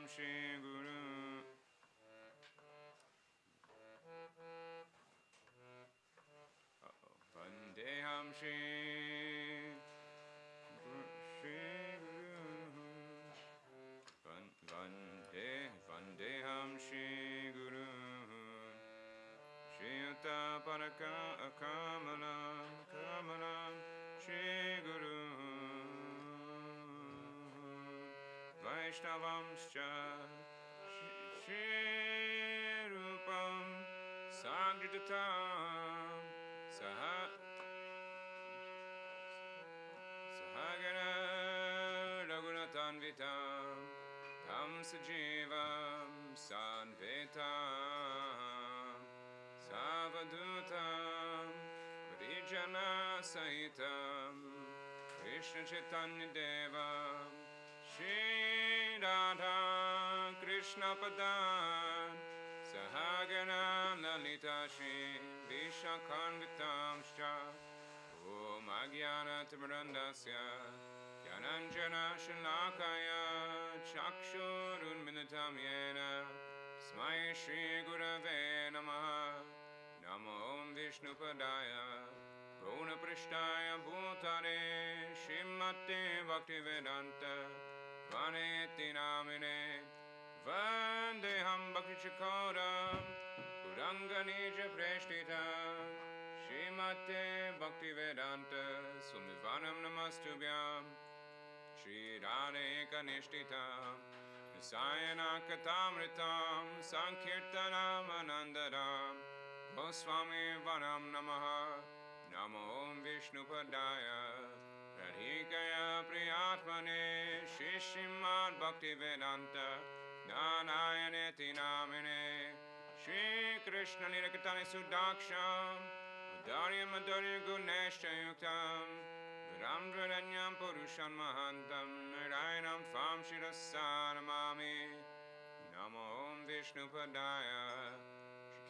Shri Guru Vandeham Shri Vandeham Shri Guru Shri Yuta Paraka Kamalam Shri Guru Vaishnavamscha Shri Rupam Sagritatam Sahagana Raghunatanvitam Tam Sajivam Sanvetam Savadutam Varijana Sahitam Krishna Chaitanya Devam Shri Radha Krishna Padan Sahagana Lalita Shri Vishakhanvitamscha Om Agyana Timarandasya Gyananjana Shalakaya Chakshurunmilitam Yena Smai Shri Gurave Namaha Namo Om Vishnupadaya Gona Prishtaya Bhutare Shrimate Bhaktivedanta Vaneti Namine Vandeham Bhakti Chakoram Puranga Nija Preshtita Shrimate Bhaktivedanta Sumivanam Namastubhyam Shri Radhe Kanishtitam Nisayana Katamritam Sankirtanam Anandaram Goswami Vanam Namaha Namo Om Vishnupadaya Radhikaya Priyatmane Shishimad Bhaktivedanta Nanayaneti Namine Shri Krishna Lirakatani Sudaksham Adarya Madhurya Guneshta Yuktam Ramdradanyam Purushan Mahantam Narayanam Pham Shirasanamami Namo Om Vishnupadaya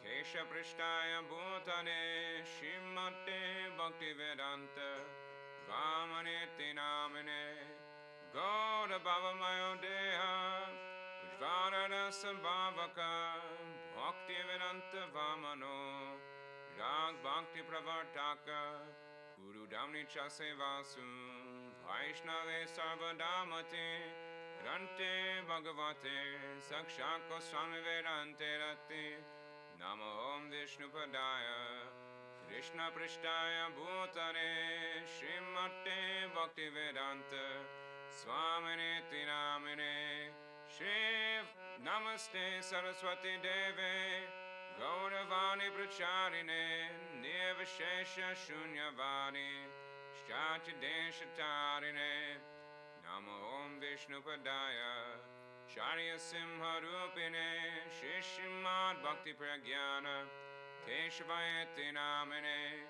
Kesha Prishtaya Bhutane Shrimate Bhaktivedanta Vamaneti Namine Gauda Bhava Mayo Deha Ujvara Sambhavaka Bhaktivedanta Vamano Rag Bhakti Pravartaka Guru Damni Chase Vasu Vaishnave Sarvadamate Grante Bhagavate Sakshat Goswami Vedante Rati Namo Om Vishnupadaya Krishna Prishtaya Bhutare Shrimate Bhaktivedanta Swaminiti Namine Shiv Namaste Saraswati Deve Gauravani Pracharine Nirvashesha Shunyavani Shchati Deshatarine Namo Om Vishnupadaya Charya Simha Rupine Shishimad Bhakti Pragyana Teshvayati Namine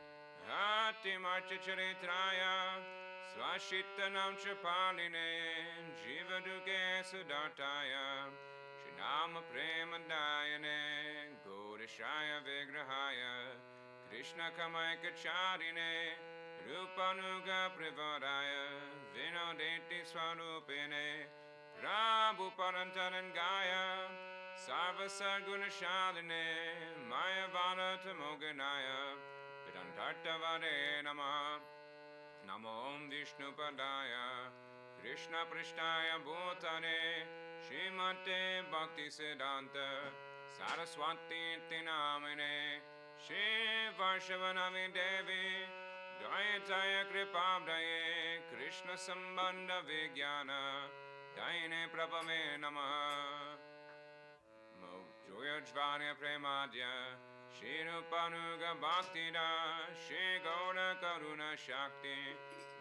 Hati Marcha Charitraya Swashitanam Chapaline Jivaduke Sudartaya Shinama Premadayane Godashaya Vigrahaya Krishna Kamaika Charine Rupanuga Privaraya Vinodeti Swarupine Prabhu Parantarangaya Sarvasargunashaline Mayavana Tamoganaya Vidantartavare Namah Namo Om Vishnupadaya Krishna Prishtaya Bhutane Shrimate Bhakti Siddhanta Saraswati Tinamine Shri Varshavanavi Devi Dayataya Kripabdaye Krishna Sambandha Vijnana Daine Prabhave Namaha Joyajvanya Premadya Shri Rupanuga Bhaktida Shri Gaura Karuna Shakti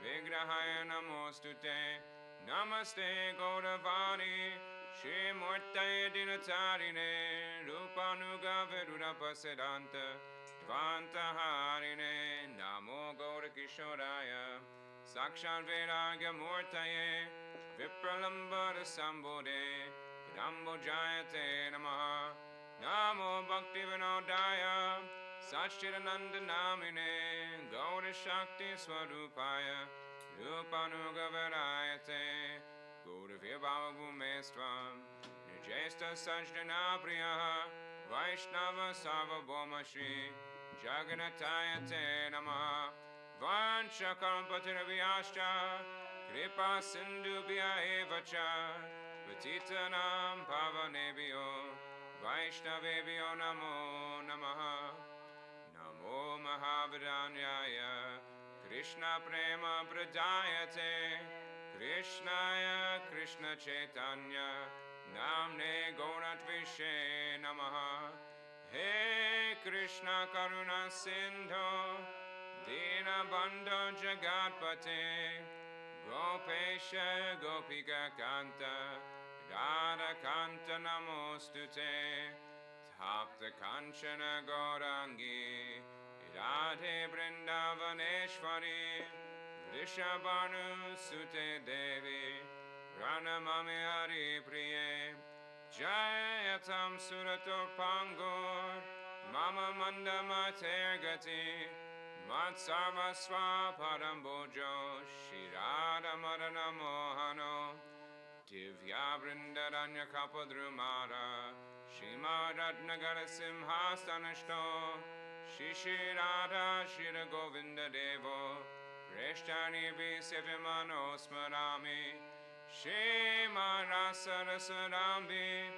Vigrahaya Namostute Namaste Gauravani Shri Murtaye Dinatarine Rupanuga Veruda Pasidanta Dvanta Harine Namo Gaura Kishoraya Sakshan Viragya Murtaye Vipralambara Sambode Rambo Jayate Namaha Namo Bhakti Vinodaya Satchidananda Namine Gaura Shakti Swarupaya Rupanuga Varayate Gaura Vibhava Bhumestvam Jesta Sajdana Priya Vaishnava Sarvabhauma Shri Jagannathaya Te Namaha Vanchakalpatirabhyascha Kripa Sindhubhya eva cha Patitanam Pavanebhyo Vaishnavebhyo Namo Namaha Namo Mahavadanyaya Krishna Prema Pradayate Krishnaya Krishna Chaitanya Namne Gauratvishye Namaha He Krishna Karuna Sindho Dina Bandho Jagatpate Gopesha Gopika Kanta Radha Kanta Namostute Tapta Kanchana Gaurangi Radhe Vrindavaneshwari Vrishabhanu Sute Devi Pranamami Hari Priye Jayatam Surator Pangor Mama Mandama Tergati Matsarva Swapadam Bojo Shirada Madana Mohano Divya Vrindaranya Kapadrumara Shimaratnagara Simhastanashto Shishirada Shira Govinda Devo Preshtani Visivimano Smarami Shima Rasa Rasarambi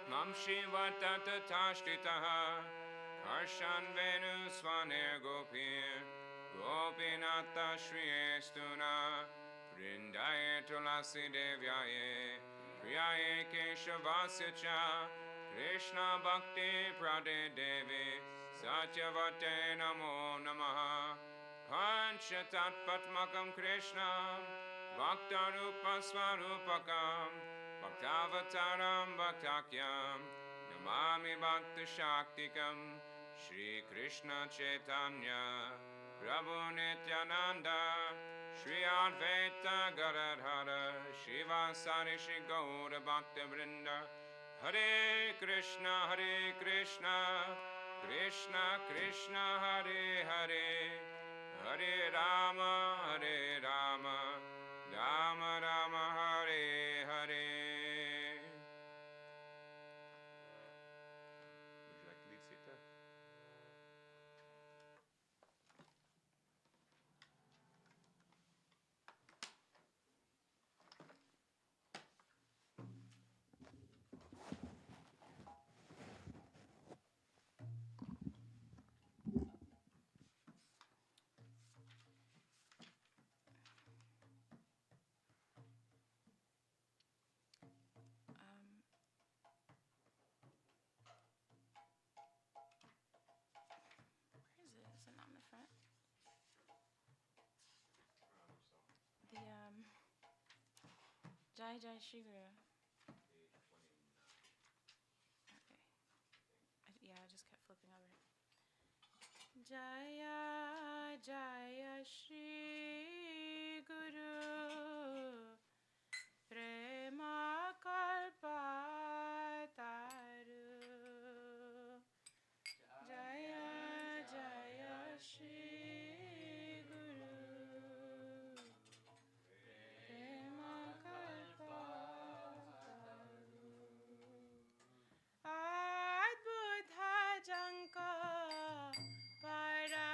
Mam Shiva Tata Tashtitaha Harshan Venu Swaner Gopir Gopinata Shri Estuna Vrindaye Tulasi Devyaye Priyaye Keshavasya Cha Krishna Bhakti Prade Devi Satyavate Namo Namaha Panchatatpatmakam Krishna Bhaktarupa Swarupakam Bhaktavataram Bhaktakyam Namami Bhakta Shaktikam Shri Krishna Chaitanya Prabhu Nityananda Shri Advaita Gadadhara Shivasari Shri Gaura Bhakta Vrinda Hare Krishna Krishna Krishna Hare Hare Hare Rama Rama Rama Hare Hare. Would you like to lead Sita? Jai Jai Shri Guru. Okay. Yeah, I just kept flipping over. Jaya Jaya Shri Guru Prema Kalpataru Jaya Jaya Shri Guru Prema Kalpataru Adbudha Janka Para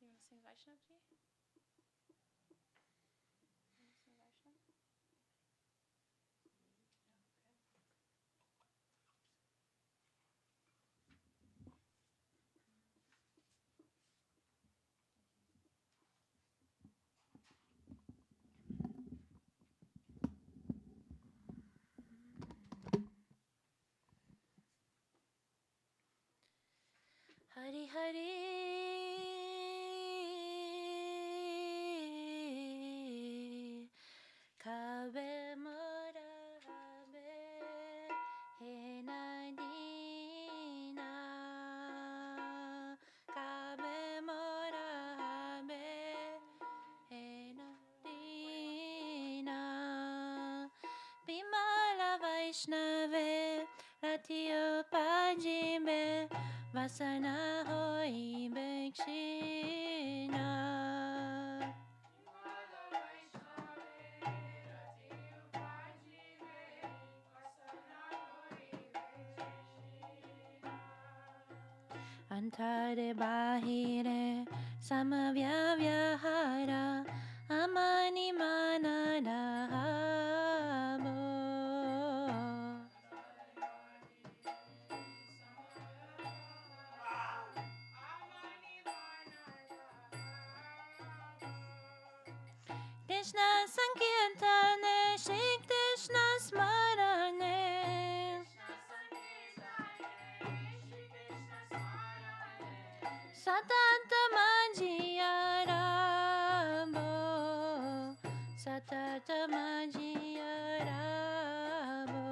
You want to sing Vaishnav Ji? You want to sing Vaishnav? Hari Hari Kabe Mora Habe Hena Dina Kabe Mora Habe Hena Dina Bimala Vaishnave Ratio Pajime Vasana hoi bekshina Antare bahire samavyavahara amani manadahamo Krishna Sankirtane, Shri Krishna Smarane, Satata Jiya Ramo, Satata Jiya Ramo.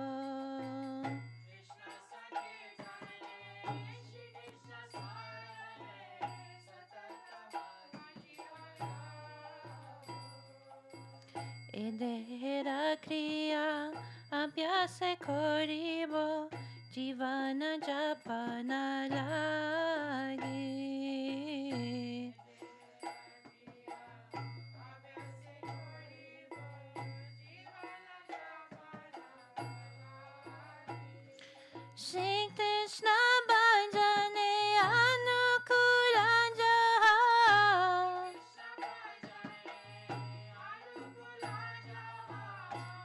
Edera kriya abhyasa koribo jivana japana lagi. Shri Krishna bhajane anukula jaha.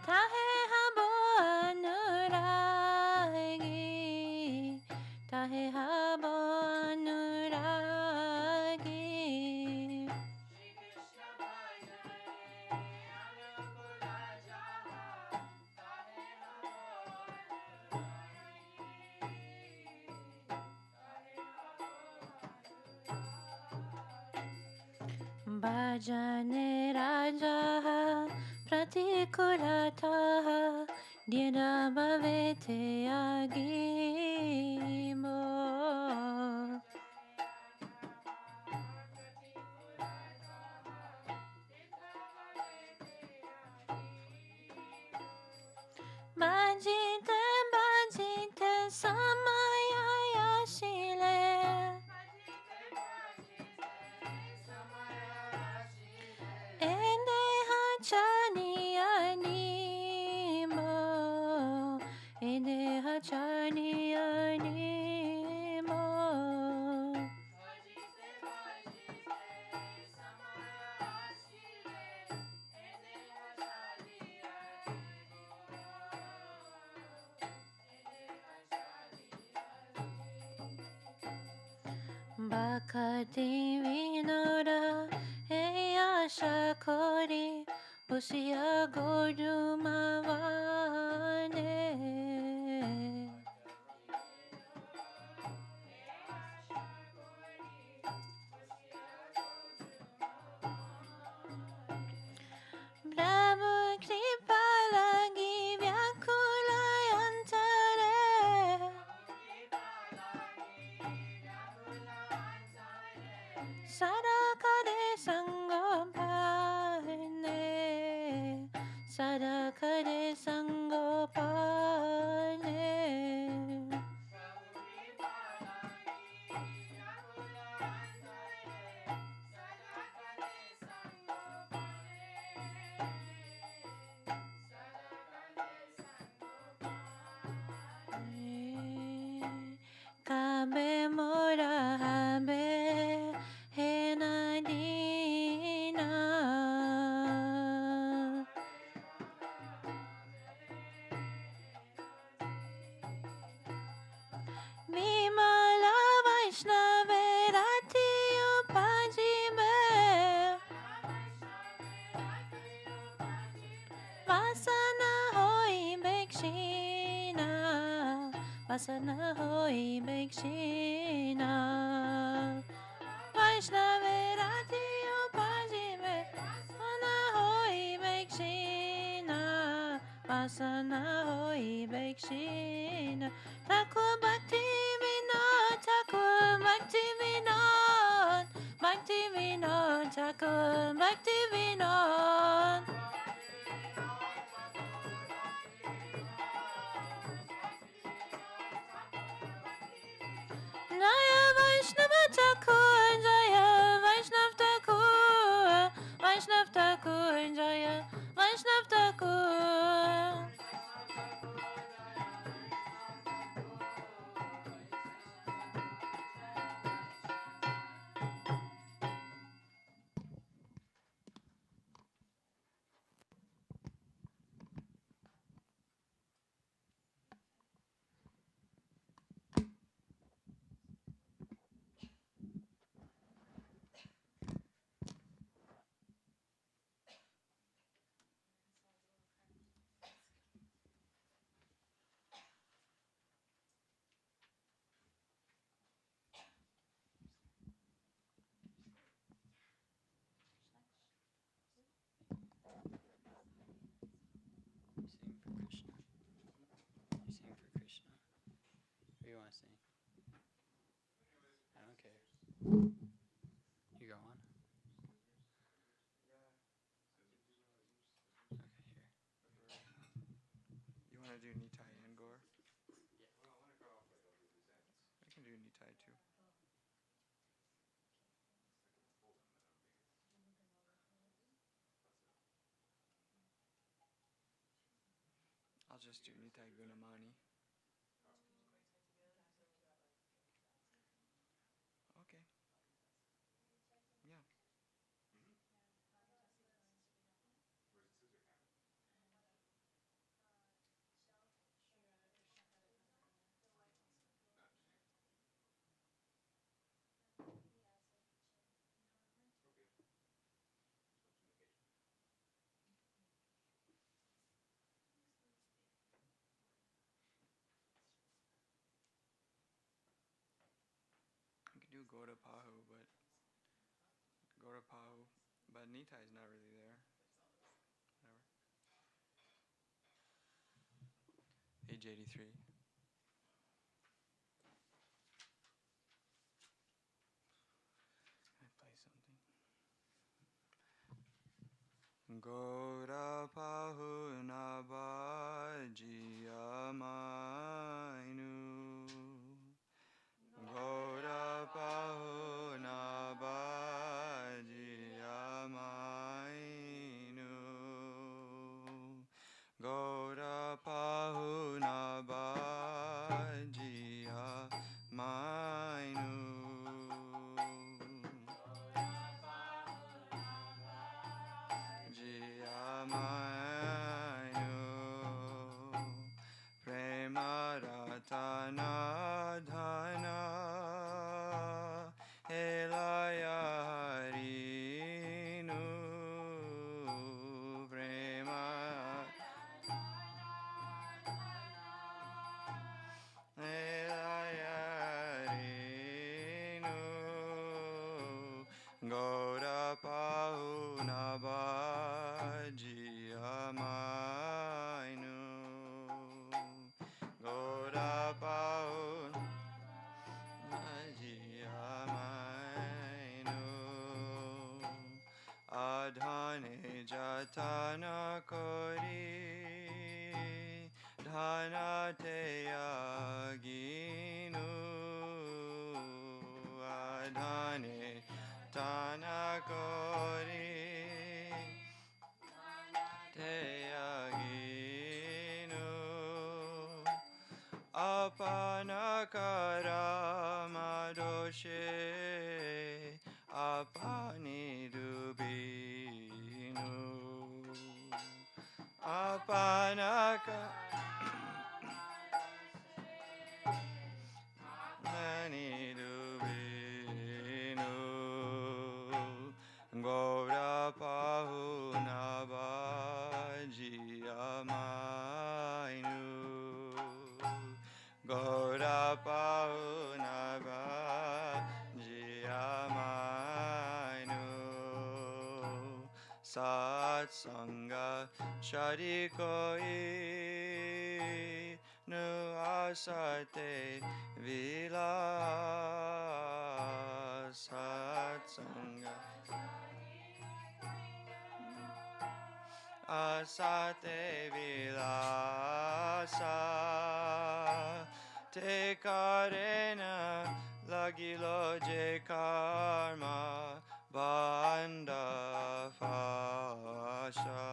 Tahe habo anuragi, tahe habo anuragi. Bhajane raja pratikulataha dira bhavete agimo. Bhajite bhajite samayaya shile. Edeha chaniyanimo, edeha chaniyanimo. Bakati Vinora Eyasha Kori Usia Godumavane Bravo Kripalagi Vyakulayantare Sadakade Sangopane Sadakade Sangopane Kabe mora habe henadina Vimala Vaishnave Rati Upajime Vasana hoi bekshina Vasana hoi bekshina Vaishnave Rati Upajime Vasana hoi bekshina Vasana hoi bekshina Thakur Bhakti Vinod Thakur Bhakti Vinod Bhakti Vinod Thakur Bhakti Vinod Jaya Vaishnava Thakur Jaya Vaishnav Thakur Vaishnav Thakur Jaya Vaishnav Thakur Sing for Krishna. You sing for Krishna. What do you want to sing? I don't care. You go on. Okay, here. You want to do Nitai and Gore? I can do Nitai too. I'll just do Nitai Gunamani. Okay. Yeah. I could do Gora Pahu, but Nitai is not really there. Whatever. Page 83. Can I play something? Gora Pahu Nabajiyamainu. Gora Pahu Nabajiyamainu. Gora Pahu Nabajiyamainu. Jiyamainu. Hanate Yaginu Adhane Tanakori Teyaginu Apanakara Madoshe Apanidubinu Apanaka Manidubinu Gora Pahunabaji Amainu Gora Pahunabaji Amainu Satsanga Sharikoi Nu Asate Vila Satsanga Asate Vilasa Te Karena Lagilo Je Karma Banda Fasha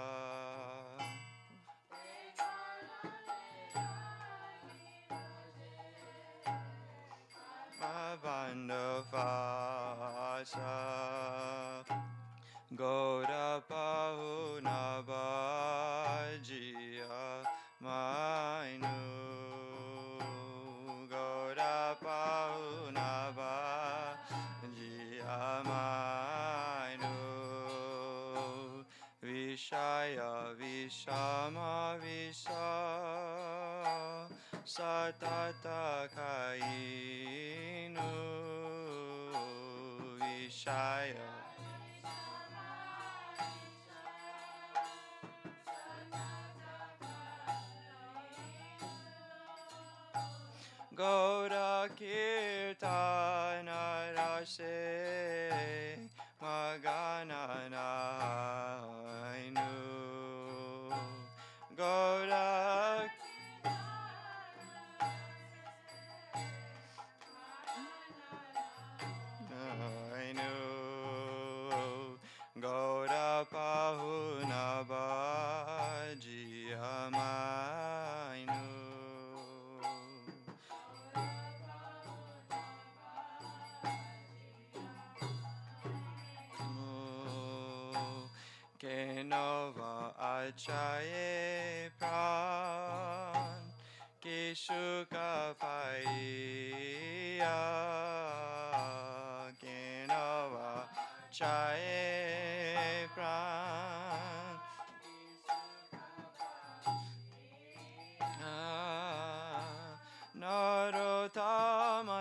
Banda Fasha Goda Pahunabajia Mainu Goda Pahunabajia Mainu Vishaya Vishama Visha Satata Kainu Vishaya Goda Kirtana Rase Magananainu Goda Nainu Goda Pahunabaji Amainu Kenova Achaye Pran Kishuka Paiya Kenova Achaye Pran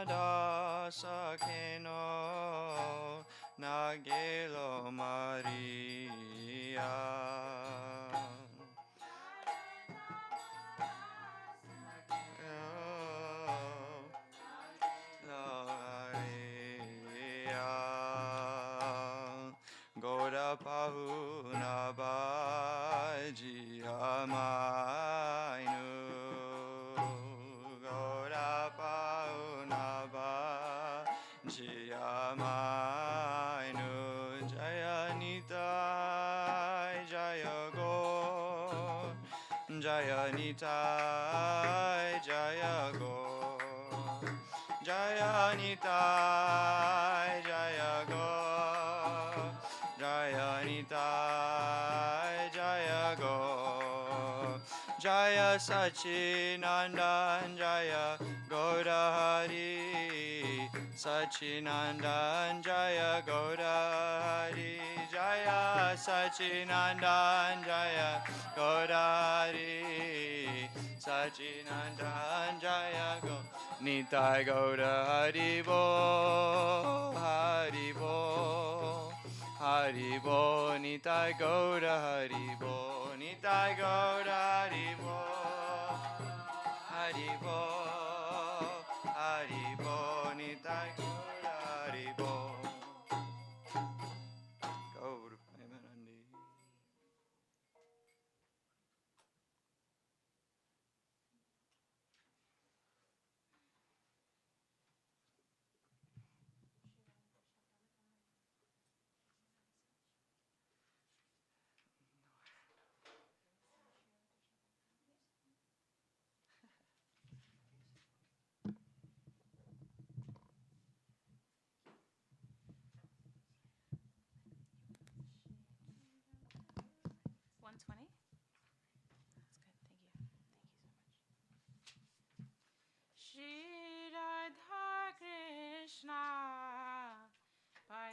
Narotamadasa Keno Nagelo Maria Goda Pahunabaji Amainu Goda Pahunabaji Amainu Jaya Nitai Jaya Go Jaya Nitai Jaya Go Jaya Nitai Jaya Go Jaya Nitai Jaya Go Jaya Sachinandan Jaya Gaudahari Sachinandan Jaya Gaudahari Jaya Sachinandan Jaya Gaudahari Sachinandan Jaya Go Nitai Gaudahari Bo Haribo Haribo Nitai Gaudaharibo Nitai Gaudaharibo Haribo Haribo Nitai Gaudaharibo Gaur Premanandi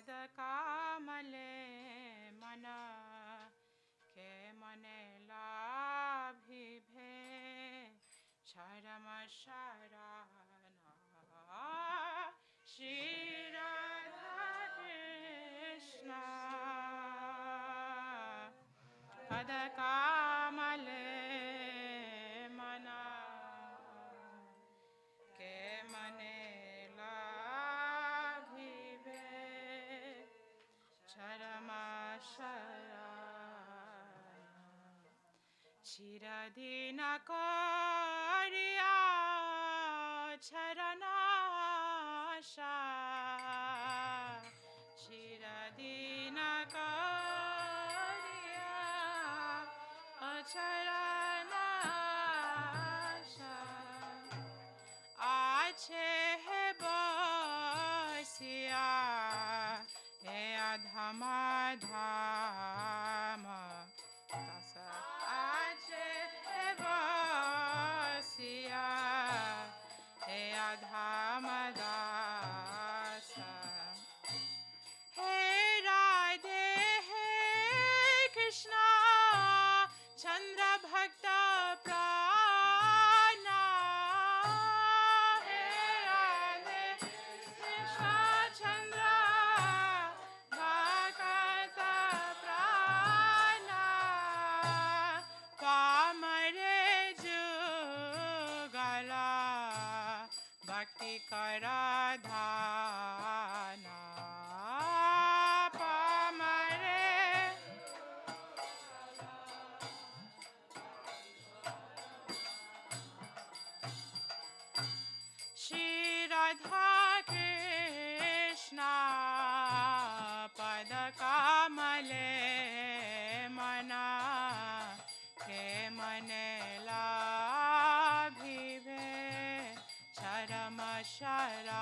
पदकामले मन के मने लाभिभे चरम शरणा श्री राधा कृष्ण पदकामले मन के मने लाभिभे चरम चिरदिन करिया चरनाशा चिरदिन करिया चरनाशा आछे है बसिया हे अधमा धाम आछे है बसिया हे अधम दास हे राधे हे कृष्णा चंद्र भक्त प्राणा हे राधे कृष्णा चंद्र भक्त प्राणा पामरे जुगला भक्ति करा धाना पामरे श्री राधा कृष्ण पद कामले मना के मने लाभिभे चरम शरणा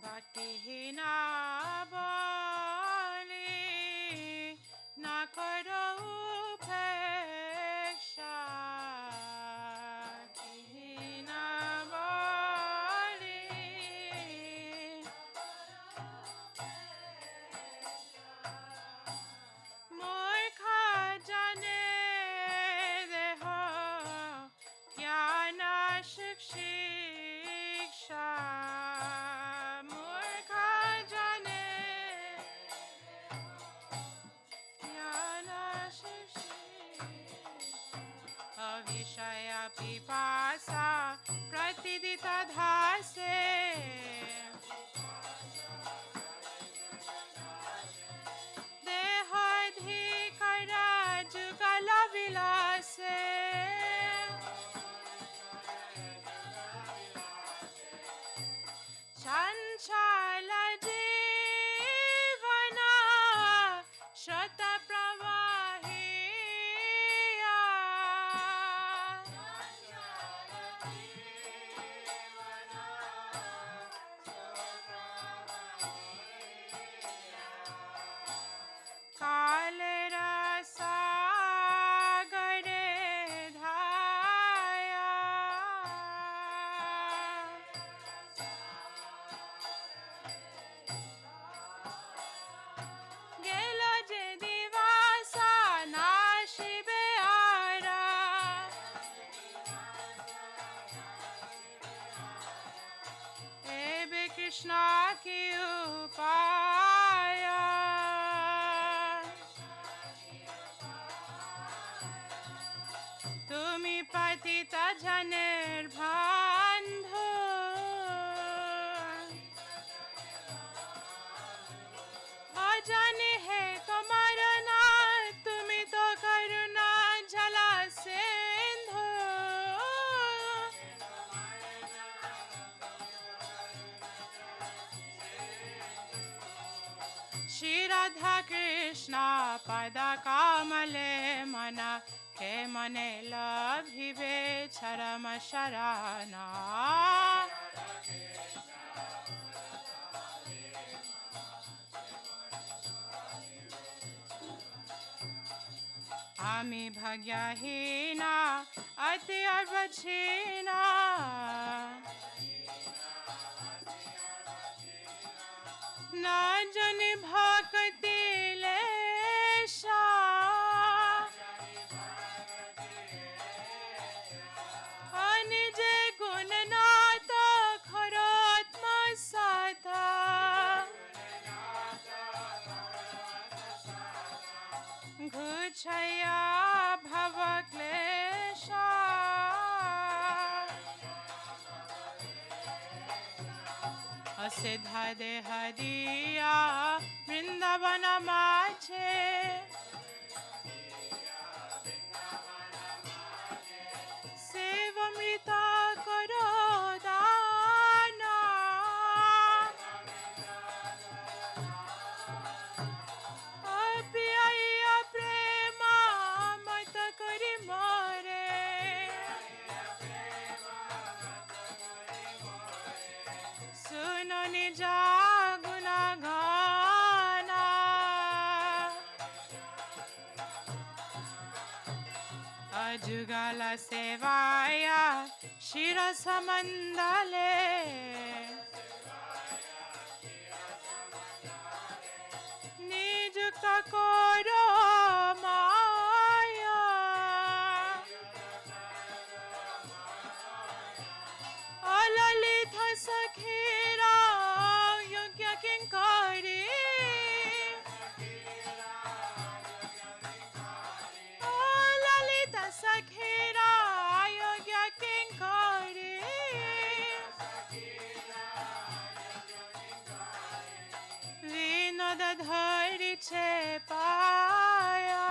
भक्तिहीना बोली न करो उपेक्षा भक्तिहीना बोली मूर्ख जाने देहो ज्ञान शिक्षा मूर्ख जाने ज्ञान शिक्षा अविषय पिपासा प्रतिदित धासे देहाधिकर जुगल विलासे चंचल जीवना शत प्रवाहिया काले रसागरे धाया गेलो जे दिवासा नाशिबे आरा एबे कृष्णा की उपाया तुमी पतित जनेर बंधु अजाने है तुम्हारा ना तुमी तो करुणा जला सिंधु श्री राधा कृष्ण पद कामले मना के मने लभिबे चरम शरण आमी भाग्यहीना अति अर्वचीना ना जन भक्ति लेशा अनिजे गुणनाथ खरोत्म साधा घुछया भवक्लेशा असिद्ध देह दिया वृंदावन माझे सेवमृता करो दाना अपिया प्रेम मत करी मोरे सुनो निजा गुणगाना अजुगल सेवाया शिरस मंदले निजुक्त करो माया अललित सखीरा योग्य किंकरी अललित सखीरा योग्य किंकरी विनोद धरि छे पाया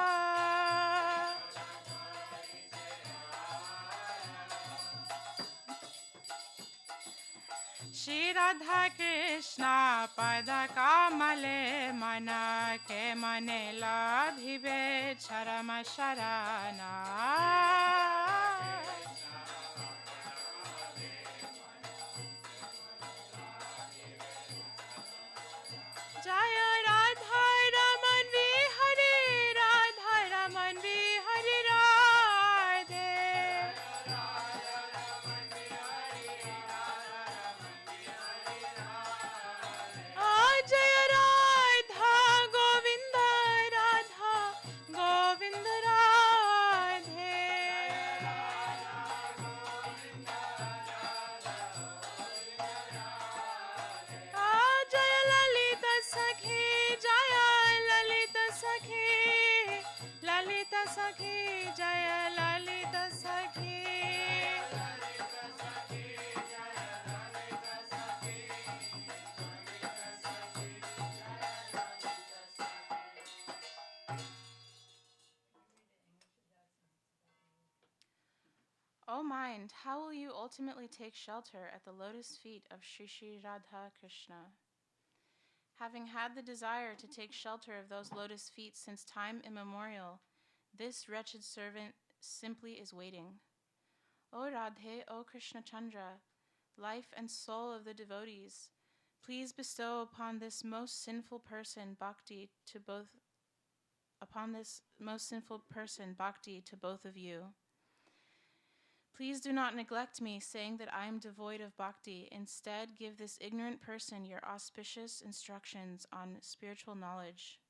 श्री राधा कृष्ण पद कमले मन के मने लभिबे चरम शरण जय राधा रमन विहरि राधा रमन विहरि राधे जय राधा गोविंद राधा गोविंद राधे जय ललित सखी जय ललित सखी ललित सखी जय ललित सखी O mind, how will you ultimately take shelter at the lotus feet of Sri Sri Radha Krishna? Having had the desire to take shelter of those lotus feet since time immemorial, this wretched servant simply is waiting. O Radhe, O Krishna Chandra, life and soul of the devotees, please bestow upon this most sinful person bhakti to both of you. Please do not neglect me, saying that I am devoid of bhakti. Instead, give this ignorant person your auspicious instructions on spiritual knowledge.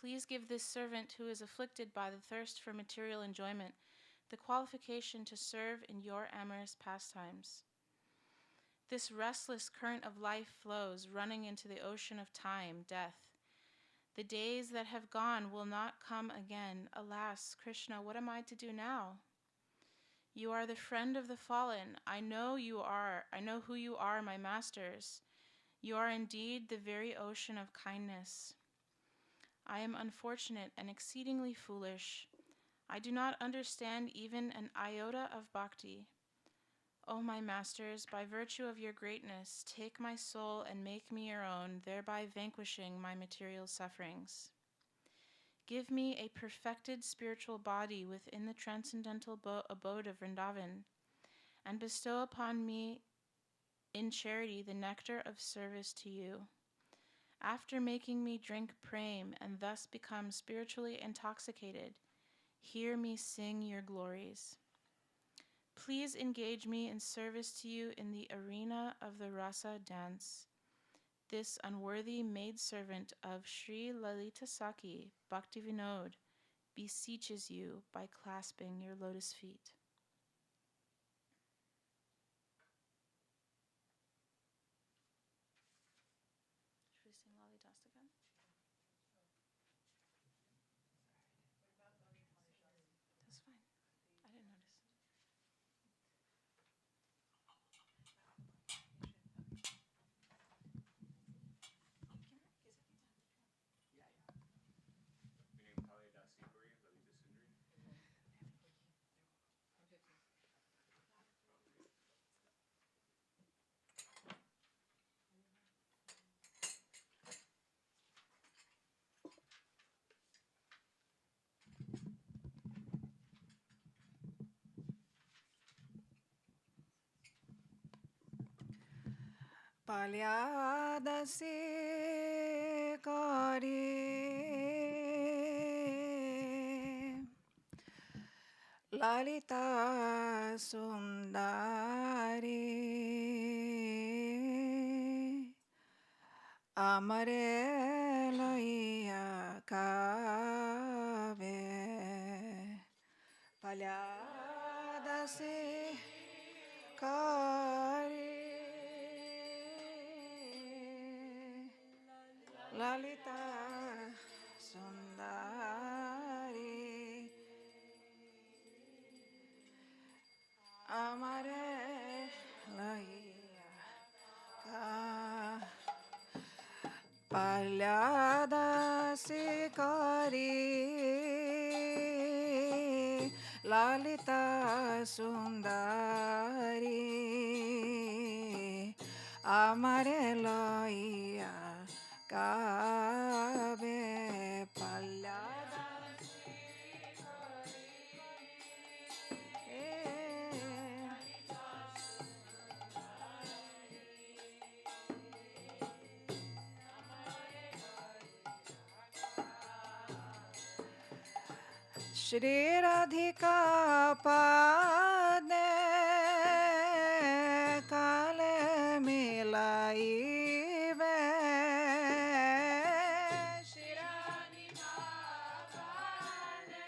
Please give this servant who is afflicted by the thirst for material enjoyment the qualification to serve in your amorous pastimes. This restless current of life flows, running into the ocean of time, death. The days that have gone will not come again. Alas, Krishna, what am I to do now? You are the friend of the fallen. I know who you are, my masters. You are indeed the very ocean of kindness. I am unfortunate and exceedingly foolish. I do not understand even an iota of bhakti. O my masters, by virtue of your greatness, take my soul and make me your own, thereby vanquishing my material sufferings. Give me a perfected spiritual body within the transcendental abode of Vrindavan, and bestow upon me in charity the nectar of service to you. After making me drink prem and thus become spiritually intoxicated, hear me sing your glories. Please engage me in service to you in the arena of the rasa dance. This unworthy maidservant of Sri Lalita Saki, Bhaktivinod, beseeches you by clasping your lotus feet. Should we sing Lalitastakam? That's fine. I didn't notice. Palyadasi kari Lalita sundari Amare loiya kave Palyadasi kari Lalita Sundari Amare Laiya Ka Palyada Sikari Lalita Sundari Amare Laiya Kabe Palyada Shri Radhika Pade Kale Milaive Shri Radhika Pade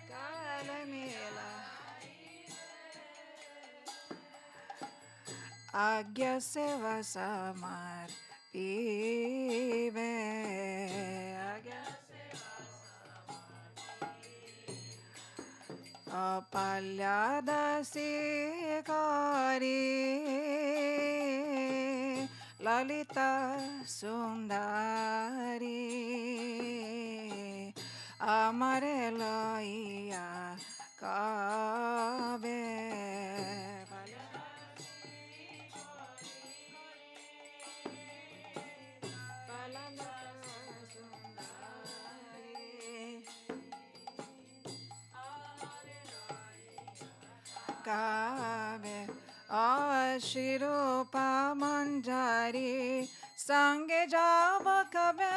Kale Milaive Agya Seva Samar Pive Agya Palyada Sikari Lalita Sundari Amare Laiya Kabe Kabe Ashirupa Manjari Sange Java Kabe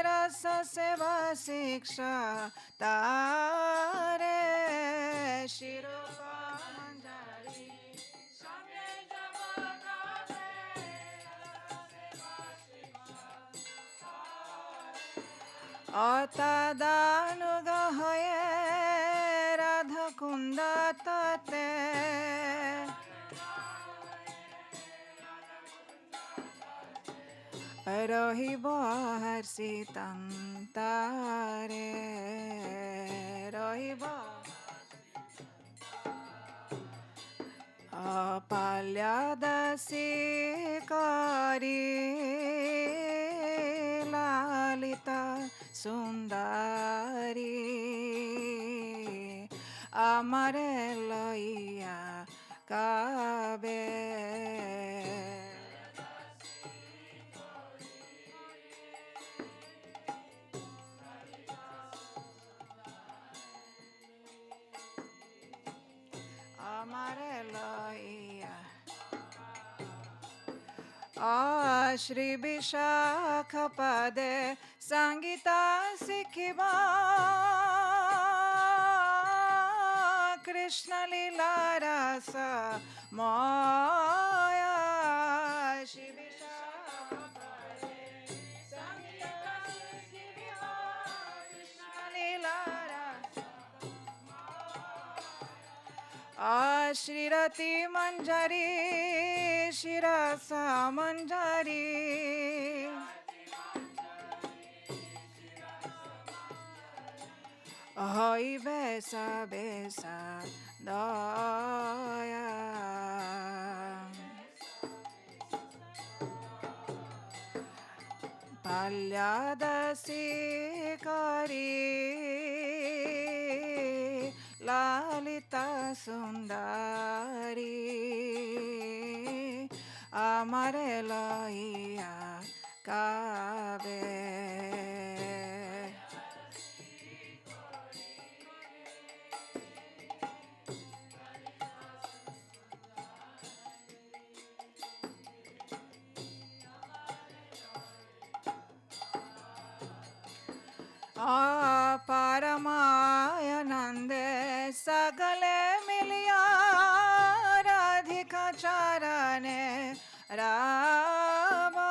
Rasa Seva Siksha Tare Shirupa Manjari Sange Java Kabe Rasa Seva Siksha Atadanuga Hoye Radha Kunda Tate Rohi Bahar Sitantare Rohi Bahar Palyada Sikari Lalita Sundari Amare Laiya Kabe amare loia. Shri Vishakapade Sangita Sikhiba Krishna Lila Rasa Maya Shri Vishakapade Sangita Sikhiba Krishna Lila Rasa Shri Rati Manjari Shirasa Manjari Hoi Besa Besa Daya Palyadasi Kari Lalita Sundari Amare Loia Kabe Paramayanande Sagale Miliya Radhika Charane Rama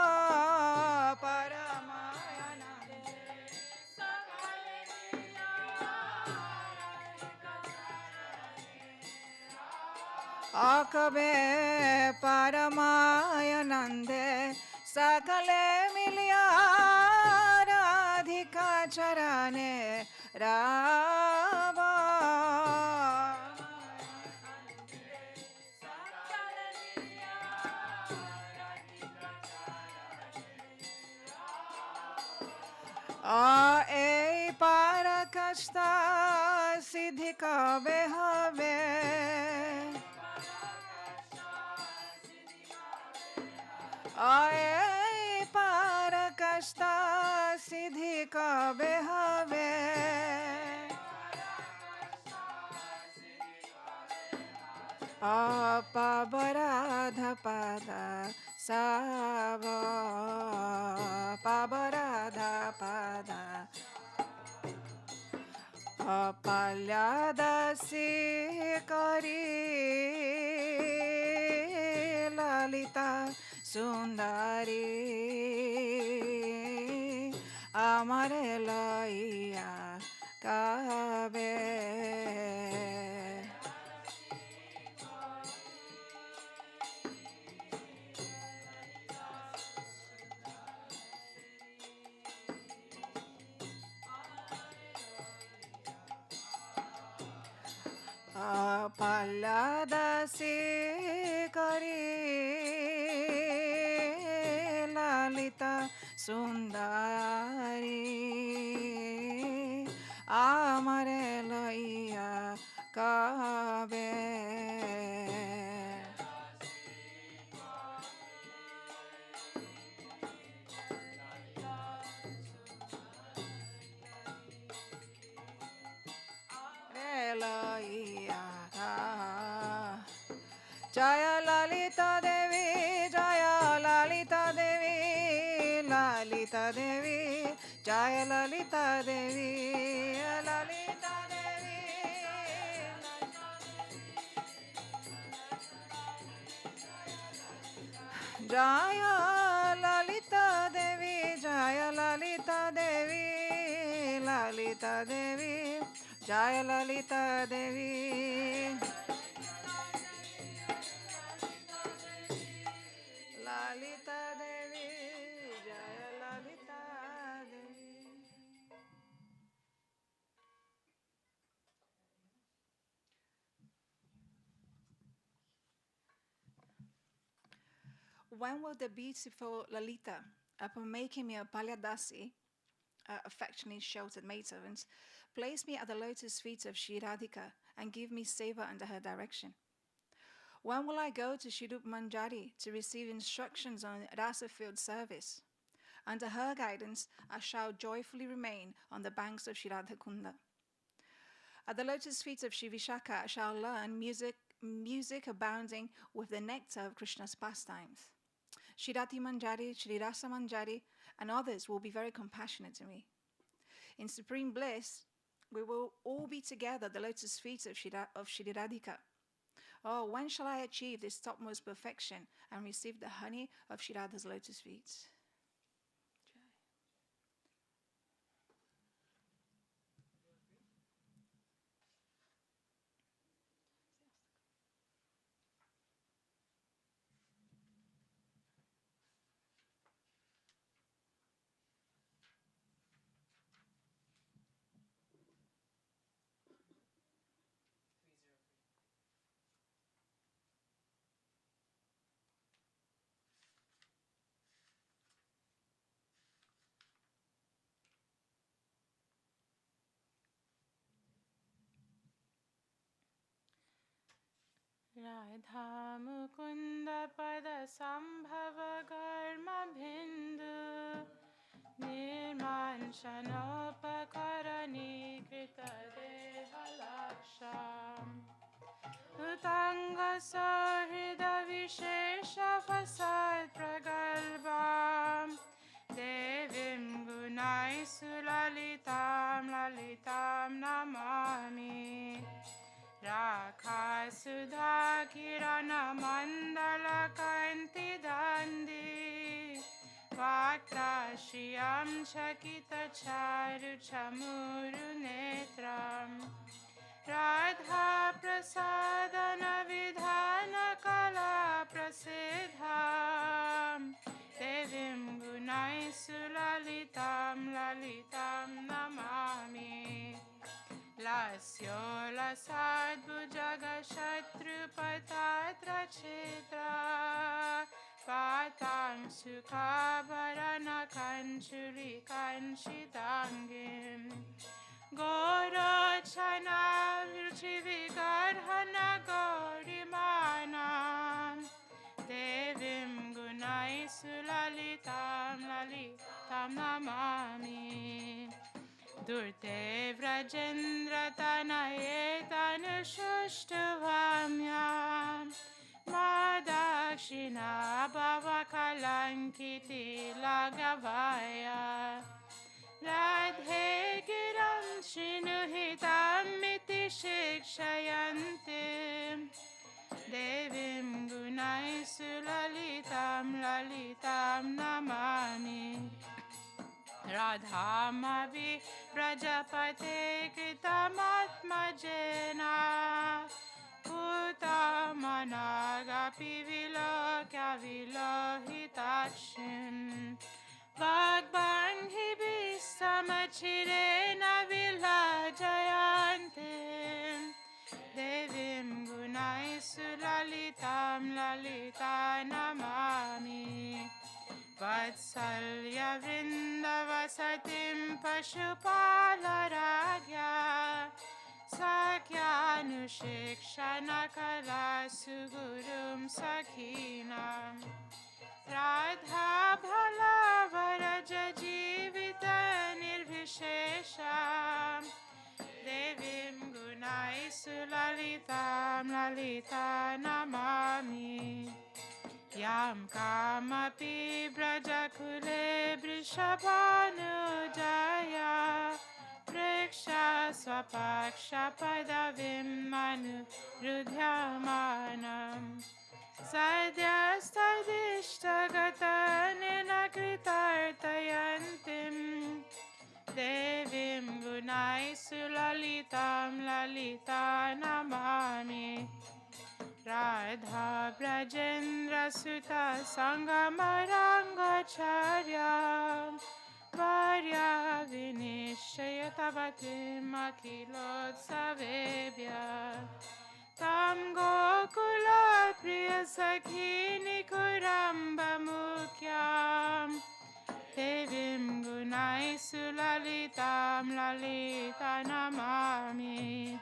Paramayanande Sagale Miliya Radhika Charane Akabe Paramayanande Sagale Miliya Radhika Charane Rama Ei Parakashta Siddhika Behave Ei Parakashta Siddhika Behave Pabaradha Pada Sava Pabaradha Pada Palyadasi Kari Lalita Sundari Amare Loia Kabe Palyadasi Kari Lalita Sundari Amare Loia Kabe Loia Jaya Lalita Devi Jaya Lalita Devi Lalita Devi Jaya Lalita Devi Lalita Devi Jaya Lalita Devi Jaya Lalita Devi Lalita Devi Jaya Lalita Devi Lalita Devi Jaya Lalita Devi When will the beautiful Lalita, upon making me a Palyadasi, affectionately shouted maidservants, place me at the lotus feet of Shri Radhika and give me seva under her direction? When will I go to Shri Manjari to receive instructions on rasa field service? Under her guidance, I shall joyfully remain on the banks of Shri Radhakunda. At the lotus feet of Shri Vishaka, I shall learn music abounding with the nectar of Krishna's pastimes. Shirati Manjari, Shri Rasa Manjari, and others will be very compassionate to me. In supreme bliss, we will all be together at the lotus feet of Shri Radhika. Oh, when shall I achieve this topmost perfection and receive the honey of Shri Radha's lotus feet? Radha Mukunda Pada Sambhava Garma Bhindu Nirmanshanopakarani Krita Deha Laksham Utanga Sahida Vishesha Fasad Pragalbam Devim Gunai Sulalitam Lalitam Namami Rakha Sudha Kirana Mandala Kanti Dandi Vakta Shriyam Chakita Charu Chamuru Netram Radha Prasadana Vidhana Kala Prasidham Devim Gunai Sulalitam Lalitam Namami Lasyo Lasad Bhujaga Shatru Patatra Chitra Patang Sukha Bharana Kanchuri Kanchitangim Goro Chana Virchivigarhana Gaurimana Devim Gunai Sulalitam Lalitam Namami Durte Vrajendra Tanayetana Shushtvamya Madakshina Bhavakalankiti Lagavaya Radhe Giram Shinuhitam Miti Shikshayantim Devim Gunai Sulalitam Lalitam Namami Radhamavi Prajapate Kritamatmajena Uttamanaga Vilokya Vilohitakshim Vagbandhi Samachirena Vilajayantim Devim Gunai Sulalitam Lalita Namami Vatsalya Vrindavasatim Pashupalaragya Sakyanushikshana Kala Sugurum Sakhinam Radha Bhala Varaja Jivita Nirvishesham Devim Gunai Sulalitam Lalita Namami Yam Kamapi Brajakule Brishabhanujaya Priksha Swapaksha Padavim Manu Rudhyamanam Sadyastadishtagatane Kritartayantim Devim Gunai Sulalitam Lalita Namami Radha Brajendra Sutta Sangamarangacharya Varya Vinishayatavatim Akilotsavedya Tam Gokula Priya Sakhini Kuramba Mukyam Devim Gunai Sulalitam Lalita Namami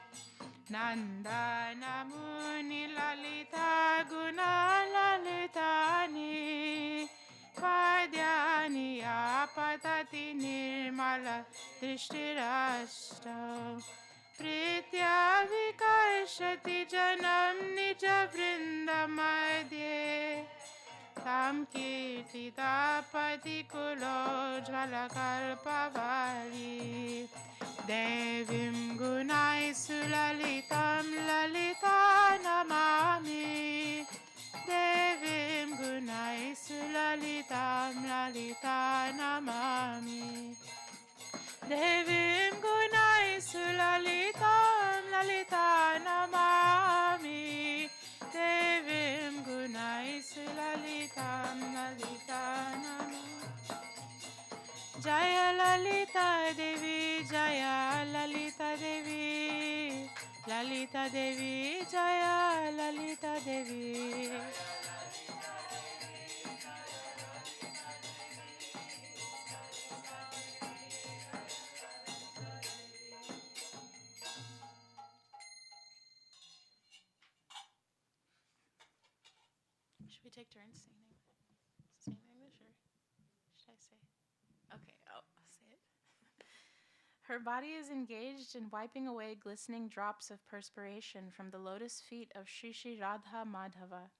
Nandana Muni Lalita Guna Lalitani Padyani Apatati Nirmala Drishtirashta प्रीत्या विकर्षति जनं निजवृन्दमध्ये तां कीर्तिता पतिकुलोज्ज्वलकल्पवल्ली देवीं गुणाय सुललितं ललिता नमामि देवीं गुणाय सुललितं ललिता नमामि देवीं गुणाय सुललितं ललिता नमामि देवीं गुणाय सुललितं ललिता नमामि जय ललिता देवी जय ललिता देवी ललिता देवी जय Lalita Devi Should we take turns saying English or should I say? Okay, I'll say it. Her body is engaged in wiping away glistening drops of perspiration from the lotus feet of Shri Shri Radha Madhava.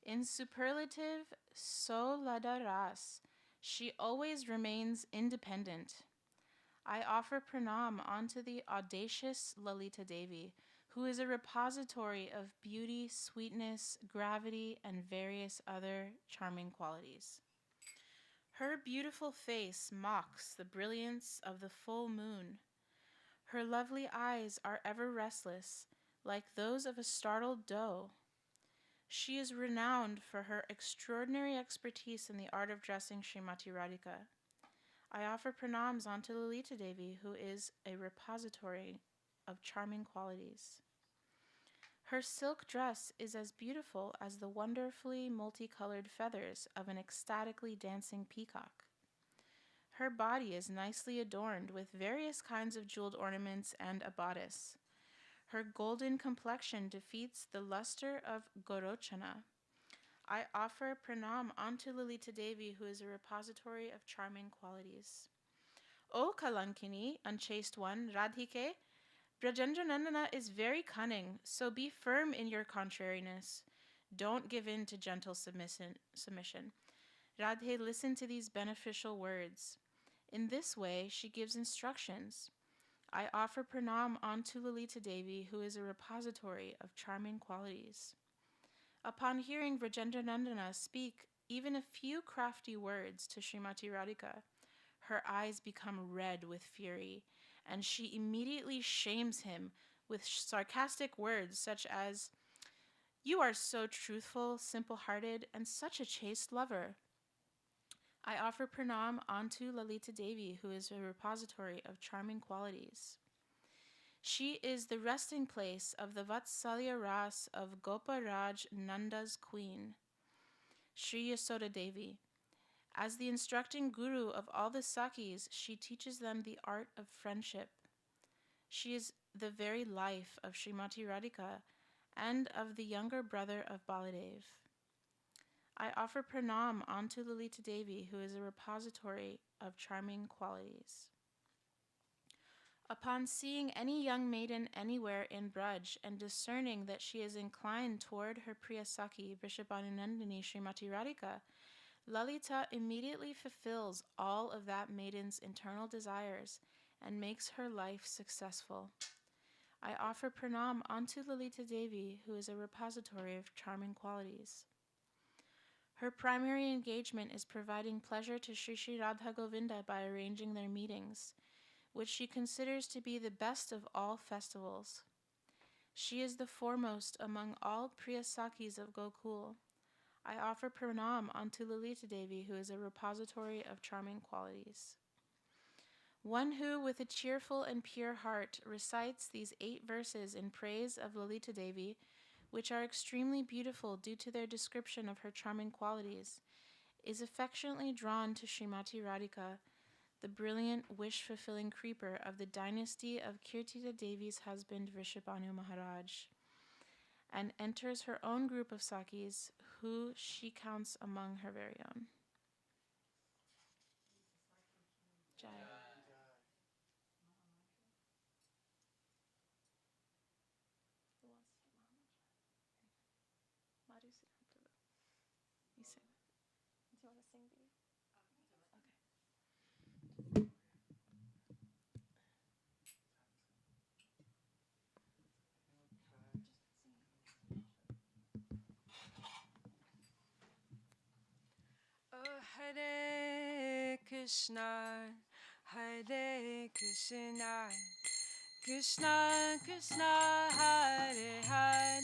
In superlative Solada Ras, she always remains independent. I offer pranam onto the audacious Lalita Devi, who is a repository of beauty, sweetness, gravity, and various other charming qualities. Her beautiful face mocks the brilliance of the full moon. Her lovely eyes are ever restless, like those of a startled doe. She is renowned for her extraordinary expertise in the art of dressing Srimati Radhika. I offer pranams onto Lalita Devi, who is a repository of charming qualities. Her silk dress is as beautiful as the wonderfully multicolored feathers of an ecstatically dancing peacock. Her body is nicely adorned with various kinds of jeweled ornaments and a bodice. Her golden complexion defeats the luster of Gorochana. I offer pranam onto Lalita Devi, who is a repository of charming qualities. O Kalankini, unchaste one, Radhike, Brajendranandana is very cunning, so be firm in your contrariness. Don't give in to gentle submission. Radhe, listen to these beneficial words. In this way, she gives instructions. I offer pranam onto Lalita Devi, who is a repository of charming qualities. Upon hearing Vrajendranandana speak even a few crafty words to Srimati Radhika, her eyes become red with fury, and she immediately shames him with sarcastic words such as, "You are so truthful, simple-hearted, and such a chaste lover." I offer pranam onto Lalita Devi, who is a repository of charming qualities. She is the resting place of the Vatsalya Ras of Goparaj Nanda's queen, Sri Yasoda Devi. As the instructing guru of all the Sakis, she teaches them the art of friendship. She is the very life of Srimati Radhika and of the younger brother of Baladev. I offer pranam onto Lalita Devi, who is a repository of charming qualities. Upon seeing any young maiden anywhere in Braj and discerning that she is inclined toward her Priya Saki, Vrishabhanunandini Srimati Radhika, Lalita immediately fulfills all of that maiden's internal desires and makes her life successful. I offer pranam onto Lalita Devi, who is a repository of charming qualities. Her primary engagement is providing pleasure to Sri Sri Radha Govinda by arranging their meetings, which she considers to be the best of all festivals. She is the foremost among all Priya Sakis of Gokul. I offer pranam onto Lalita Devi, who is a repository of charming qualities. One who, with a cheerful and pure heart, recites these 8 verses in praise of Lalita Devi, which are extremely beautiful due to their description of her charming qualities, is affectionately drawn to Srimati Radhika, the brilliant, wish-fulfilling creeper of the dynasty of Kirtita Devi's husband Vrishabhanu Maharaj, and enters her own group of Sakis, who she counts among her very own. Jai. sing B? Oh, Hare Krishna, Hare Krishna, Krishna Krishna, Hare Hare,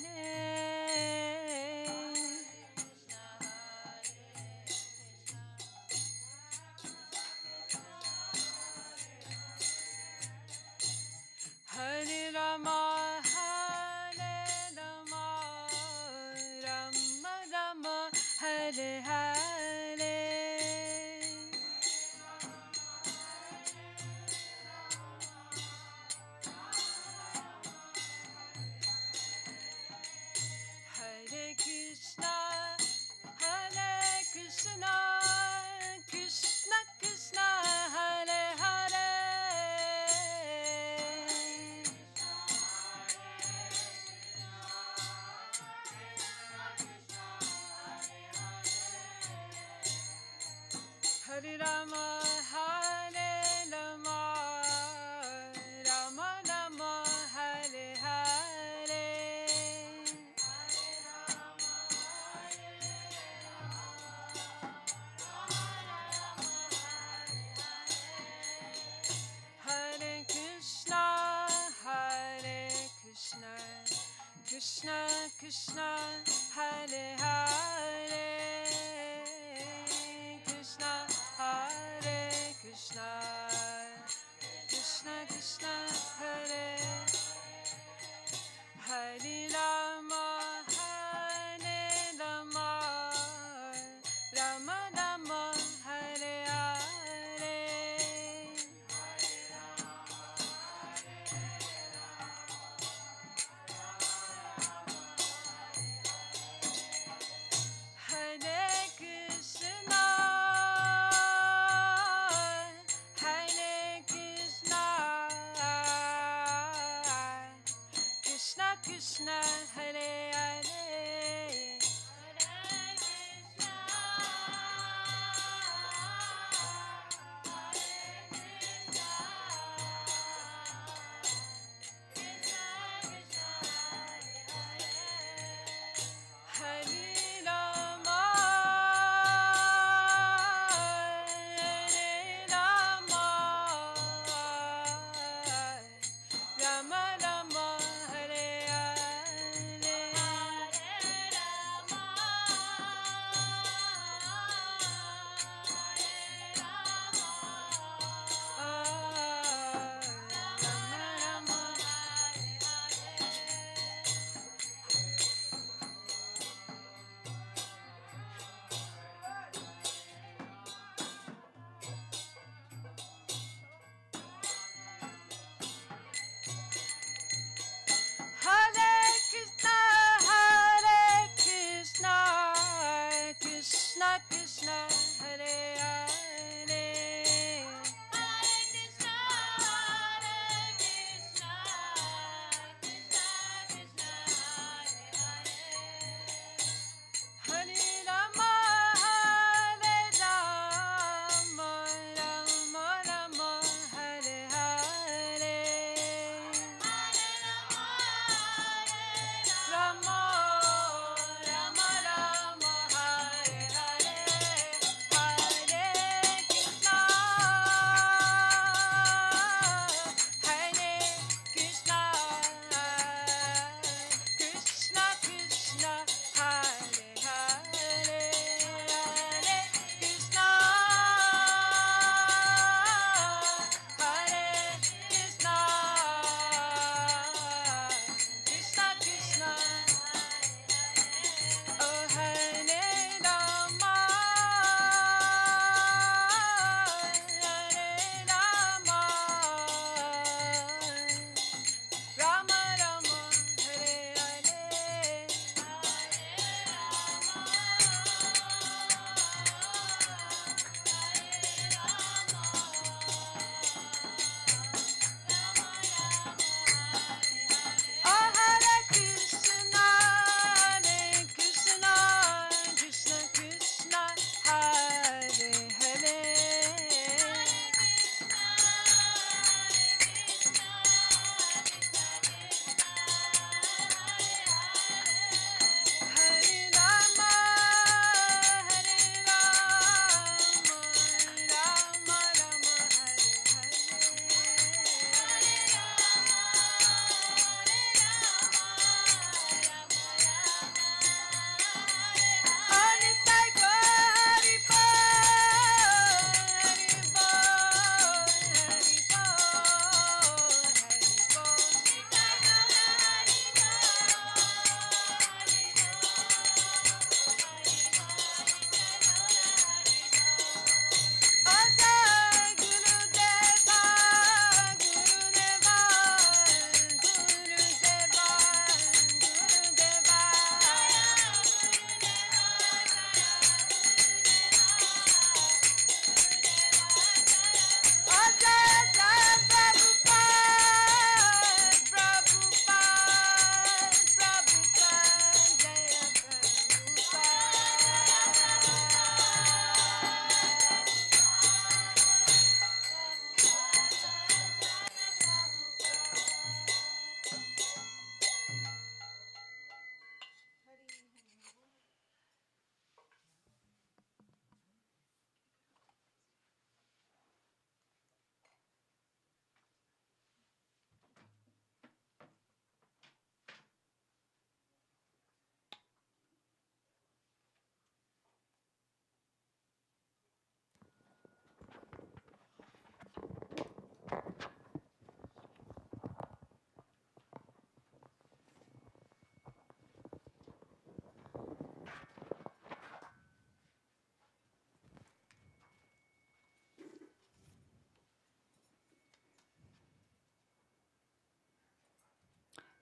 Hare Rama, Hare Rama, Rama Rama, Hare Hare. Hare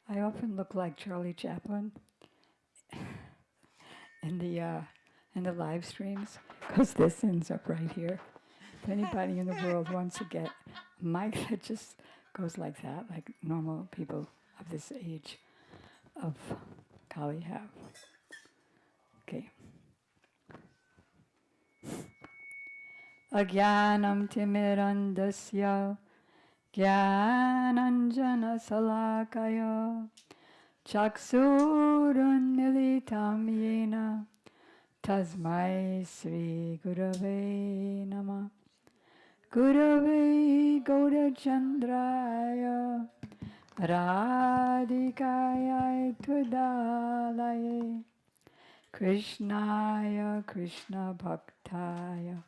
I often look like Charlie Chaplin in the live streams because this ends up right here. If anybody in the world wants to get a mic that just goes like that, like normal people of this age of Kali have. Okay. Agyanam timirandasya Jnananjana salakaya Chaksurunmilitam yena Tasmai Sri Gurave Nama Gurave Gaurachandraya Radhikaya Tudalaye Krishnaya Krishna Bhaktaya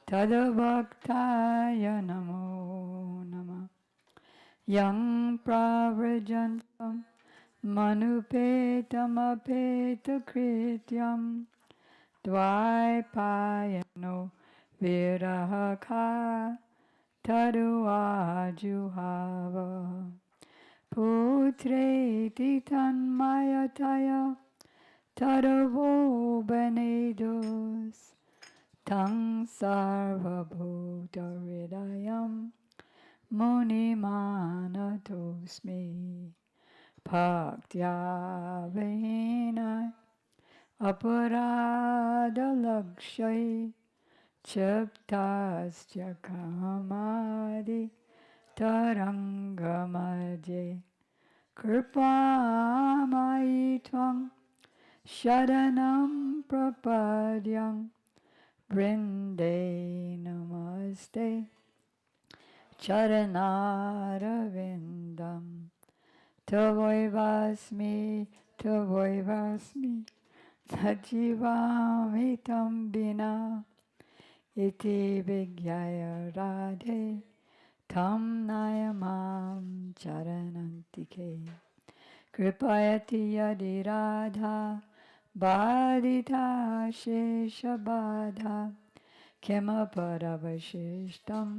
Tadavaktaya Namo Nama Yang Pravrajantam Manupetam Apeta Krityam Dvaipayano Virahaka Taduajuhava Putreti Tanmayataya Tadavo Benedos Tang Sarvabhuta Munimanatosmi Bhaktya Vena Aparadalakshay Chaptasya Kamadi Tarangamaje Kripamai Tvang Sharanam Prapadyam Brinde Namaste Charanarvindam Tavoivasmi Tavoivasmi Najivamitam Bina Iti Vigyaya Radhe Tam Nayamam Charanantike Kripayati Yadi Radha Badita Sheshabadha Kimaparavashishtam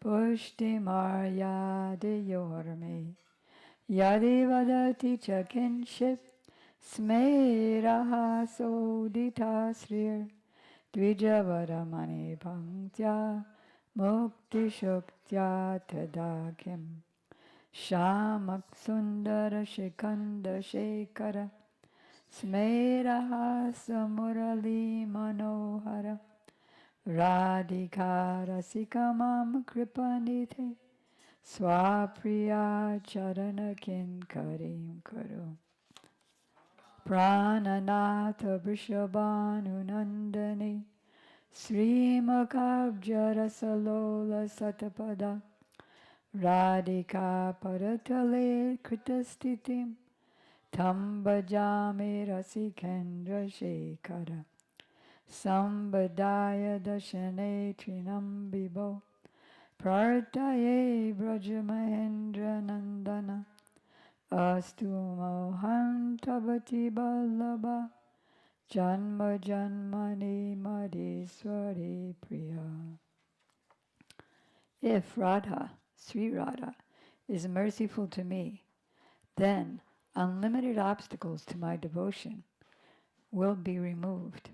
Pushti Maryade Yorme Yadi Vadati Chakinship Smeraha Sodita Srir Dvijavaramani Panktya Mukti Shuktya Tadakim Shamak Sundara Shikanda Shekara Smeraha Samurali Manohara Radhikara Sikamam Kripanite Swapriya Charana Kinkarim Kuru Prananatha Vrishabhanu Nandani Srimakabjara Salola Satapada Radhika Paratale Kritastitim Tambajami Rasikendra Shekara Sambadaya Dashane Trinam Bibo Partaye Brajamahendra Nandana Astu Mohan Tabati Ballabha Janma Janmani Madhiswari Priya. If Radha, Sri Radha, is merciful to me, then unlimited obstacles to my devotion will be removed.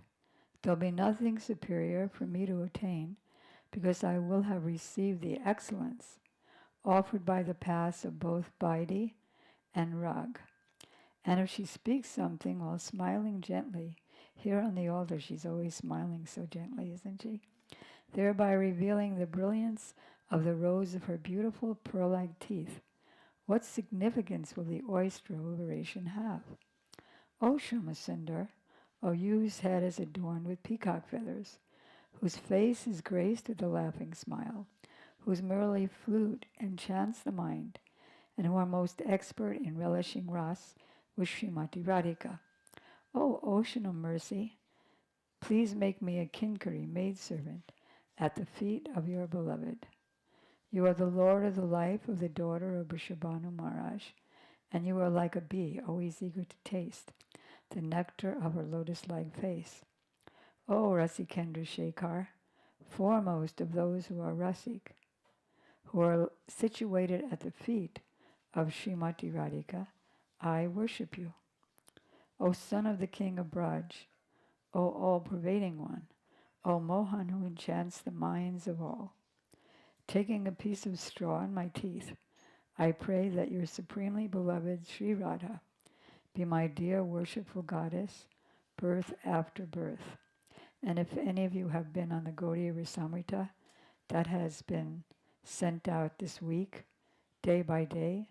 There'll be nothing superior for me to attain, because I will have received the excellence offered by the paths of both Vaidhi and Rag. And if she speaks something while smiling gently, here on the altar she's always smiling so gently, isn't she? Thereby revealing the brilliance of the rows of her beautiful pearl-like teeth. What significance will the oyster oration have? O Shumasundar, O you whose head is adorned with peacock feathers, whose face is graced with a laughing smile, whose merely flute enchants the mind, and who are most expert in relishing ras with Srimati Radhika. O ocean of mercy, please make me a kinkari maidservant at the feet of your beloved. You are the Lord of the life of the daughter of Vrishabhanu Maharaj, and you are like a bee, always eager to taste the nectar of her lotus-like face. O Rasikendra Shekhar, foremost of those who are Rasik, who are situated at the feet of Srimati Radhika, I worship you. O son of the king of Braj, O all-pervading one, O Mohan who enchants the minds of all. Taking a piece of straw in my teeth, I pray that your supremely beloved Sri Radha be my dear worshipful goddess, birth after birth. And if any of you have been on the Gaudiya Rasamrita, that has been sent out this week, day by day,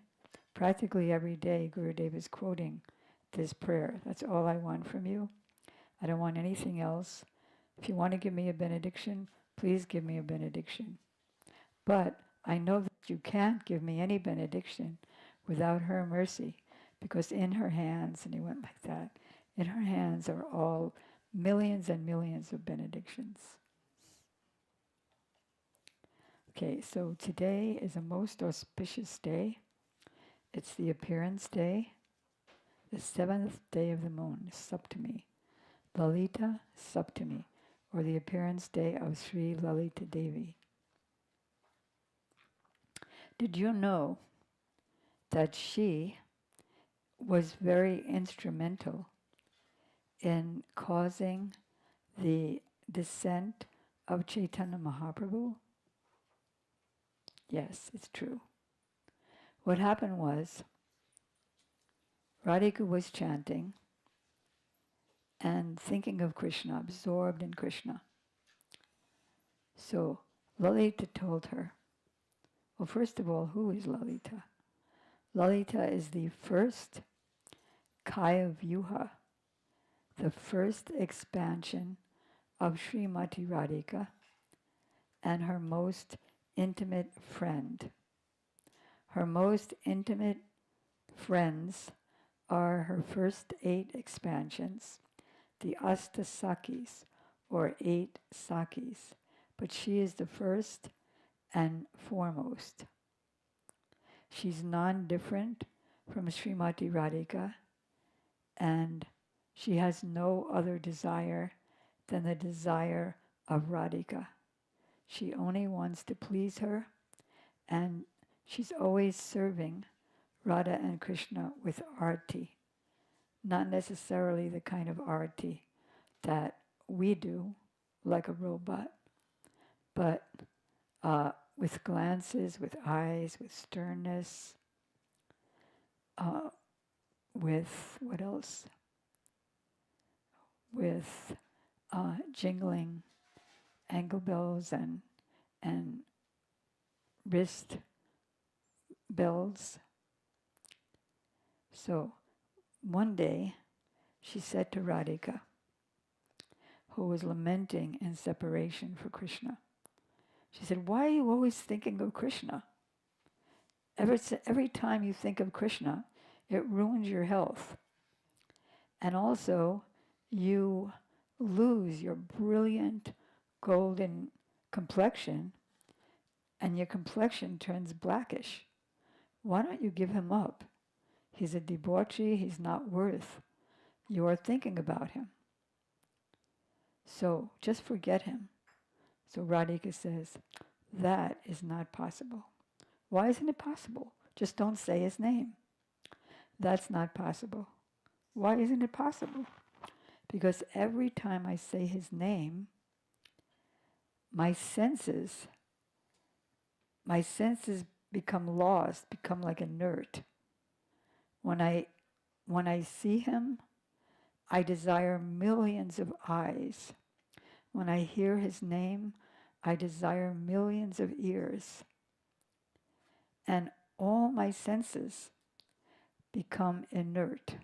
practically every day Gurudev is quoting this prayer. That's all I want from you. I don't want anything else. If you want to give me a benediction, please give me a benediction. But I know that you can't give me any benediction without her mercy, because in her hands, and he went like that, in her hands are all millions and millions of benedictions. Okay, so today is a most auspicious day. It's the appearance day, the 7th day of the moon, Saptami, Lalita Saptami, or the appearance day of Sri Lalita Devi. Did you know that she was very instrumental in causing the descent of Chaitanya Mahaprabhu? Yes, it's true. What happened was, Radhika was chanting and thinking of Krishna, absorbed in Krishna. So Lalita told her, well, first of all, who is Lalita? Lalita is the first Kaya Vyuha, the first expansion of Srimati Radhika and her most intimate friend. Her most intimate friends are her first 8 expansions, the Asta Sakis, or 8 Sakis, but she is the first and foremost. She's non-different from Srimati Radhika, and she has no other desire than the desire of Radhika. She only wants to please her, and she's always serving Radha and Krishna with arti, not necessarily the kind of arti that we do, like a robot, but with glances, with eyes, with sternness, with what else? With jingling ankle bells and wrist bells. So one day she said to Radhika, who was lamenting in separation for Krishna, she said, why are you always thinking of Krishna? Every time you think of Krishna, it ruins your health. And also, you lose your brilliant golden complexion, and your complexion turns blackish. Why don't you give him up? He's a debauchee, he's not worth your thinking about him. So just forget him. So Radhika says, that is not possible. Why isn't it possible? Just don't say his name. That's not possible. Why isn't it possible? Because every time I say his name, my senses become lost, become like inert. When I see him, I desire millions of eyes. When I hear his name, I desire millions of ears. And all my senses become inert.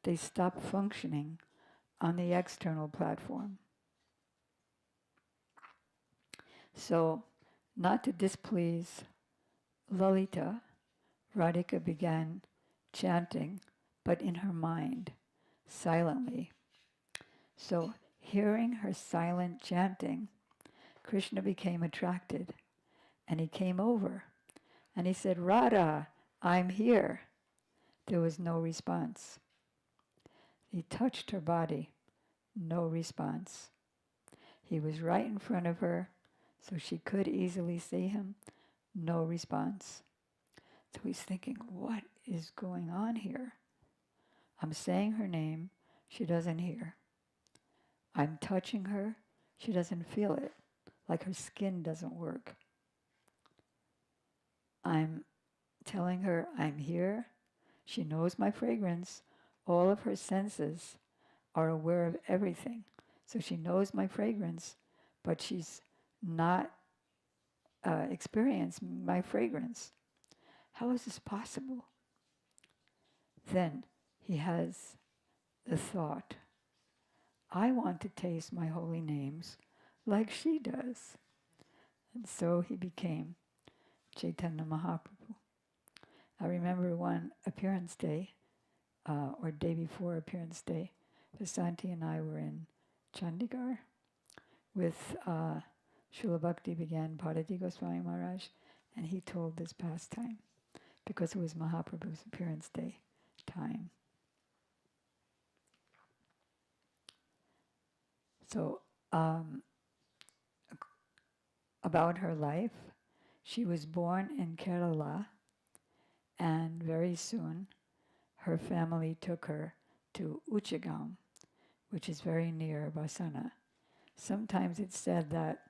They stop functioning on the external platform. So, not to displease Lalita, Radhika began chanting, but in her mind, silently. So, hearing her silent chanting, Krishna became attracted, And he came over and he said, Radha, I'm here. There was no response. He touched her body, no response. He was right in front of her, so she could easily see him, no response. So he's thinking, what is going on here? I'm saying her name, she doesn't hear. I'm touching her, she doesn't feel it, like her skin doesn't work. I'm telling her I'm here, she knows my fragrance, all of her senses are aware of everything. So she knows my fragrance, but she's not experiencing my fragrance. How is this possible? Then he has the thought, I want to taste my holy names like she does. And so he became Chaitanya Mahaprabhu. I remember one appearance day, or day before appearance day, Vasanti and I were in Chandigarh with Srila Bhakti began Bharati Goswami Maharaj, and he told this pastime because it was Mahaprabhu's appearance day time. So, about her life, she was born in Kerala, and very soon her family took her to Uchagam, which is very near Vasana. Sometimes it's said that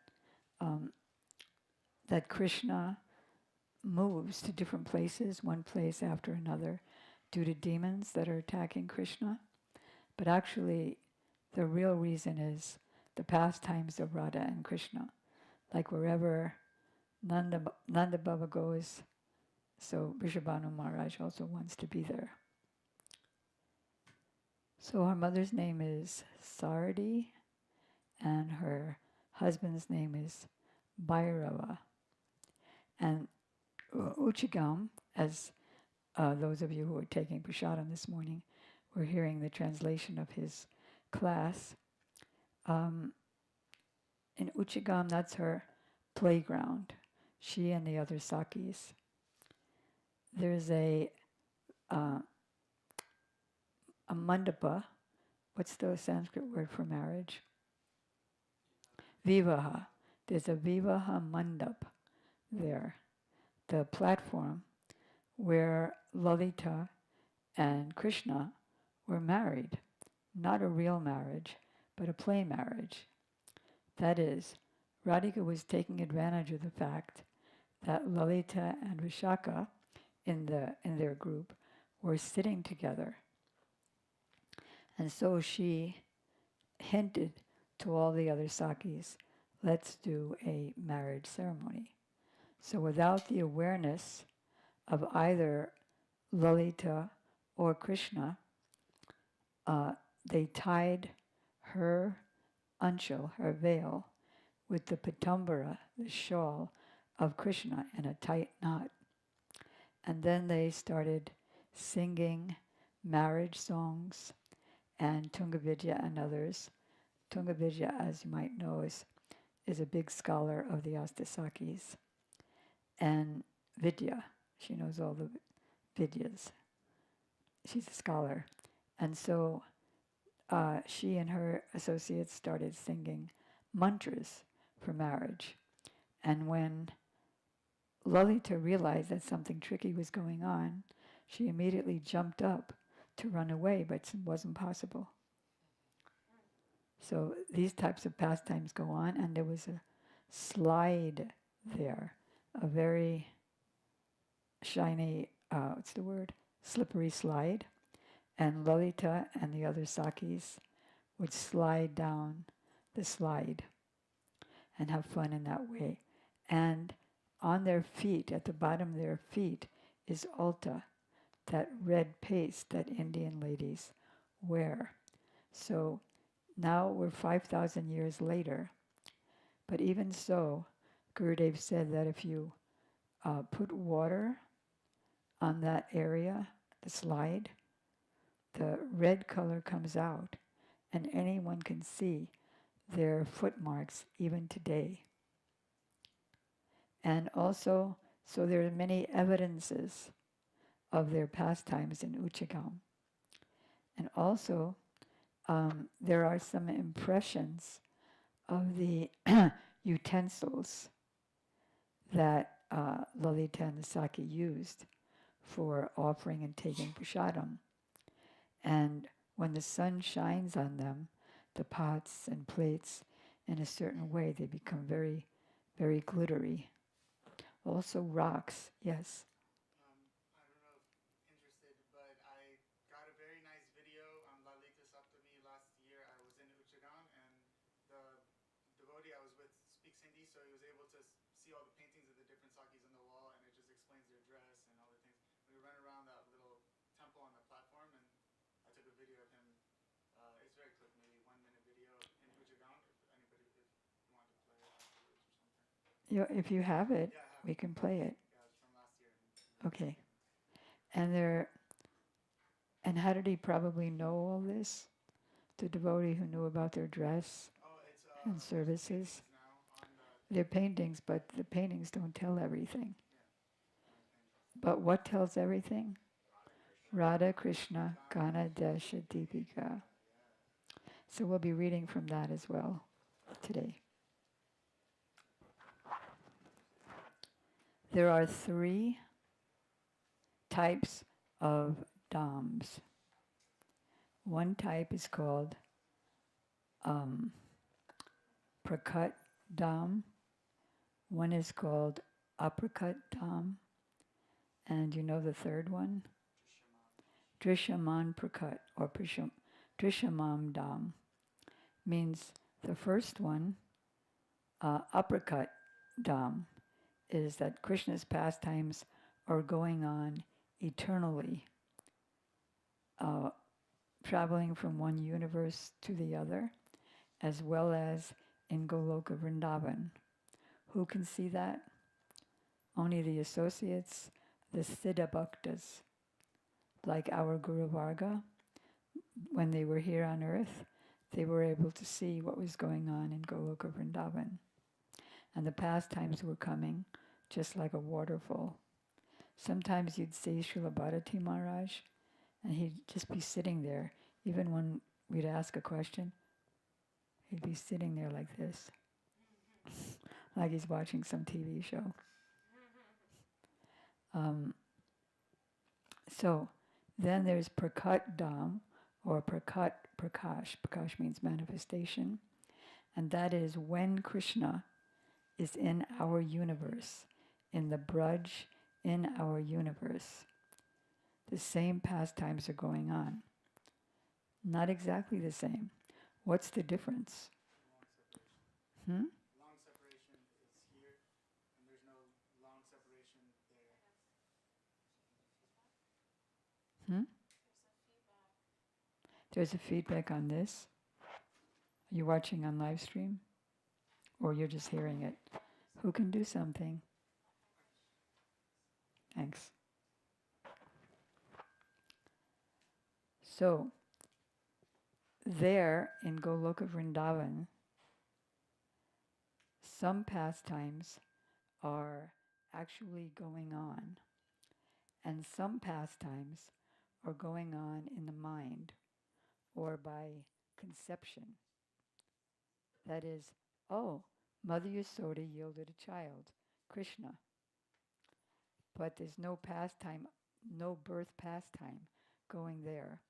that Krishna moves to different places, one place after another, due to demons that are attacking Krishna. But actually, the real reason is the pastimes of Radha and Krishna. Like wherever Nanda Baba goes, so Vrishabhanu Maharaj also wants to be there. So her mother's name is Sardi, and her husband's name is Bhairava. And Uchigam, as those of you who were taking prasadam this morning were hearing the translation of his class, in Uchigam, that's her playground, she and the other Sakis. There's a mandapa. What's the Sanskrit word for marriage? Vivaha. There's a Vivaha mandap there, the platform where Lalita and Krishna were married. Not a real marriage, but a play marriage. That is, Radhika was taking advantage of the fact that Lalita and Vishaka in their group were sitting together. And so she hinted to all the other Sakis, let's do a marriage ceremony. So without the awareness of either Lalita or Krishna, they tied her anchal, her veil, with the pitambara, the shawl of Krishna, in a tight knot. And then they started singing marriage songs and Tungavidya and others. Tungavidya, as you might know, is a big scholar of the Astasakis. And Vidya, she knows all the Vidyas. She's a scholar. And so she and her associates started singing mantras for marriage. And when Lalita realized that something tricky was going on, she immediately jumped up to run away, but it wasn't possible. So these types of pastimes go on, and there was a slide there, a very shiny, slippery slide, and Lalita and the other Sakis would slide down the slide and have fun in that way. And on their feet, at the bottom of their feet, is alta, that red paste that Indian ladies wear. So now we're 5,000 years later, but even so, Gurudev said that if you put water on that area, the slide, the red color comes out, and anyone can see their foot marks even today. And also, so there are many evidences of their pastimes in Uchigam. And also, there are some impressions of the utensils that Lalita and Saki used for offering and taking prasadam. And when the sun shines on them, the pots and plates, in a certain way, they become very, very glittery. Also rocks, yes. I don't know if interested, but I got a very nice video on Lalita Saptami last year. I was in Uchagan, and the devotee I was with speaks Hindi, so he was able to see all the paintings of the different sakis on the wall, and it just explains their dress and all the things. We ran around that little temple on the platform, and I took a video of him. It's very quick, maybe 1 minute video in Uchagan. If anybody, if you want to play it afterwards or something. If you have it, Yeah, I have we it. can play it. Yeah, it's from last year. Okay. And how did he probably know all this? The devotee who knew about their dress and services. They're paintings, but the paintings don't tell everything. But what tells everything? Radha Krishna Gana Desha Deepika. So we'll be reading from that as well today. There are 3 types of dams. One type is called prakat dam. One is called aprakat dam. And you know the third one? Drishaman prakat or Drishamam dam. Means the first one, aprakat dam, is that Krishna's pastimes are going on eternally, traveling from one universe to the other, as well as in Goloka Vrindavan. Who can see that? Only the associates, the Siddha Bhaktas, like our Guru Varga. When they were here on earth, they were able to see what was going on in Goloka Vrindavan. And the pastimes were coming just like a waterfall. Sometimes you'd see Srila Bharati Maharaj, and he'd just be sitting there. Even when we'd ask a question, he'd be sitting there like this, like he's watching some TV show. So then there's Prakat Dham, or Prakat Prakash. Prakash means manifestation. And that is when Krishna is in our universe, in the Braj, in our universe. The same pastimes are going on. Not exactly the same. What's the difference? Long separation is here, and there's no long separation there. There's a feedback on this. Are you watching on live stream? Or you're just hearing it? Who can do something? Thanks. So, there in Goloka Vrindavan, some pastimes are actually going on, and some pastimes are going on in the mind or by conception. That is, oh, Mother Yasoda yielded a child, Krishna. But there's no pastime, no birth pastime going there.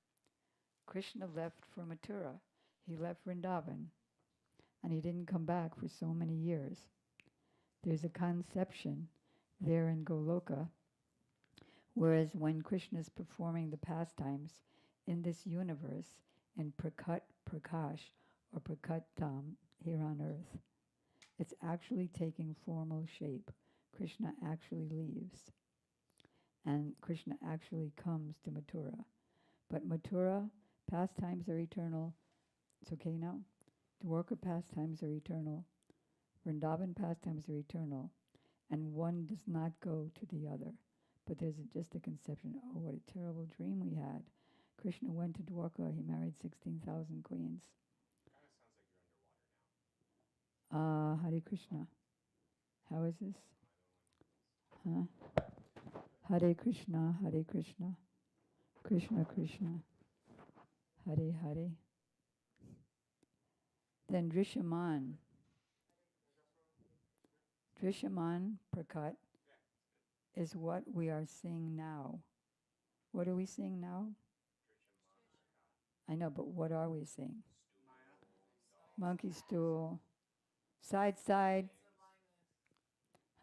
Krishna left for Mathura. He left Vrindavan, and he didn't come back for so many years. There's a conception there in Goloka, whereas when Krishna is performing the pastimes in this universe, in Prakat Prakash, or Prakat Dham, here on earth, it's actually taking formal shape. Krishna actually leaves, and Krishna actually comes to Mathura. But Mathura pastimes are eternal. It's okay now? Dwarka pastimes are eternal. Vrindavan pastimes are eternal. And one does not go to the other. But there's just a conception, oh, what a terrible dream we had. Krishna went to Dwarka, he married 16,000 queens. Kind of sounds like you're underwater now. Hare Krishna. How is this? Huh? Hare Krishna, Hare Krishna, Krishna Krishna, Hare Hare. Then Drishaman Prakat is what we are seeing now. What are we seeing now? I know, but what are we seeing? Monkey stool, side,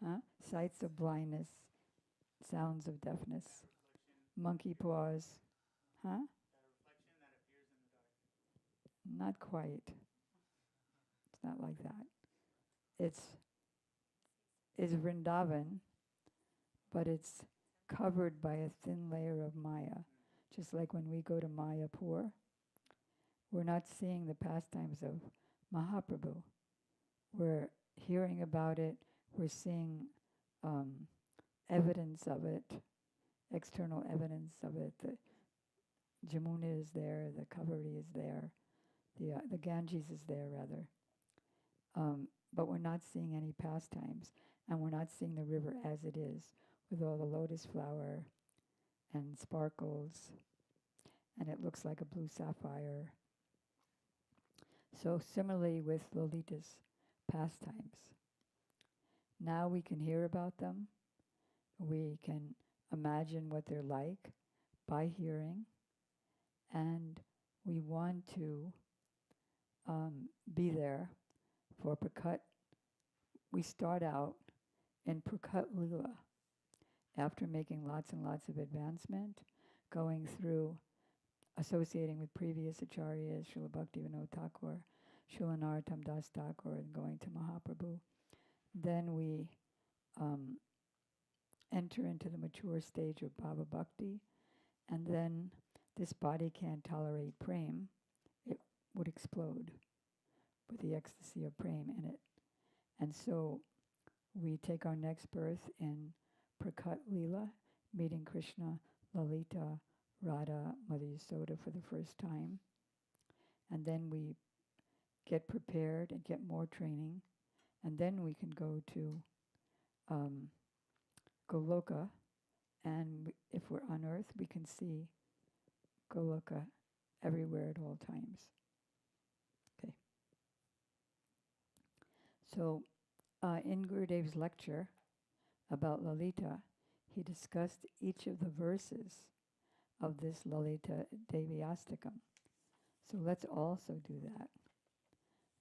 huh? Sights of blindness, sounds of deafness, monkey paws, huh? Not quite. It's not like that. It's Vrindavan, but it's covered by a thin layer of Maya. Just like when we go to Mayapur, we're not seeing the pastimes of Mahaprabhu. We're hearing about it, we're seeing evidence of it, external evidence of it. The Jamuna is there, the Kaveri is there, the Ganges is there, rather. But we're not seeing any pastimes, and we're not seeing the river as it is, with all the lotus flower and sparkles, and it looks like a blue sapphire. So similarly with Lalita's pastimes. Now we can hear about them, we can imagine what they're like by hearing, and we want to be there for Prakat. We start out in Prakat Lila after making lots and lots of advancement, going through, associating with previous acharyas, Srila Bhaktivinoda Thakur, Srila Narottam Das Thakur, and going to Mahaprabhu. Then we enter into the mature stage of Bhava Bhakti, and then this body can't tolerate prem. It would explode with the ecstasy of prem in it. And so we take our next birth in Prakat Lila, meeting Krishna, Lalita, Radha, Mother Yasoda for the first time. And then we get prepared and get more training. And then we can go to Goloka. And if we're on earth, we can see Goloka everywhere at all times. Okay. So in Gurudev's lecture about Lalita, he discussed each of the verses of this Lalita Devi Astakam. So let's also do that.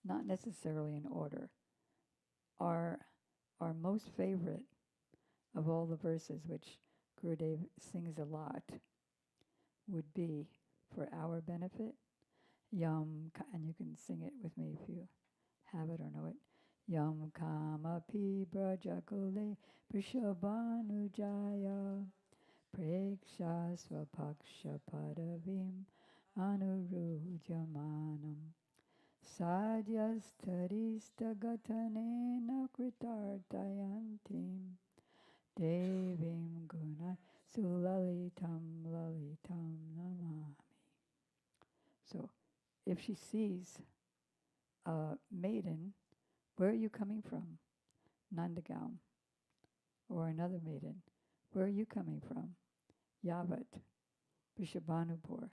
Not necessarily in order. Our most favorite of all the verses, which Gurudev sings a lot, would be, for our benefit, Yam, and you can sing it with me if you have it or know it. Yam kamapi brajakule prishabhanujaya preksha swapaksha padavim anurujyamanam sadyastharistagatane kritartayantim devim guna sulalitam lalitam namami. So if she sees a maiden, where are you coming from? Nandagaon. Or another maiden, where are you coming from? Yavat, Vishabhanupur.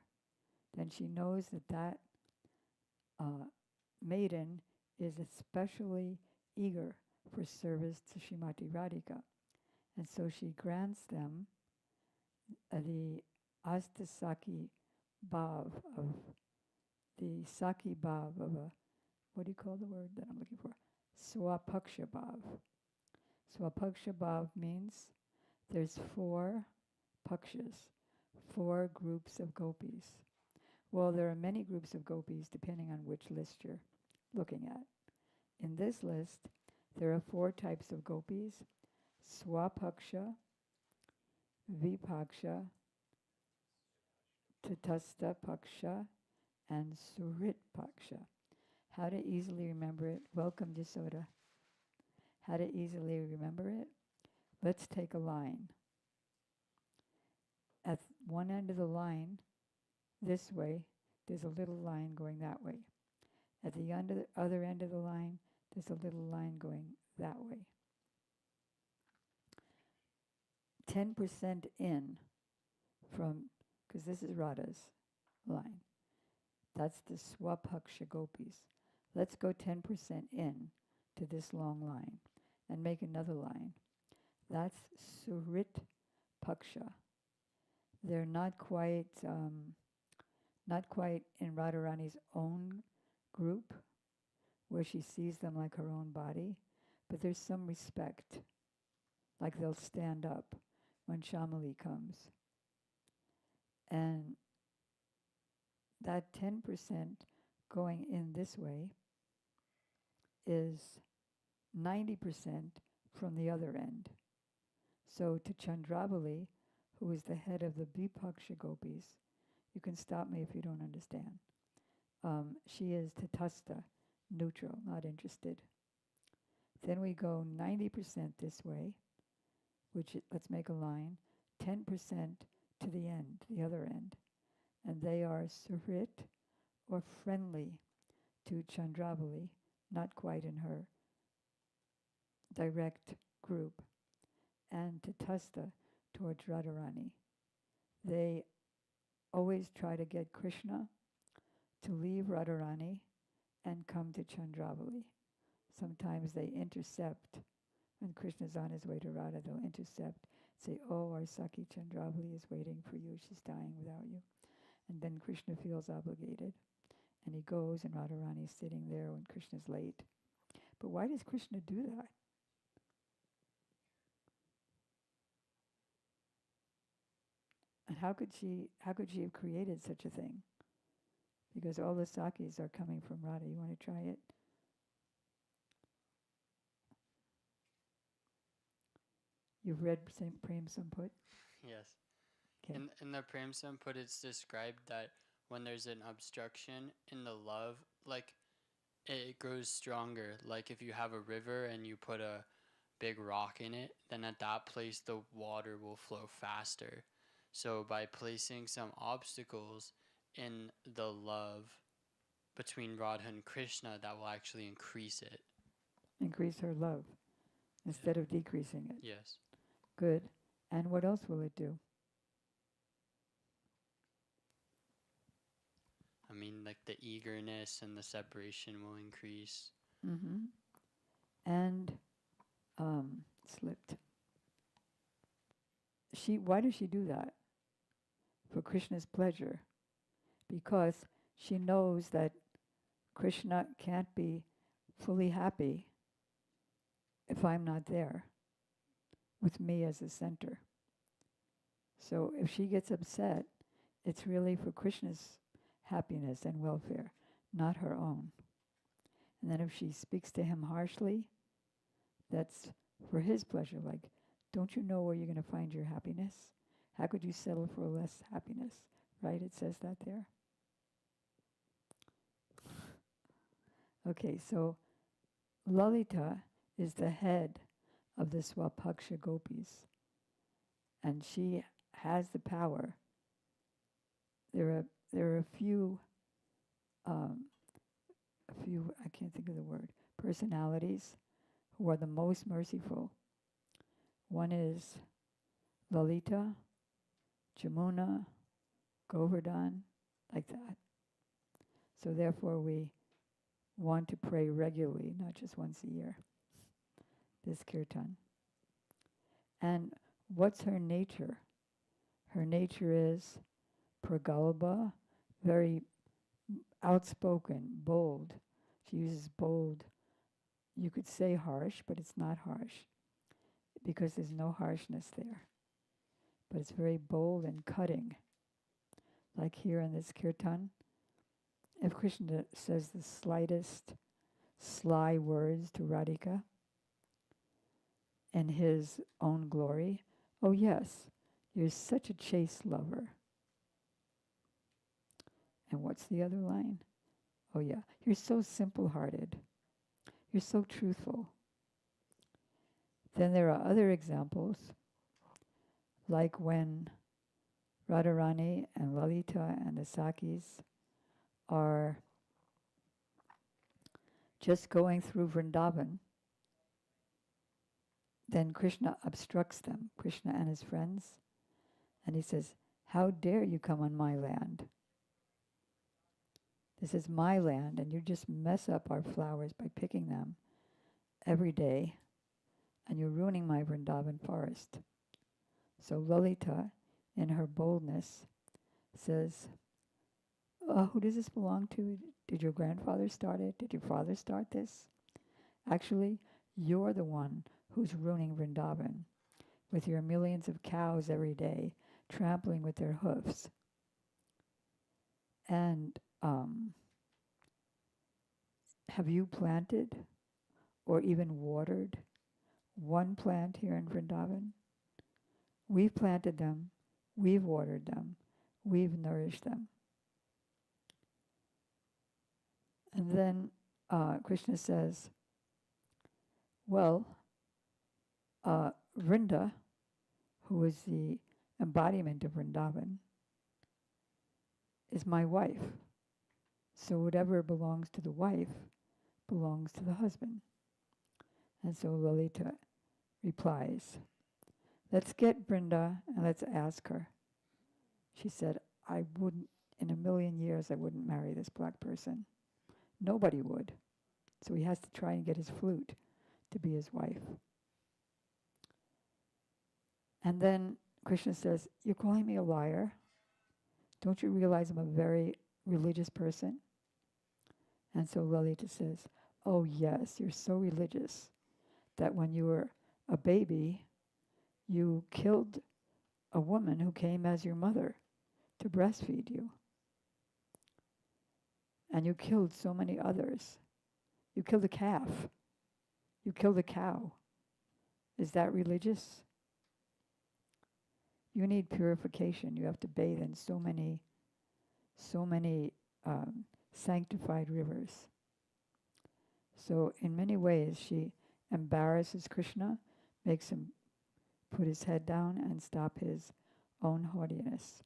Then she knows that maiden is especially eager for service to Srimati Radhika. And so she grants them the Astasaki Bhav of the Saki Bhav of a, what do you call the word that I'm looking for? Swapaksha Bhav. Swapaksha Bhav means there's 4 pakshas, 4 groups of gopis. Well, there are many groups of gopis depending on which list you're looking at. In this list, there are 4 types of gopis: Swapaksha, Vipaksha, Tatastha Paksha, and Surit Paksha. How to easily remember it? Welcome, Jasoda. How to easily remember it? Let's take a line. At one end of the line, this way, there's a little line going that way. At the other end of the line, there's a little line going that way. 10% in from, because this is Radha's line. That's the Swapaksha gopis. Let's go 10% in to this long line and make another line. That's Surit Paksha. They're not quite in Radharani's own group, where she sees them like her own body, but there's some respect, like they'll stand up when Shamali comes. And that 10% going in this way is 90% from the other end. So to Chandrabali, who is the head of the Vipaksha gopis, you can stop me if you don't understand. She is tatastha, neutral, not interested. Then we go 90% this way, which let's make a line, 10% to the end, the other end. And they are surit, or friendly, to Chandrabali, not quite in her direct group, and tatastha towards Radharani. They always try to get Krishna to leave Radharani and come to Chandrabali. Sometimes they intercept. When Krishna's on his way to Radha, they'll intercept, say, oh, our Saki Chandrabali is waiting for you, she's dying without you. And then Krishna feels obligated. And he goes, and Radharani is sitting there when Krishna's late. But why does Krishna do that? And how could she have created such a thing? Because all the Sakis are coming from Radha. You want to try it? You've read Prem Samput? Yes. Okay. In the Prem Samput, it's described that when there's an obstruction in the love, like it grows stronger. Like if you have a river and you put a big rock in it, then at that place the water will flow faster. So by placing some obstacles in the love between Radha and Krishna, that will actually increase it. Increase her love instead of decreasing it. Yes. Good. And what else will it do? I mean, like the eagerness and the separation will increase. Mm-hmm. And slipped. Why does she do that? For Krishna's pleasure. Because she knows that Krishna can't be fully happy if I'm not there, with me as the center. So if she gets upset, it's really for Krishna's happiness and welfare, not her own. And then if she speaks to him harshly, that's for his pleasure. Like, don't you know where you're going to find your happiness? How could you settle for less happiness? Right? It says that there. Okay, so Lalita is the head of the Swapaksha gopis. And she has the power. There are a few, I can't think of the word, personalities who are the most merciful. One is Lalita, Jamuna, Govardhan, like that. So therefore we want to pray regularly, not just once a year, this kirtan. And what's her nature? Her nature is pragalbha, very outspoken, bold. She uses bold. You could say harsh, but it's not harsh because there's no harshness there. But it's very bold and cutting. Like here in this kirtan, if Krishna says the slightest sly words to Radhika in his own glory, oh yes, you're such a chaste lover. And what's the other line? Oh yeah, you're so simple-hearted. You're so truthful. Then there are other examples, like when Radharani and Lalita and the Sakis are just going through Vrindavan, then Krishna obstructs them, Krishna and his friends, and he says, "How dare you come on my land? This is my land, and you just mess up our flowers by picking them every day, and you're ruining my Vrindavan forest." So Lalita, in her boldness, says, "Who does this belong to? Did your grandfather start it? Did your father start this? Actually, you're the one who's ruining Vrindavan with your millions of cows every day trampling with their hoofs. And have you planted or even watered one plant here in Vrindavan? We've planted them, we've watered them, we've nourished them." And then Krishna says, "Well, Vrinda, who is the embodiment of Vrindavan, is my wife. So whatever belongs to the wife belongs to the husband." And so Lalita replies, "Let's get Vrinda and let's ask her." She said, "I wouldn't, in a million years, I wouldn't marry this black person. Nobody would." So he has to try and get his flute to be his wife. And then Krishna says, "You're calling me a liar? Don't you realize I'm a very religious person?" And so Lalita says, "Oh yes, you're so religious that when you were a baby, you killed a woman who came as your mother to breastfeed you. And you killed so many others. You killed a calf. You killed a cow. Is that religious? You need purification. You have to bathe in so many sanctified rivers." So in many ways, she embarrasses Krishna, makes him put his head down and stop his own haughtiness.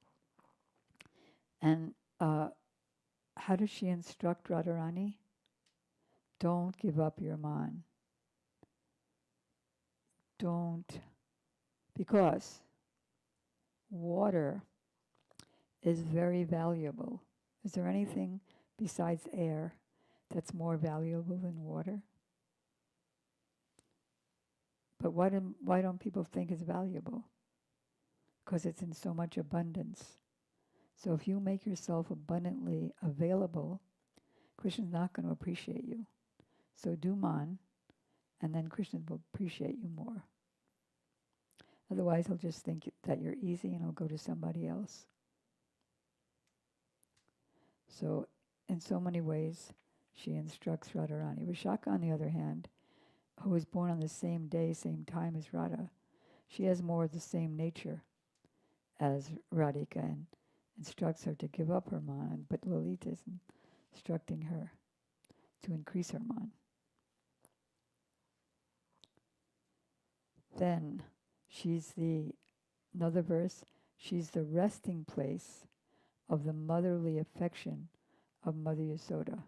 And how does she instruct Radharani? Don't give up your man. Don't, because water is very valuable. Is there anything besides air that's more valuable than water? But why don't people think it's valuable? Because it's in so much abundance. So if you make yourself abundantly available, Krishna's not going to appreciate you. So do man, and then Krishna will appreciate you more. Otherwise, he'll just think that you're easy and he'll go to somebody else. So in so many ways, she instructs Radharani. Vishaka, on the other hand, who was born on the same day, same time as Radha, she has more of the same nature as Radhika and instructs her to give up her man, but Lalita is instructing her to increase her man. Then another verse, she's the resting place of the motherly affection of Mother Yasoda.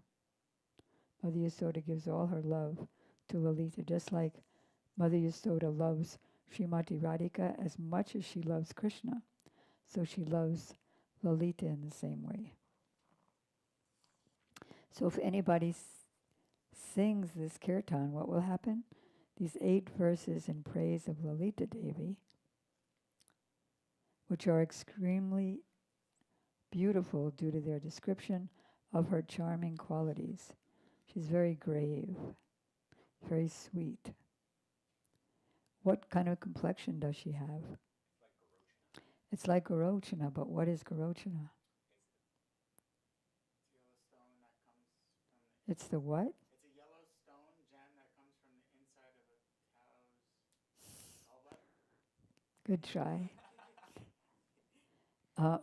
Mother Yasoda gives all her love to Lalita, just like Mother Yasoda loves Srimati Radhika as much as she loves Krishna. So she loves Lalita in the same way. So if anybody sings this kirtan, what will happen? These 8 verses in praise of Lalita Devi, which are extremely beautiful due to their description of her charming qualities. She's very grave, very sweet. What kind of complexion does she have? It's like Garochana, but what is Garochana? It's the what? It's a yellow stone gem that comes from the inside of a cow's gallbladder. Good try.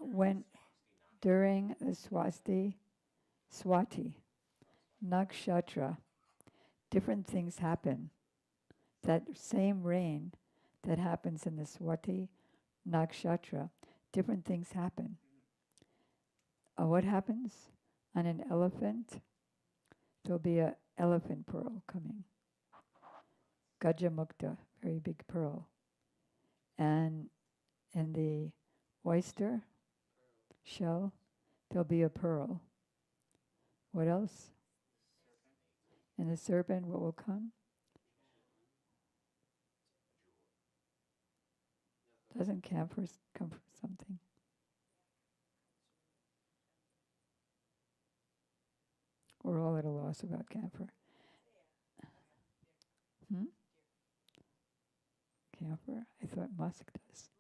When during the Swati Nakshatra, different things happen. That same rain that happens in the Swati Nakshatra, different things happen. What happens? On an elephant, there'll be an elephant pearl coming. Gajamukta, very big pearl. And in the oyster shell, there'll be a pearl. What else? In the serpent, what will come? Doesn't camphor come from something? We're all at a loss about camphor. Camphor? I thought musk does.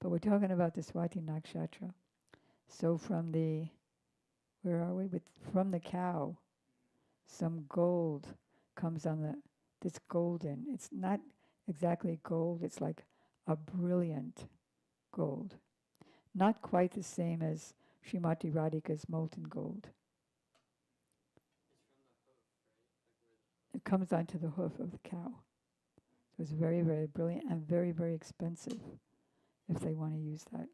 But we're talking about the Swati Nakshatra. So from the, where are we? From the cow, some gold comes on this golden. It's not exactly gold, it's like a brilliant gold. Not quite the same as Srimati Radhika's molten gold. It comes onto the hoof of the cow. So it's very, very brilliant and very, very expensive if they want to use that.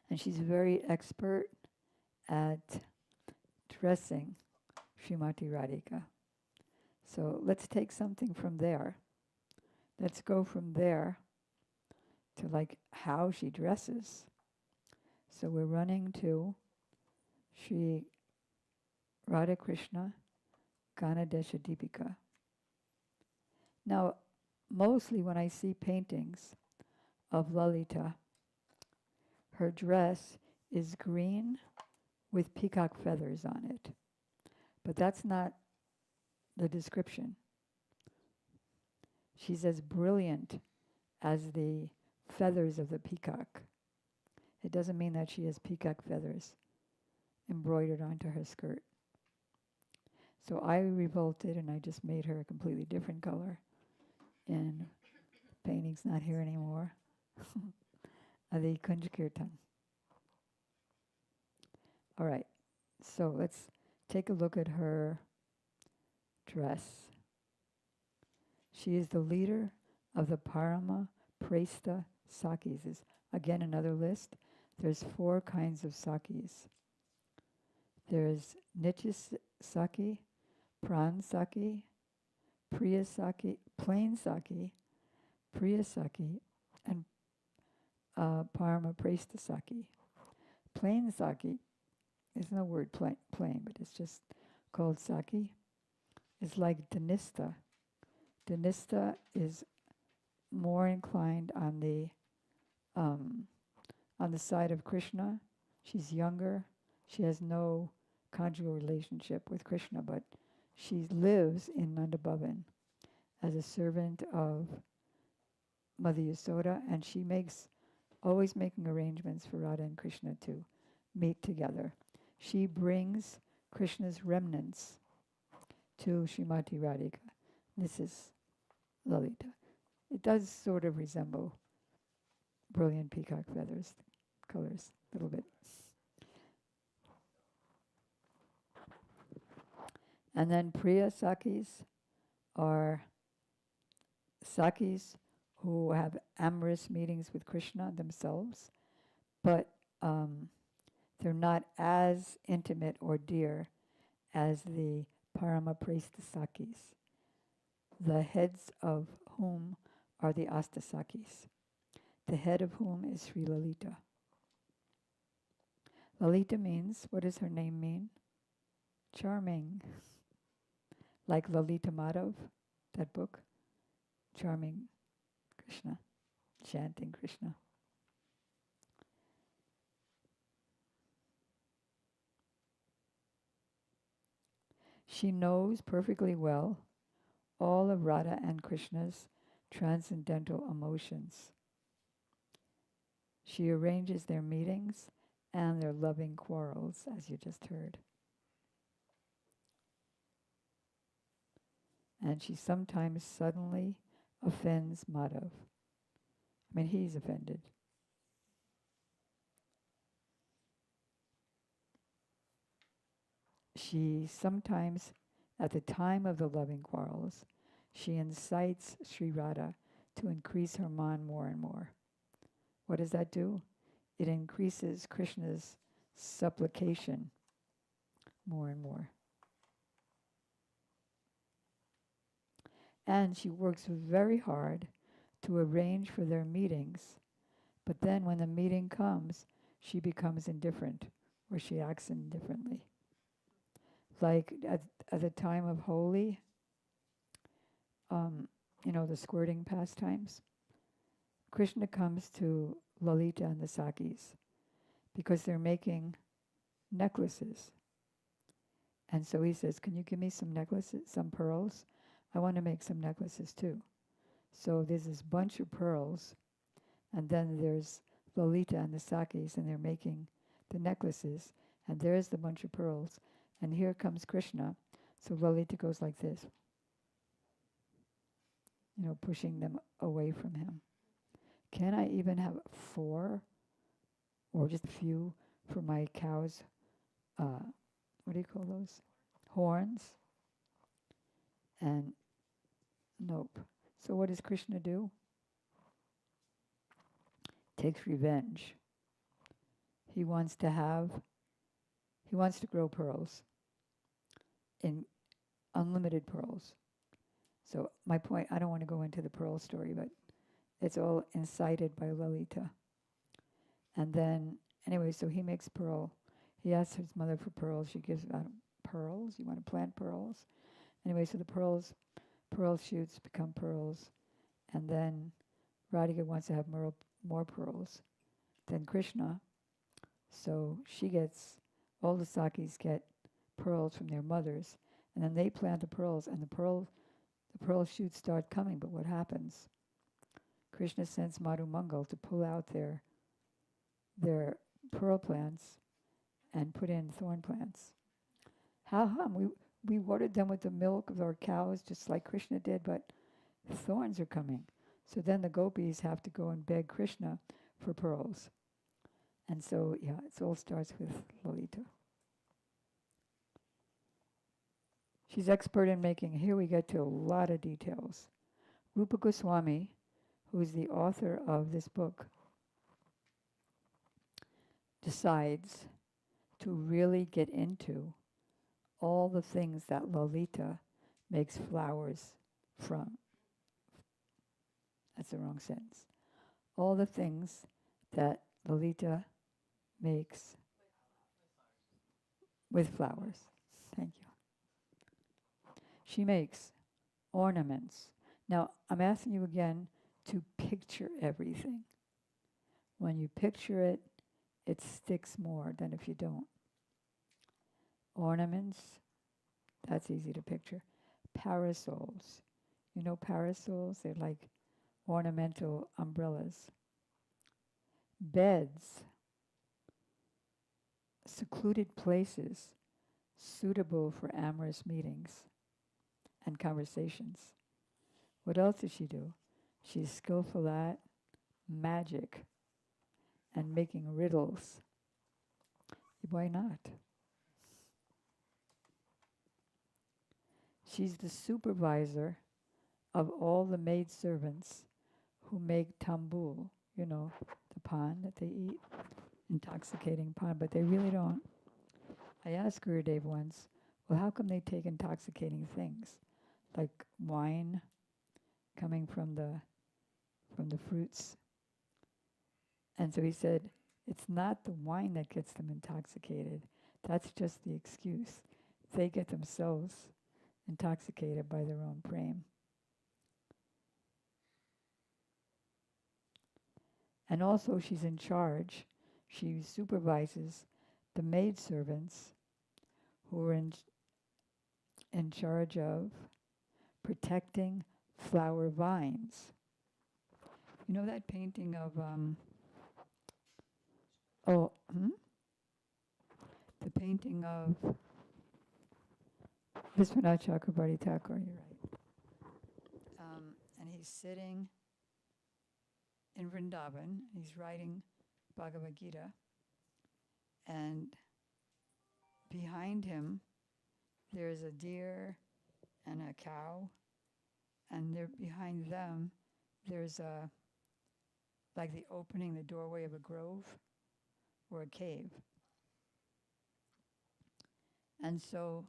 And she's very expert at dressing Srimati Radhika. So let's take something from there. Let's go from there to like how she dresses. So we're running to Sri Radha Krishna Ganadesha Deepika. Now, mostly when I see paintings of Lalita, her dress is green with peacock feathers on it. But that's not the description. She's as brilliant as the feathers of the peacock. It doesn't mean that she has peacock feathers embroidered onto her skirt. So I revolted and I just made her a completely different color. And the painting's not here anymore. Adi Kunjakirtan. All right, so let's take a look at her dress. She is the leader of the Parama Presta Sakis. Is again another list. There's 4 kinds of sakis. There's Nitya Saki, Pran Saki, Priya Saki, Plain Saki, Priya Saki, and Parama Presta Saki. Plain Saki, there's no word plain, but it's just called Saki. It's like Dhanista. Dhanista is more inclined on the side of Krishna. She's younger. She has no conjugal relationship with Krishna, but she lives in Nandabhavan as a servant of Mother Yasoda, and she always making arrangements for Radha and Krishna to meet together. She brings Krishna's remnants to Srimati Radhika. This is Lalita. It does sort of resemble brilliant peacock feathers, colors, a little bit. And then Priya Sakis are Sakis who have amorous meetings with Krishna themselves, but they're not as intimate or dear as the Paramapresta Sakis, the heads of whom are the Astasakis, the head of whom is Sri Lalita. Lalita means, what does her name mean? Charming. Like Lalita Madhav, that book, charming Krishna, chanting Krishna. She knows perfectly well all of Radha and Krishna's transcendental emotions. She arranges their meetings and their loving quarrels, as you just heard. And she sometimes suddenly offends Madhav. I mean, he's offended. She sometimes, at the time of the loving quarrels, she incites Sri Radha to increase her man more and more. What does that do? It increases Krishna's supplication more and more. And she works very hard to arrange for their meetings. But then when the meeting comes, she becomes indifferent or she acts indifferently. Like at the time of Holi, the squirting pastimes, Krishna comes to Lalita and the Sakis because they're making necklaces. And so he says, can you give me some necklaces, some pearls? I want to make some necklaces too. So there's this bunch of pearls, and then there's Lalita and the Sakis, and they're making the necklaces, and there's the bunch of pearls, and here comes Krishna. So Lalita goes like this, pushing them away from him. Can I even have 4 or just a few for my cows? What do you call those? Horns? And nope. So what does Krishna do? Takes revenge. He wants to grow pearls, in unlimited pearls. So my point, I don't want to go into the pearl story, but it's all incited by Lalita. And then, anyway, so he makes pearl. He asks his mother for pearls. She gives pearls. You want to plant pearls? Anyway, so the pearl shoots become pearls. And then Radhika wants to have more pearls than Krishna. So all the Sakis get pearls from their mothers. And then they plant the pearls, and the pearl shoots start coming. But what happens? Krishna sends Madhu Mangal to pull out their pearl plants and put in thorn plants. How come? We watered them with the milk of our cows just like Krishna did, but thorns are coming. So then the gopis have to go and beg Krishna for pearls. And so, it all starts with Lalita. She's expert in making, here we get to a lot of details. Rupa Goswami, who is the author of this book, decides to really get into all the things that Lalita makes flowers from. That's the wrong sentence. All the things that Lalita makes with flowers. Thank you. She makes ornaments. Now, I'm asking you again to picture everything. When you picture it, it sticks more than if you don't. Ornaments, that's easy to picture. Parasols. You know parasols? They're like ornamental umbrellas. Beds. Secluded places suitable for amorous meetings and conversations. What else does she do? She's skillful at magic and making riddles. Why not? She's the supervisor of all the maidservants who make tambul, the pan that they eat, intoxicating pan, but they really don't. I asked Gurudev once, well, how come they take intoxicating things, like wine coming from the fruits? And so he said, it's not the wine that gets them intoxicated. That's just the excuse. They get themselves intoxicated by their own prem. And also she's in charge. She supervises the maidservants who are in charge of protecting flower vines. You know that painting of, the painting of Vishwanath Chakrabarti Thakur, you're right. And he's sitting in Vrindavan, he's writing Bhagavad Gita, and behind him there's a deer and a cow, and there behind them there's like the doorway of a grove or a cave. And so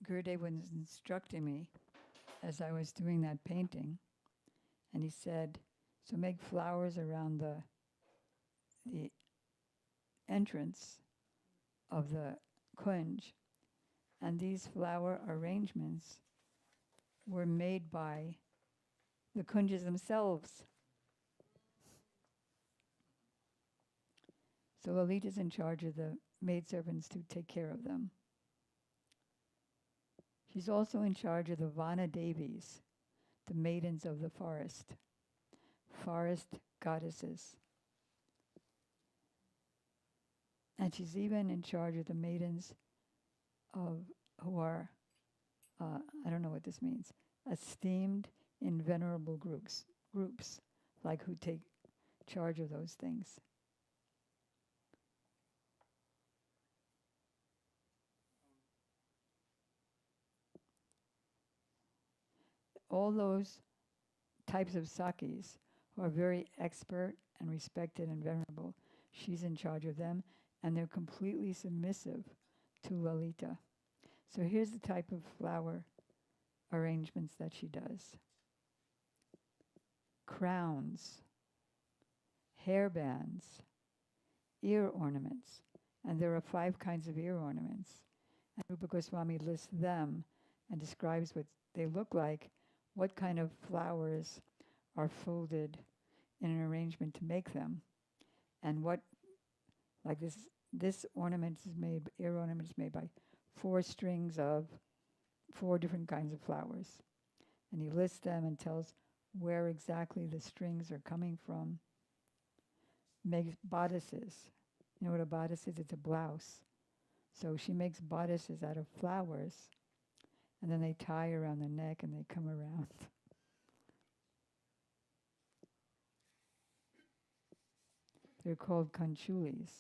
Gurudev was instructing me as I was doing that painting, and he said, so make flowers around the entrance of the kunj. And these flower arrangements were made by the kunjas themselves. So Lalita's in charge of the maidservants to take care of them. She's also in charge of the Vana Devis, the maidens of the forest goddesses. And she's even in charge of the maidens who are, I don't know what this means, esteemed in venerable groups, like who take charge of those things. All those types of sakis who are very expert and respected and venerable, she's in charge of them, and they're completely submissive to Lalita. So here's the type of flower arrangements that she does. Crowns, hairbands, ear ornaments, and there are 5 kinds of ear ornaments. And Rupa Goswami lists them and describes what they look like, what kind of flowers are folded in an arrangement to make them, and what, like this ornament is made, ear ornament is made by 4 strings of 4 different kinds of flowers. And he lists them and tells where exactly the strings are coming from. Makes bodices. You know what a bodice is? It's a blouse. So she makes bodices out of flowers, and then they tie around the neck and they come around. They're called kanchulis.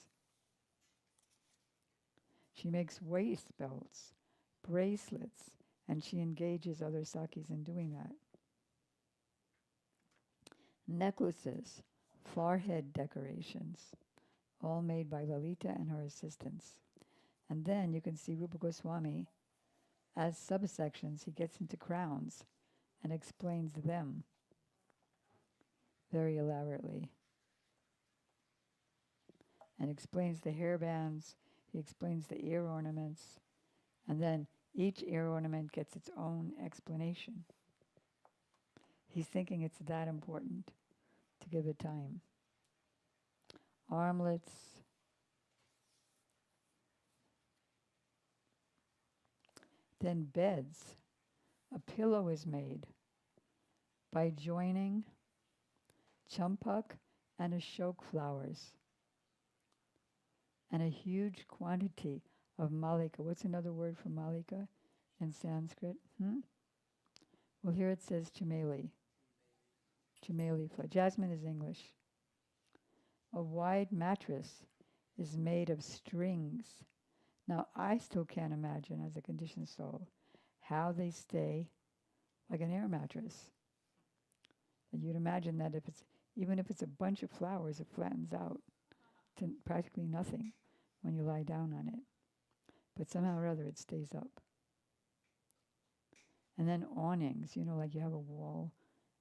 She makes waist belts, bracelets, and she engages other sakis in doing that. Necklaces, forehead decorations, all made by Lalita and her assistants. And then you can see Rupa Goswami, as subsections, he gets into crowns and explains them very elaborately. And explains the hairbands, he explains the ear ornaments, and then each ear ornament gets its own explanation. He's thinking it's that important to give it time. Armlets, then beds. A pillow is made by joining champak and ashok flowers and a huge quantity of malika. What's another word for malika in Sanskrit? Well, here it says chameli. Chameli flower. Jasmine is English. A wide mattress is made of strings. Now, I still can't imagine, as a conditioned soul, how they stay like an air mattress. And you'd imagine that even if it's a bunch of flowers, it flattens out to practically nothing when you lie down on it. But somehow or other, it stays up. And then awnings, like you have a wall,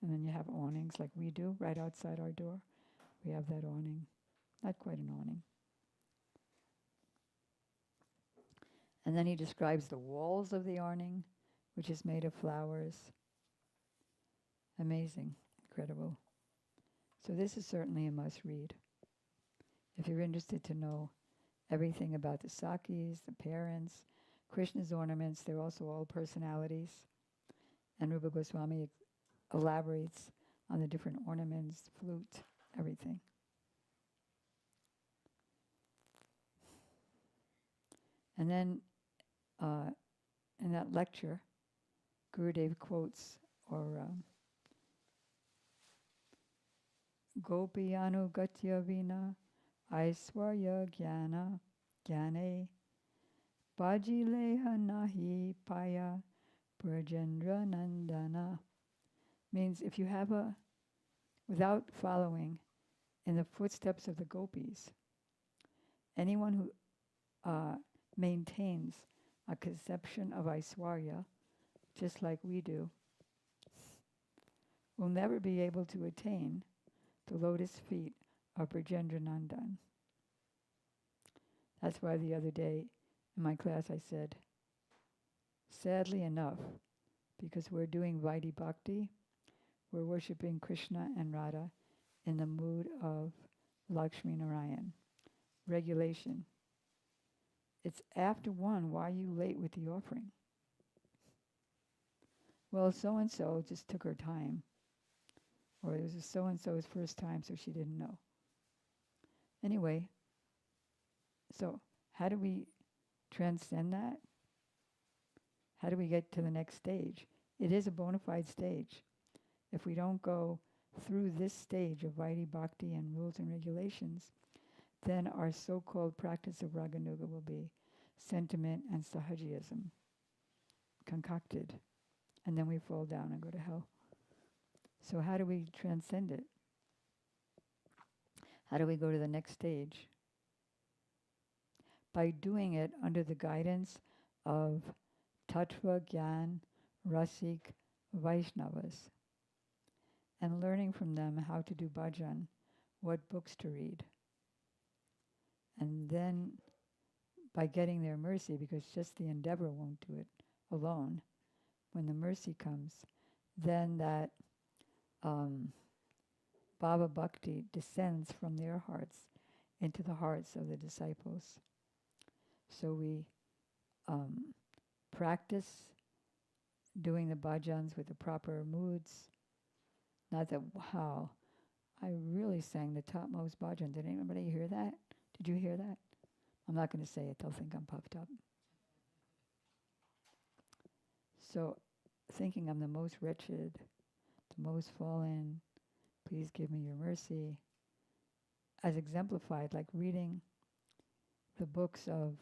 and then you have awnings like we do right outside our door. We have that awning. Not quite an awning. And then he describes the walls of the awning, which is made of flowers. Amazing, incredible. So this is certainly a must-read. If you're interested to know everything about the sakis, the parents, Krishna's ornaments, they're also all personalities. And Rupa Goswami elaborates on the different ornaments, flute, everything. And then in that lecture, Gurudev quotes, or Gopiyanu Gatya Vina Aiswarya Gyane Bajileha Nahi Paya Brajendra Nandana. Means if you have without following in the footsteps of the gopis, anyone who maintains a conception of Aiswarya, just like we do, will never be able to attain the lotus feet of Brajendra Nandan. That's why the other day in my class I said, sadly enough, because we're doing Vaidhi Bhakti, we're worshipping Krishna and Radha in the mood of Lakshmi Narayan. Regulation. It's after 1, why are you late with the offering? Well, so-and-so just took her time. Or it was so-and-so's first time, so she didn't know. Anyway, so how do we transcend that? How do we get to the next stage? It is a bona fide stage. If we don't go through this stage of Vaidhi Bhakti and rules and regulations, then our so-called practice of Raganuga will be sentiment and sahajism concocted. And then we fall down and go to hell. So how do we transcend it? How do we go to the next stage? By doing it under the guidance of Tattva Gyan Rasik Vaishnavas and learning from them how to do bhajan, what books to read. And then by getting their mercy, because just the endeavor won't do it alone, when the mercy comes, then that Bhava Bhakti descends from their hearts into the hearts of the disciples. So we practice doing the bhajans with the proper moods. Not that, wow, I really sang the topmost bhajan. Did anybody hear that? Did you hear that? I'm not going to say it. They'll think I'm puffed up. So thinking I'm the most wretched, the most fallen, please give me your mercy, as exemplified, like reading the books of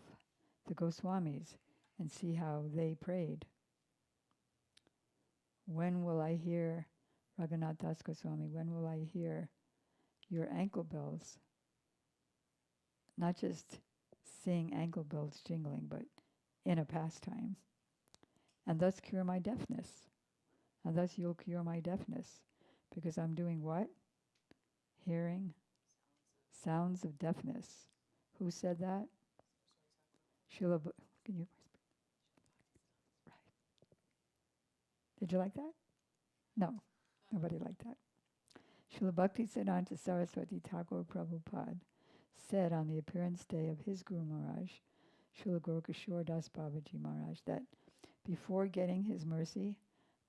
the Goswamis and see how they prayed. When will I hear, Raghunath Das Goswami, when will I hear your ankle bells? Not just seeing ankle bells jingling, but in a pastime. And thus cure my deafness. And thus you'll cure my deafness. Because I'm doing what? Hearing sounds of deafness. Who said that? Can you? Right. Did you like that? No, nobody liked that. Srila Bhaktisiddhanta Saraswati Thakur Prabhupada said on the appearance day of his Guru Maharaj, Srila Gaurkishore Das Babaji Maharaj, that before getting his mercy,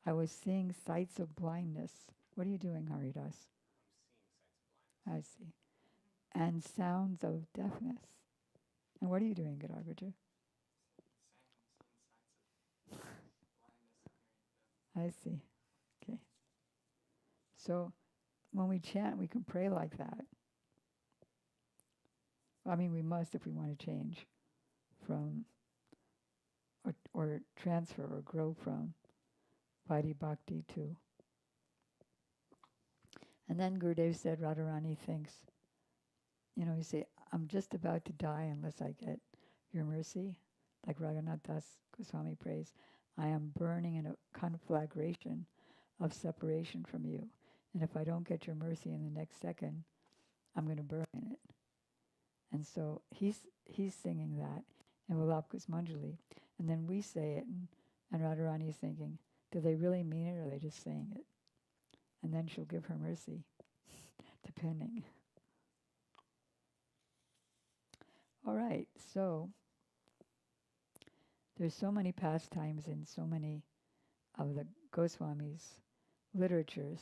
I was seeing sights of blindness. What are you doing, Haridas? I'm seeing sights of blindness. I see. And sounds of deafness. And what are you doing, Gadagraja? I see. Okay. So when we chant, we can pray like that. I mean, we must if we want to change from or transfer or grow from Vaidhi Bhakti to. And then Gurudev said, Radharani thinks, you say, I'm just about to die unless I get your mercy. Like Raghunath Das Goswami prays, I am burning in a conflagration of separation from you. And if I don't get your mercy in the next second, I'm going to burn in it. And so he's singing that in Valapkus Manjali. And then we say it, and Radharani is thinking, do they really mean it or are they just saying it? And then she'll give her mercy, depending. All right, so there's so many pastimes in so many of the Goswamis' literatures,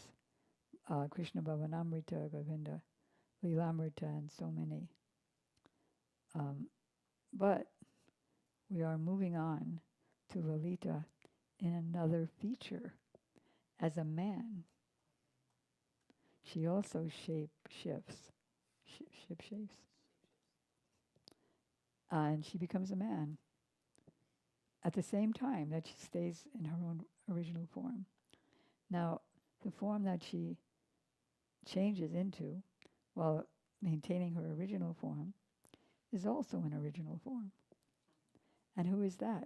Krishna Bhavanamrita, Govinda, Lilamrita, and so many. But we are moving on to Lalita in another feature. As a man, she also shapes. And she becomes a man at the same time that she stays in her own original form. Now, the form that she changes into while maintaining her original form is also an original form. And who is that?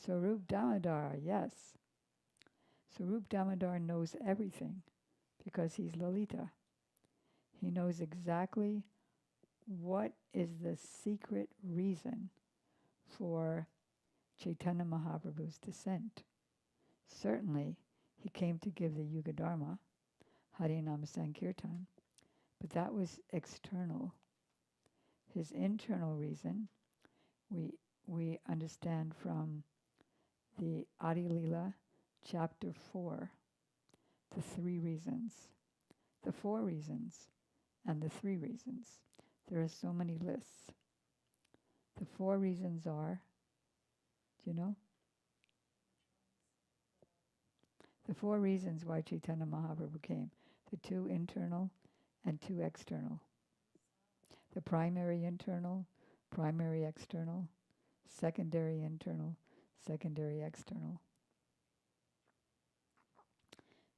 Swarup Damodar, yes. Swarup Damodar knows everything because he's Lalita. He knows exactly what is the secret reason for Chaitanya Mahaprabhu's descent. Certainly, he came to give the Yuga Dharma, Harinam Sankirtan, but that was external. His internal reason, we understand from the Adi Lila, chapter 4, the 3 reasons, the 4 reasons, and the 3 reasons. There are so many lists. The 4 reasons are, do you know? The 4 reasons why Chaitanya Mahaprabhu came. The 2 internal and 2 external. The primary internal, primary external, secondary internal, secondary external.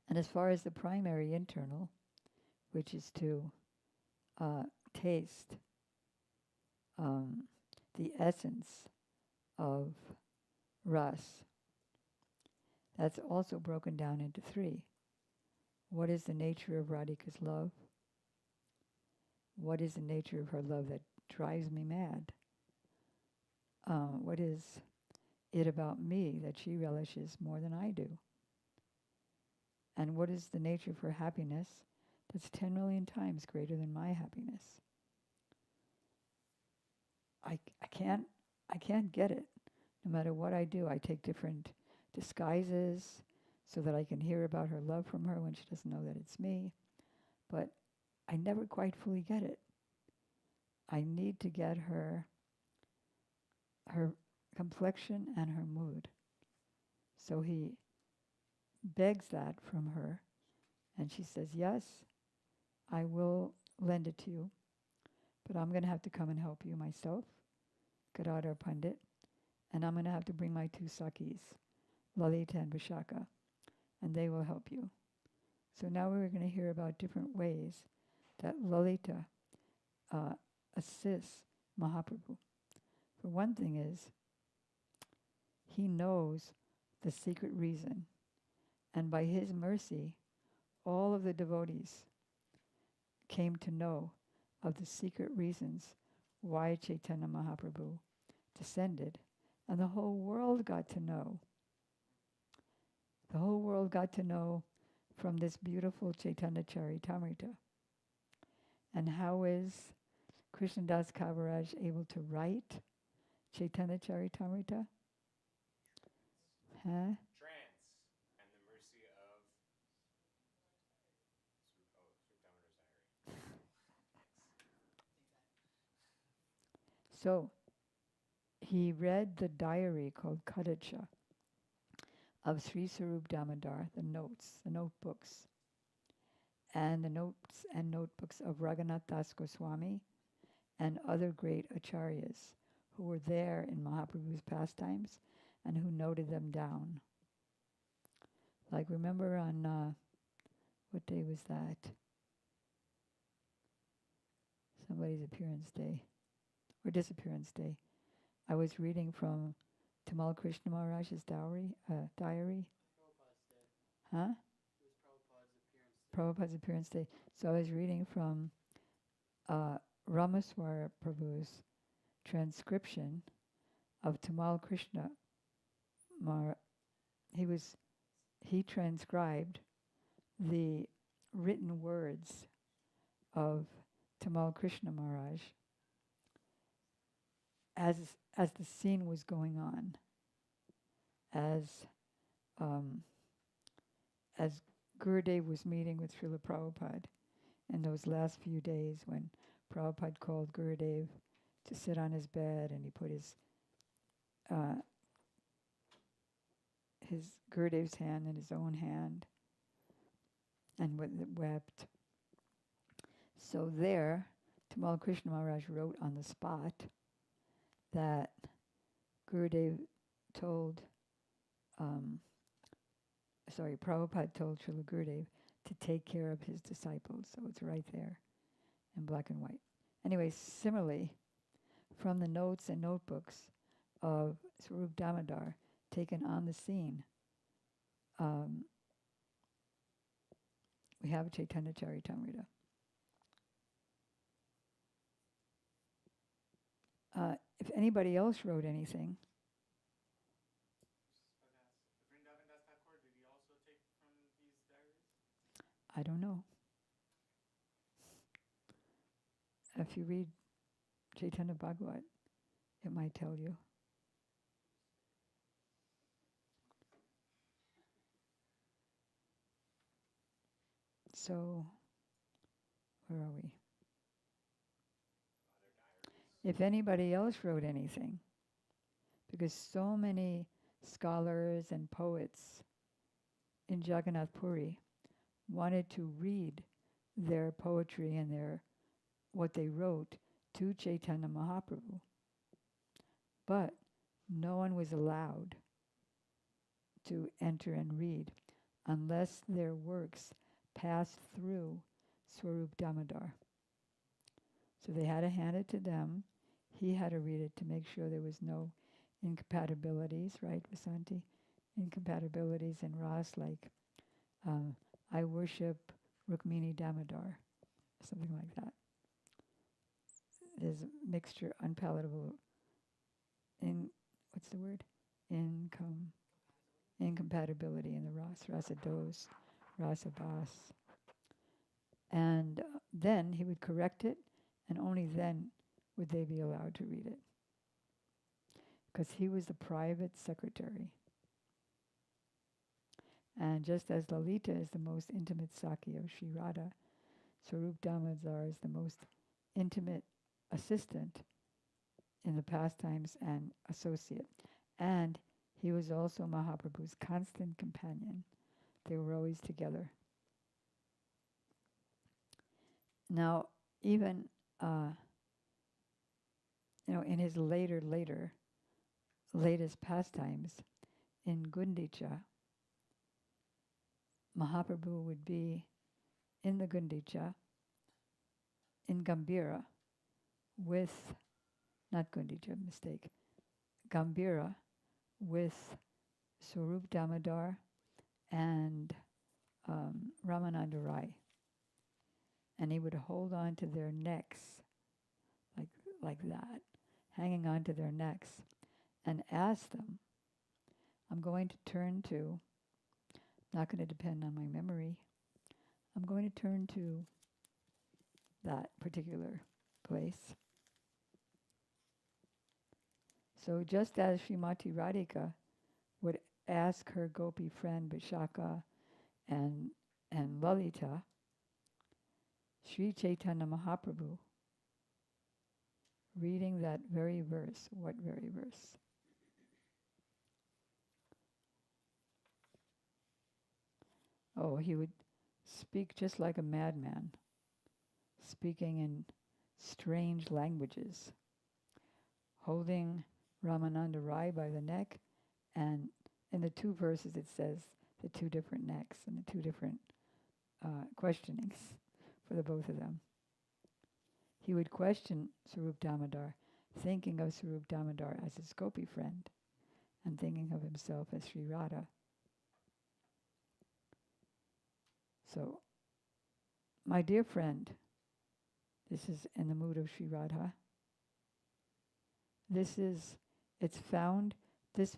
And as far as the primary internal, which is to taste the essence of ras, that's also broken down into 3. What is the nature of Radhika's love? What is the nature of her love that drives me mad? What is it about me that she relishes more than I do? And what is the nature of her happiness that's 10 million times greater than my happiness? I can't get it. No matter what I do, I take different disguises so that I can hear about her love from her when she doesn't know that it's me. But I never quite fully get it. I need to get her complexion and her mood. So he begs that from her, and she says, yes, I will lend it to you, but I'm going to have to come and help you myself, Gadadhar Pandit, and I'm going to have to bring my 2 Sakis, Lalita and Vishaka, and they will help you. So now we're going to hear about different ways that Lalita assists Mahaprabhu. For one thing is, he knows the secret reason, and by his mercy, all of the devotees came to know of the secret reasons why Chaitanya Mahaprabhu descended, and the whole world got to know. The whole world got to know from this beautiful Chaitanya Charitamrita. And how is Krishnadas Kaviraj able to write Chaitanya Charitamrita? Huh? Trance and the mercy of Swarup Damodar's diary. So he read the diary called Kadacha of Sri Sarup Damodar, the notes, the notebooks, and the notes and notebooks of Raghunath Das Goswami and other great acharyas who were there in Mahaprabhu's pastimes and who noted them down. Like, remember on, what day was that? Somebody's appearance day, or disappearance day. I was reading from Tamal Krishna Maharaj's diary. Prabhupada's day. Huh? It was Prabhupada's appearance day. Prabhupada's appearance day. So I was reading from Ramaswara Prabhu's transcription of Tamal Krishna Maharaj. He transcribed the written words of Tamal Krishna Maharaj as the scene was going on, as Gurudev was meeting with Srila Prabhupada in those last few days when Prabhupada called Gurudev to sit on his bed, and he put his Gurudev's hand in his own hand and wept. So there, Tamal Krishna Maharaj wrote on the spot that Gurudev told, Prabhupada told Srila Gurudev to take care of his disciples. So it's right there in black and white. Anyway, similarly, from the notes and notebooks of Swarup Damodar taken on the scene, We have Chaitanya Charitamrita. If anybody else wrote anything, Vrindavan Das Thakur, did he also take from these diaries? I don't know. If you read Chaitanya Bhagavat, it might tell you. So, where are we? If anybody else wrote anything, because so many scholars and poets in Jagannath Puri wanted to read their poetry and their what they wrote to Chaitanya Mahaprabhu, but no one was allowed to enter and read unless their works passed through Swarup Damodar. So they had to hand it to them. He had to read it to make sure there was no incompatibilities, right, Vasanti? Incompatibilities in Ras, like I worship Rukmini Damodar, something like that. There's a mixture, unpalatable, what's the word? Incompatibility in the rasa dos, rasa bas. And then he would correct it, and only then would they be allowed to read it. Because he was the private secretary. And just as Lalita is the most intimate Saki of Sri Radha, Swarup Damodar is the most intimate assistant in the pastimes and associate. And he was also Mahaprabhu's constant companion. They were always together. Now, even, in his latest pastimes in Gundicha, Mahaprabhu would be in the Gundicha, in Gambhira, with, not Gundicha, mistake, Gambhira with Swarup Damodar and Ramananda Rai. And he would hold on to their necks, like that, hanging on to their necks, and ask them, I'm going to turn to, not going to depend on my memory, I'm going to turn to that particular place. So just as Srimati Radhika would ask her gopi friend Vishaka and Lalita, Sri Chaitanya Mahaprabhu, reading that very verse. What very verse? Oh, he would speak just like a madman, speaking in strange languages, holding Ramananda Rai by the neck, and in the two verses it says the two different necks and the two different questionings for the both of them. He would question Swarup Damodar, thinking of Swarup Damodar as his gopi friend, and thinking of himself as Sri Radha. So, my dear friend, this is in the mood of Sri Radha. This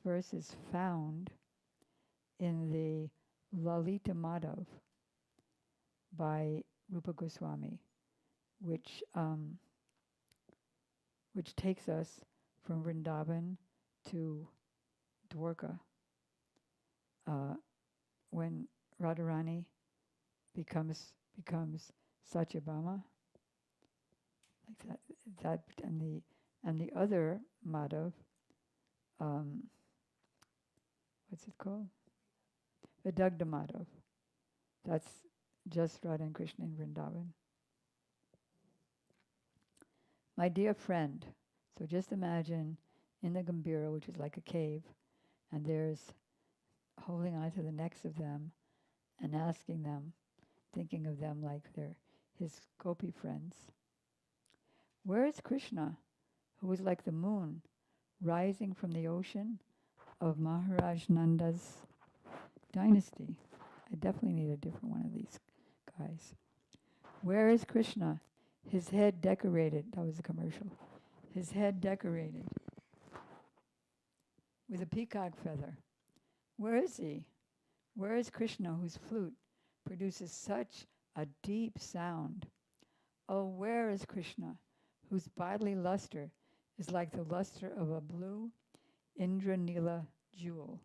verse is found in the Lalita Madhav by Rupa Goswami, which takes us from Vrindavan to Dwarka, when Radharani becomes Satyabhama, like that, and the other Madhav, what's it called? Vidagdha Madhav. That's just Radha and Krishna in Vrindavan. My dear friend, so just imagine in the Gambhira, which is like a cave, and there's holding on to the necks of them and asking them, thinking of them like they're his gopi friends. Where is Krishna, who was like the moon rising from the ocean of Maharaj Nanda's dynasty? I definitely need a different one of these eyes. Where is Krishna? His head decorated. That was a commercial. His head decorated with a peacock feather. Where is he? Where is Krishna, whose flute produces such a deep sound? Oh, where is Krishna, whose bodily luster is like the luster of a blue Indranila jewel?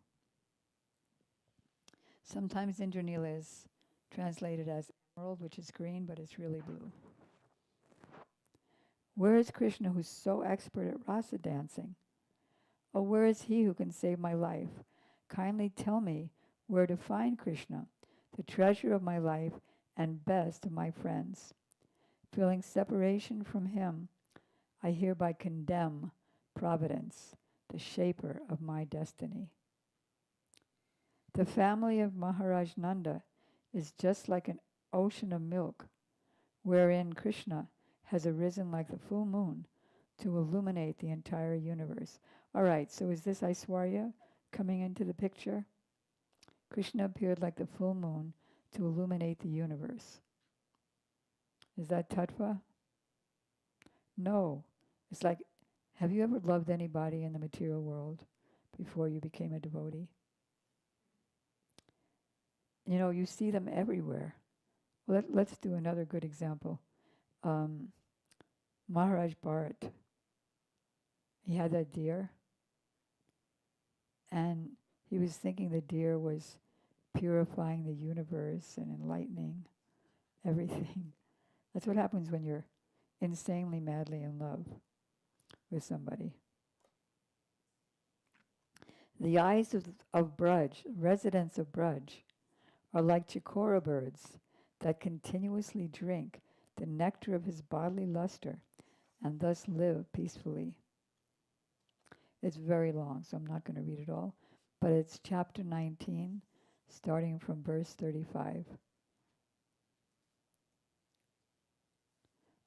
Sometimes Indranila is translated as emerald, which is green, but it's really blue. Where is Krishna, who's so expert at rasa dancing? Oh, where is he who can save my life? Kindly tell me where to find Krishna, the treasure of my life and best of my friends. Feeling separation from him, I hereby condemn Providence, the shaper of my destiny. The family of Maharaj Nanda is just like an ocean of milk, wherein Krishna has arisen like the full moon to illuminate the entire universe. All right, so is this Aishwarya coming into the picture? Krishna appeared like the full moon to illuminate the universe. Is that tattva? No. It's like, have you ever loved anybody in the material world before you became a devotee? You know, you see them everywhere. Let's do another good example. Maharaj Bharat, he had that deer, and he was thinking the deer was purifying the universe and enlightening everything. That's what happens when you're insanely, madly in love with somebody. The eyes of Braj, residents of Braj, are like chikora birds that continuously drink the nectar of his bodily luster and thus live peacefully. It's very long, so I'm not going to read it all, but it's chapter 19, starting from verse 35.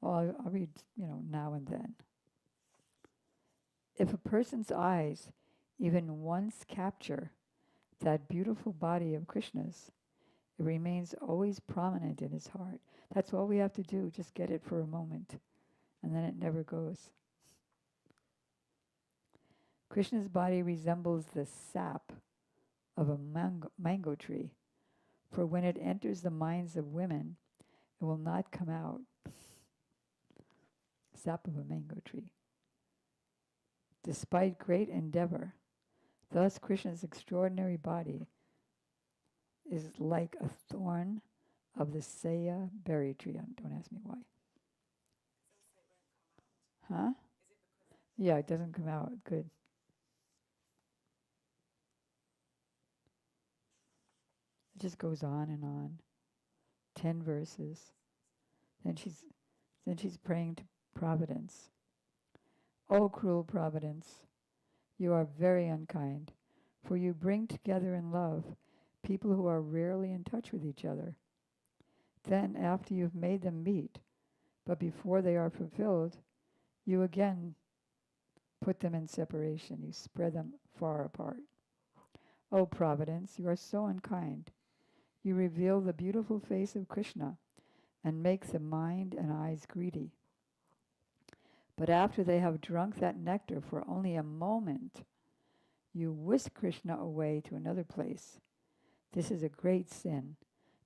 Well, I'll read, now and then. If a person's eyes even once capture that beautiful body of Krishna's, it remains always prominent in his heart. That's all we have to do, just get it for a moment, and then it never goes. Krishna's body resembles the sap of a mango tree, for when it enters the minds of women, it will not come out. Sap of a mango tree. Despite great endeavor, thus Krishna's extraordinary body is like a thorn of the saya berry tree. Don't ask me why. Huh? Yeah, it doesn't come out. Good. It just goes on and on. 10 verses. Then she's praying to Providence. O cruel Providence, you are very unkind, for you bring together in love people who are rarely in touch with each other. Then, after you've made them meet, but before they are fulfilled, you again put them in separation. You spread them far apart. O Providence, you are so unkind. You reveal the beautiful face of Krishna and make the mind and eyes greedy. But after they have drunk that nectar for only a moment, you whisk Krishna away to another place. This is a great sin,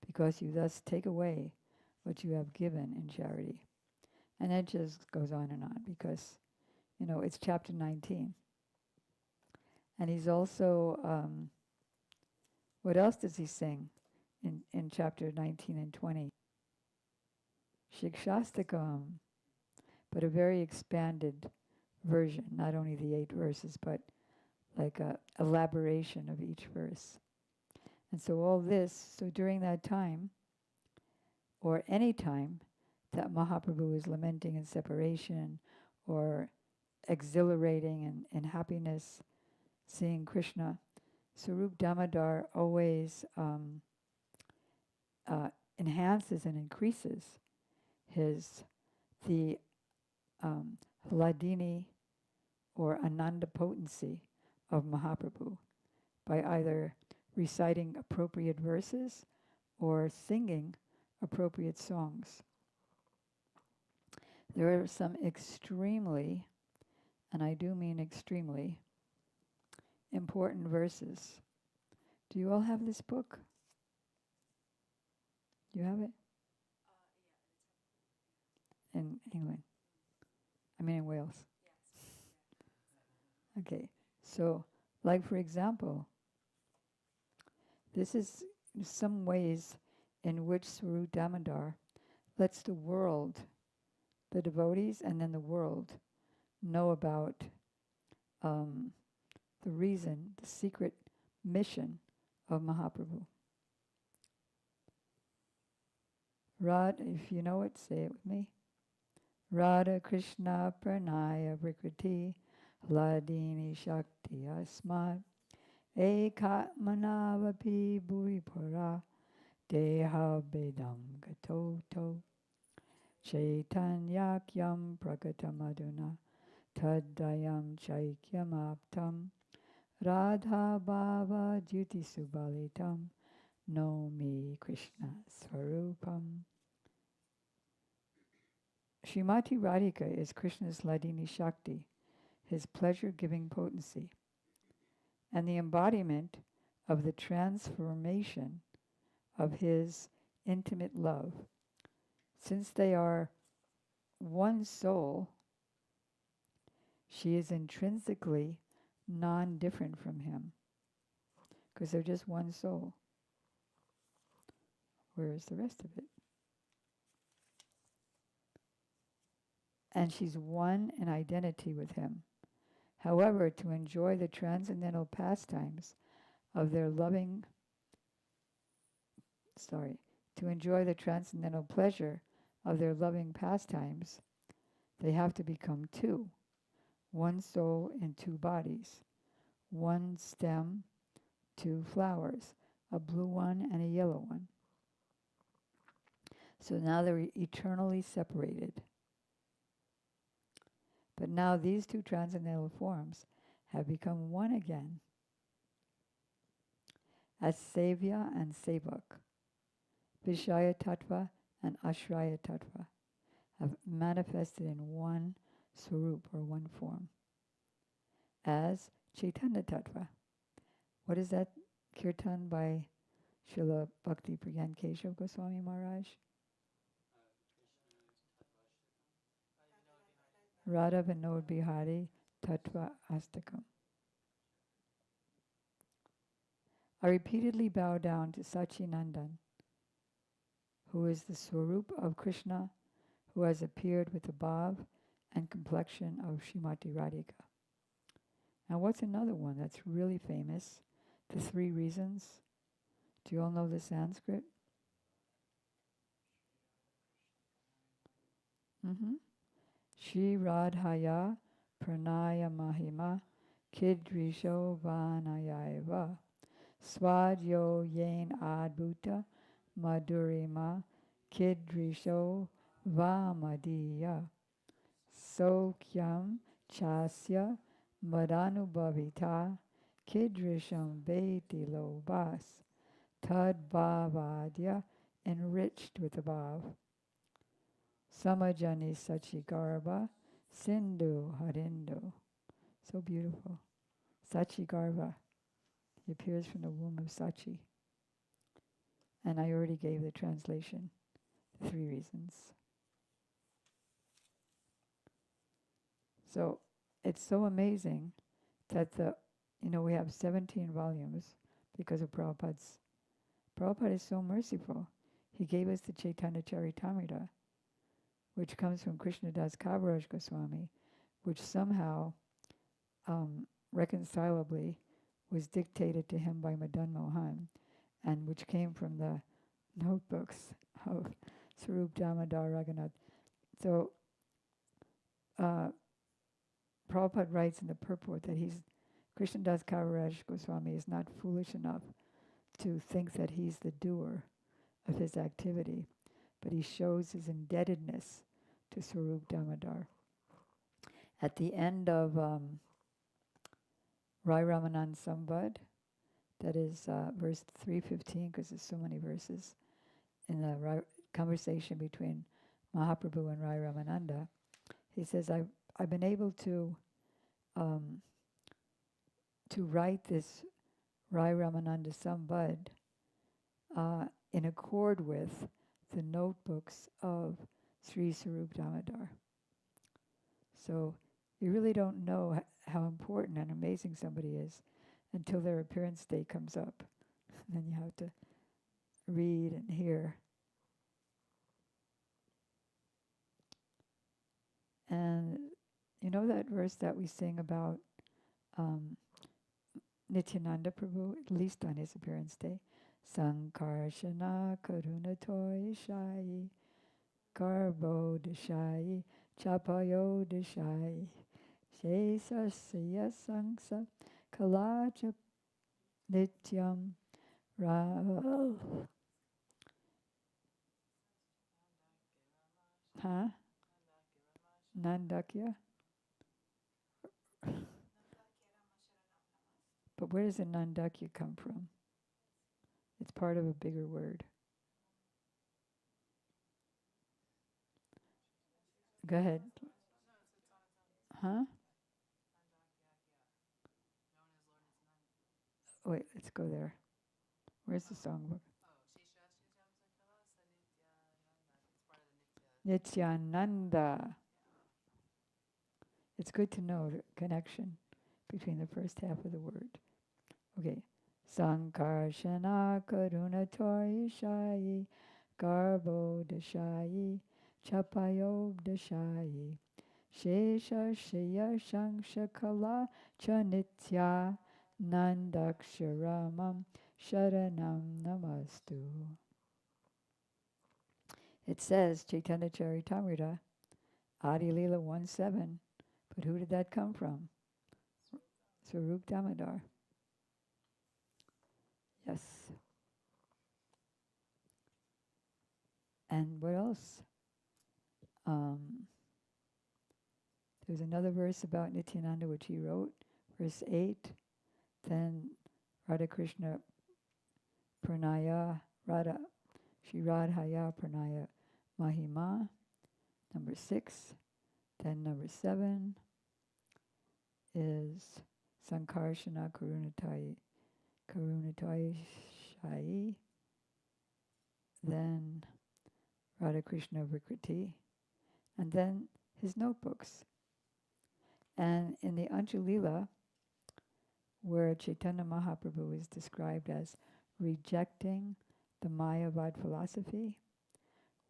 because you thus take away what you have given in charity. And it just goes on and on, because, it's chapter 19. And he's also, what else does he sing in chapter 19 and 20? Shikshastakam, but a very expanded version, not only the 8 verses, but like a elaboration of each verse. And so during that time, or any time that Mahaprabhu is lamenting in separation or exhilarating in happiness, seeing Krishna, Sarup Damodar always enhances and increases the Hladini or Ananda potency of Mahaprabhu by either reciting appropriate verses or singing appropriate songs. There are some extremely, and I do mean extremely, important verses. Do you all have this book? You have it? In England. I mean in Wales. Okay. So, like for example, this is some ways in which Swarup Damodar lets the world, the devotees and then the world, know about the reason, the secret mission of Mahaprabhu. If you know it, say it with me. Radha Krishna Pranaya Vrikriti Hladini Shakti Asmat Ekatmanavapi Buripura Deha Bedam Gatoto Chaitanyakyam Prakatamaduna Taddayam Chaikyamaptam Radha Bhava Jyoti Subalitam Nomi Krishna Swarupam. Srimati Radhika is Krishna's Hladini Shakti, his pleasure-giving potency, and the embodiment of the transformation of his intimate love. Since they are one soul, she is intrinsically non-different from him, because they're just one soul. Where is the rest of it? And she's one in identity with him. However, to enjoy the transcendental pastimes of their loving, to enjoy the transcendental pleasure of their loving pastimes, they have to become two, one soul in two bodies, one stem, two flowers, a blue one and a yellow one. So now they're eternally separated. But now these two transcendental forms have become one again, as Sevya and Sevak, Vishaya Tattva and Ashraya Tattva, have manifested in one Swarup or one form, as Chaitanya Tattva. What is that kirtan by Srila Bhakti Pragyan Keshav Goswami Maharaj? Radha Vinod Bihari Tattva Astakam. I repeatedly bow down to Sachinandan, who is the Swarup of Krishna, who has appeared with the bhav and complexion of Srimati Radhika. Now what's another one that's really famous? The three reasons. Do you all know the Sanskrit? Shri Radhaya Pranaya Mahima Kidrisho Vanayaiva Swadyo Yen Adbhuta Madhurima Kidrisho Vamadiya Sokyam Chasya Madanubhavita Kidrisham Beti Lobas Tad Bhavadya, enriched with the bhav. Samajani Sachigarva Sindhu Harindu. So beautiful. Sachigarva. He appears from the womb of Sachi. And I already gave the translation, the three reasons. So it's so amazing that we have 17 volumes because of Prabhupada's. Prabhupada is so merciful. He gave us the Chaitanya Charitamrita, which comes from Krishnadas Kaviraj Goswami, which somehow reconcilably was dictated to him by Madan Mohan, and which came from the notebooks of Swarup Damodar Raghunath. So Prabhupada writes in the purport that Krishnadas Kaviraj Goswami is not foolish enough to think that he's the doer of his activity, but he shows his indebtedness to Swarup Damodar. At the end of Rai Ramanan Samvad, that is verse 315, because there's so many verses in the conversation between Mahaprabhu and Rai Ramananda. He says, I've been able to write this Rai Ramananda Sambad in accord with the notebooks of Sri Sarup Damodar. So you really don't know how important and amazing somebody is until their appearance day comes up. And then you have to read and hear. And you know that verse that we sing about Nityananda Prabhu, at least on his appearance day? Sankarshana Karuna Toy Shai Garbo Deshai Chapayo Deshai Shesa Siya Sangsa Kalacha Nityam Ra. Huh? Nandakya? But where does the Nandakya come from? It's part of a bigger word. Go ahead. Huh? Wait, let's go there. Where's the songbook? Nityananda. It's good to know the connection between the first half of the word. Okay. Sankarshana Karuna Toy Shai Garbo Deshai Chapayob Deshai Shesha Shaya Shangsha Kala Chanitya Nandaksharamam Sharanam Namastu. It says Chaitanya Charitamrita, Adi Leela 1:7. But who did that come from? Sarup Damodar. Yes. And what else? There's another verse about Nityananda which he wrote, verse 8. Then Radha Krishna Pranaya Radha Shri Radhaya Pranaya Mahima, number 6. Then number 7 is Sankarshana Karunatai Shai. Then Radha Krishna Vikriti. And then his notebooks. And in the Anjalila, where Chaitanya Mahaprabhu is described as rejecting the Mayavad philosophy,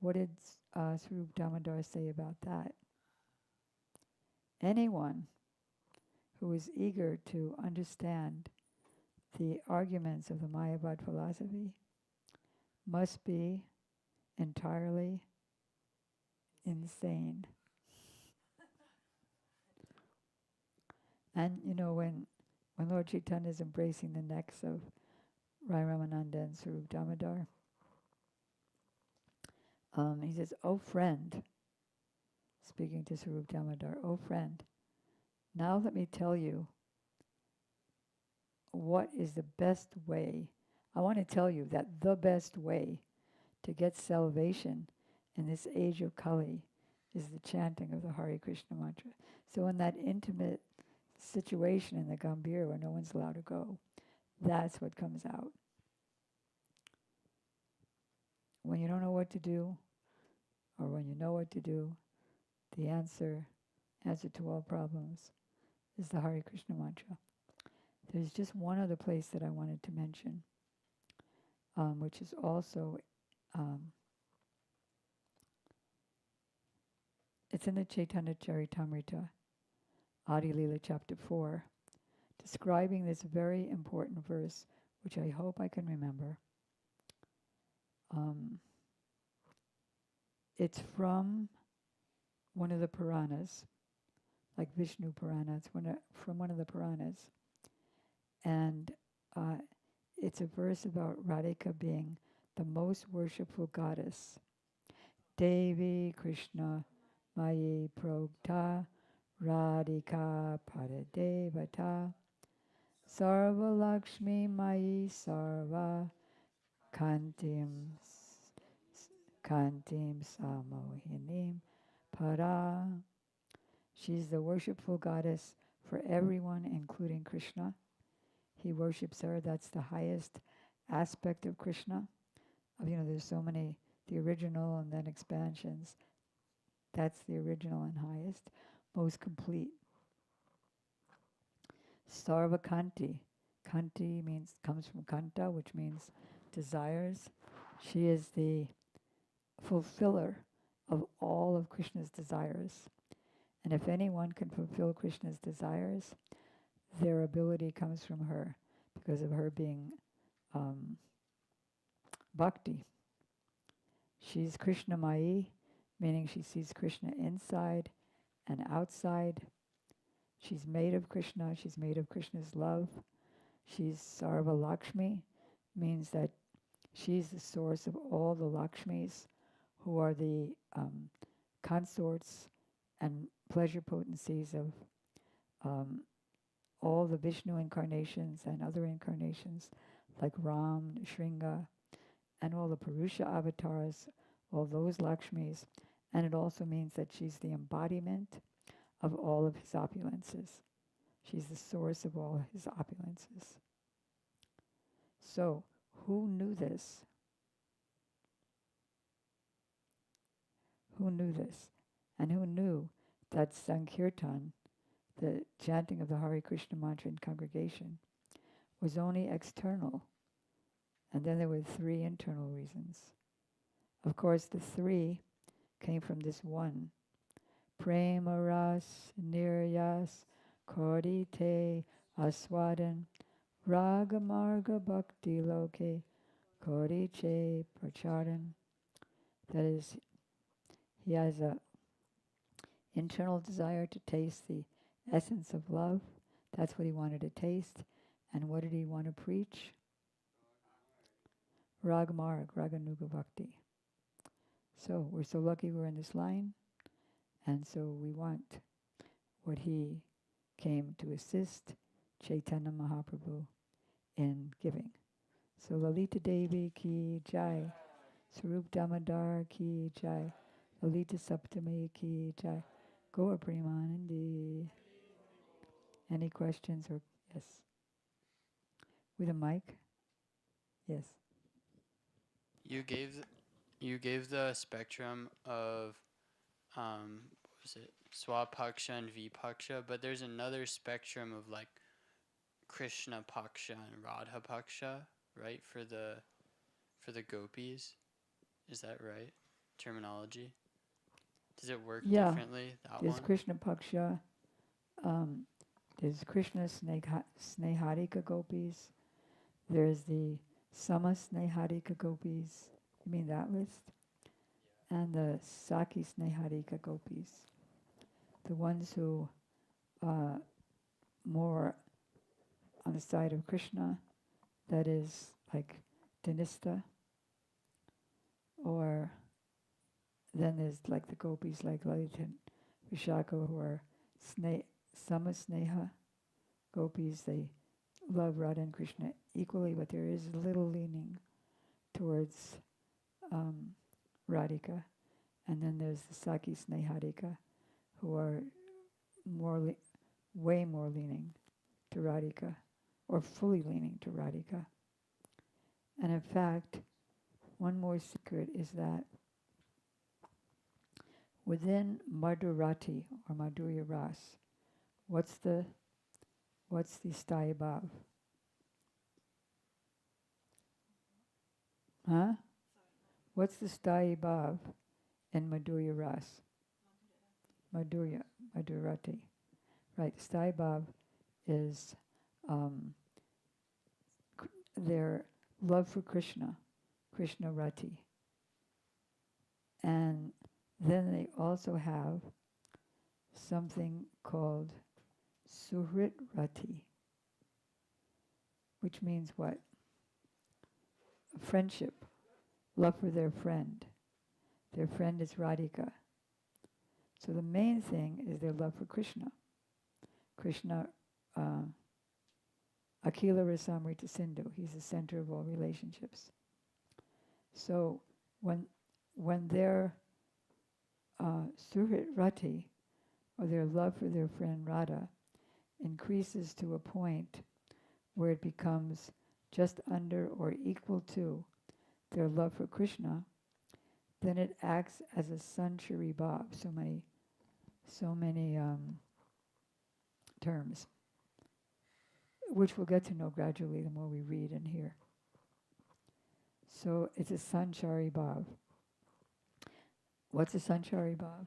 what did Sarup Damodar say about that? Anyone who is eager to understand the arguments of the Mayavad philosophy must be entirely insane. And you know, when Lord Chaitanya is embracing the necks of Rai Ramananda and Sarup Damodar, he says, "Oh friend," speaking to Sarup Damodar, "Oh friend, now let me tell you what is the best way. I want to tell you that the best way to get salvation in this age of Kali is the chanting of the Hare Krishna mantra." So in that intimate situation in the Gambhir where no one's allowed to go, that's what comes out. When you don't know what to do, or when you know what to do, the answer to all problems is the Hare Krishna mantra. There's just one other place that I wanted to mention, which is also, it's in the Chaitanya Charitamrita, Adi Leela chapter 4, describing this very important verse, which I hope I can remember. It's from one of the Puranas, like Vishnu Purana. It's from one of the Puranas. And it's a verse about Radhika being the most worshipful goddess. Devi Krishna Mayi Progta Radhika Paradevata Sarva Lakshmi Mayi Sarva Kantim Kantim Samohinim Para. She's the worshipful goddess for everyone, including Krishna. He worships her. That's the highest aspect of Krishna. There's so many, the original and then expansions. That's the original and highest, most complete. Sarvakanti. Kanti comes from kanta, which means desires. She is the fulfiller of all of Krishna's desires. And if anyone can fulfill Krishna's desires, their ability comes from her because of her being bhakti. She's Krishnamayi, meaning she sees Krishna inside and outside. She's made of Krishna. She's made of Krishna's love. She's Sarva Lakshmi, means that she's the source of all the Lakshmis, who are the consorts and pleasure potencies of all the Vishnu incarnations and other incarnations like Ram, Shringa, and all the Purusha avatars, all those Lakshmis. And it also means that she's the embodiment of all of his opulences. She's the source of all his opulences. So, who knew this? Who knew this? And who knew that Sankirtan, the chanting of the Hare Krishna mantra in congregation, was only external? And then there were 3 internal reasons. Of course, the 3 came from this one. Prema ras niryas kodi te aswadan raga marga bhakti loke kodi che pracharan. That is, he has a internal desire to taste the essence of love. That's what he wanted to taste. And what did he want to preach? Ragamarg, Raganuga Bhakti. So we're so lucky we're in this line. And so we want what he came to assist Chaitanya Mahaprabhu in giving. So Lalita Devi ki jai, Sarup Damodar ki jai, Lalita Saptami ki jai, Gaura Premanandi. Any questions or yes? With a mic? Yes. You gave the spectrum of what was it, Swapaksha and Vipaksha, but there's another spectrum of like Krishna Paksha and Radha Paksha, right? For the gopis. Is that right? Terminology? Does it work differently? There's Krishna Paksha. There's Krishna Snehadika gopis. There's the Sama Snehadika gopis. You mean that list? And the Saki Snehadika gopis. The ones who are more on the side of Krishna, that is like Dhanista. Or then there's like the gopis like Lalita and Vishaka who are Sama Sneha gopis. They love Radha and Krishna equally, but there is a little leaning towards Radhika. And then there's the Saki Snehadika who are way more leaning to Radhika, or fully leaning to Radhika. And in fact, one more secret is that within Madhurati or Madhurya Ras, what's the sthai bhav? Huh? What's the sthai bhav in Madhurya Ras? Madhurati. Right, sthai bhav is their love for Krishna, Krishna Rati. And then they also have something called Suhrit Rati, which means what? Friendship, love for their friend. Their friend is Radhika. So the main thing is their love for Krishna. Krishna, Akila Rasamrita Sindhu, he's the center of all relationships. So when when their Surit Rati, or their love for their friend Radha, increases to a point where it becomes just under or equal to their love for Krishna, then it acts as a sanchari bhav. So many terms, which we'll get to know gradually the more we read and hear. So it's a sanchari bhav. What's a sanchari bhav?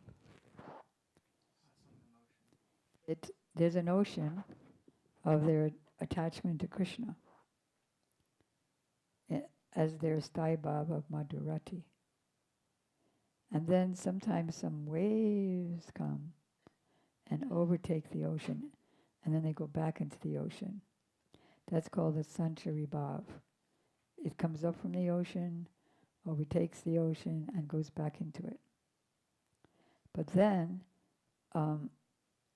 There's a notion of their attachment to Krishna as their sthai bhav of madhurati. And then sometimes some waves come and overtake the ocean, and then they go back into the ocean. That's called a sanchari bhav. It comes up from the ocean, overtakes the ocean, and goes back into it. But then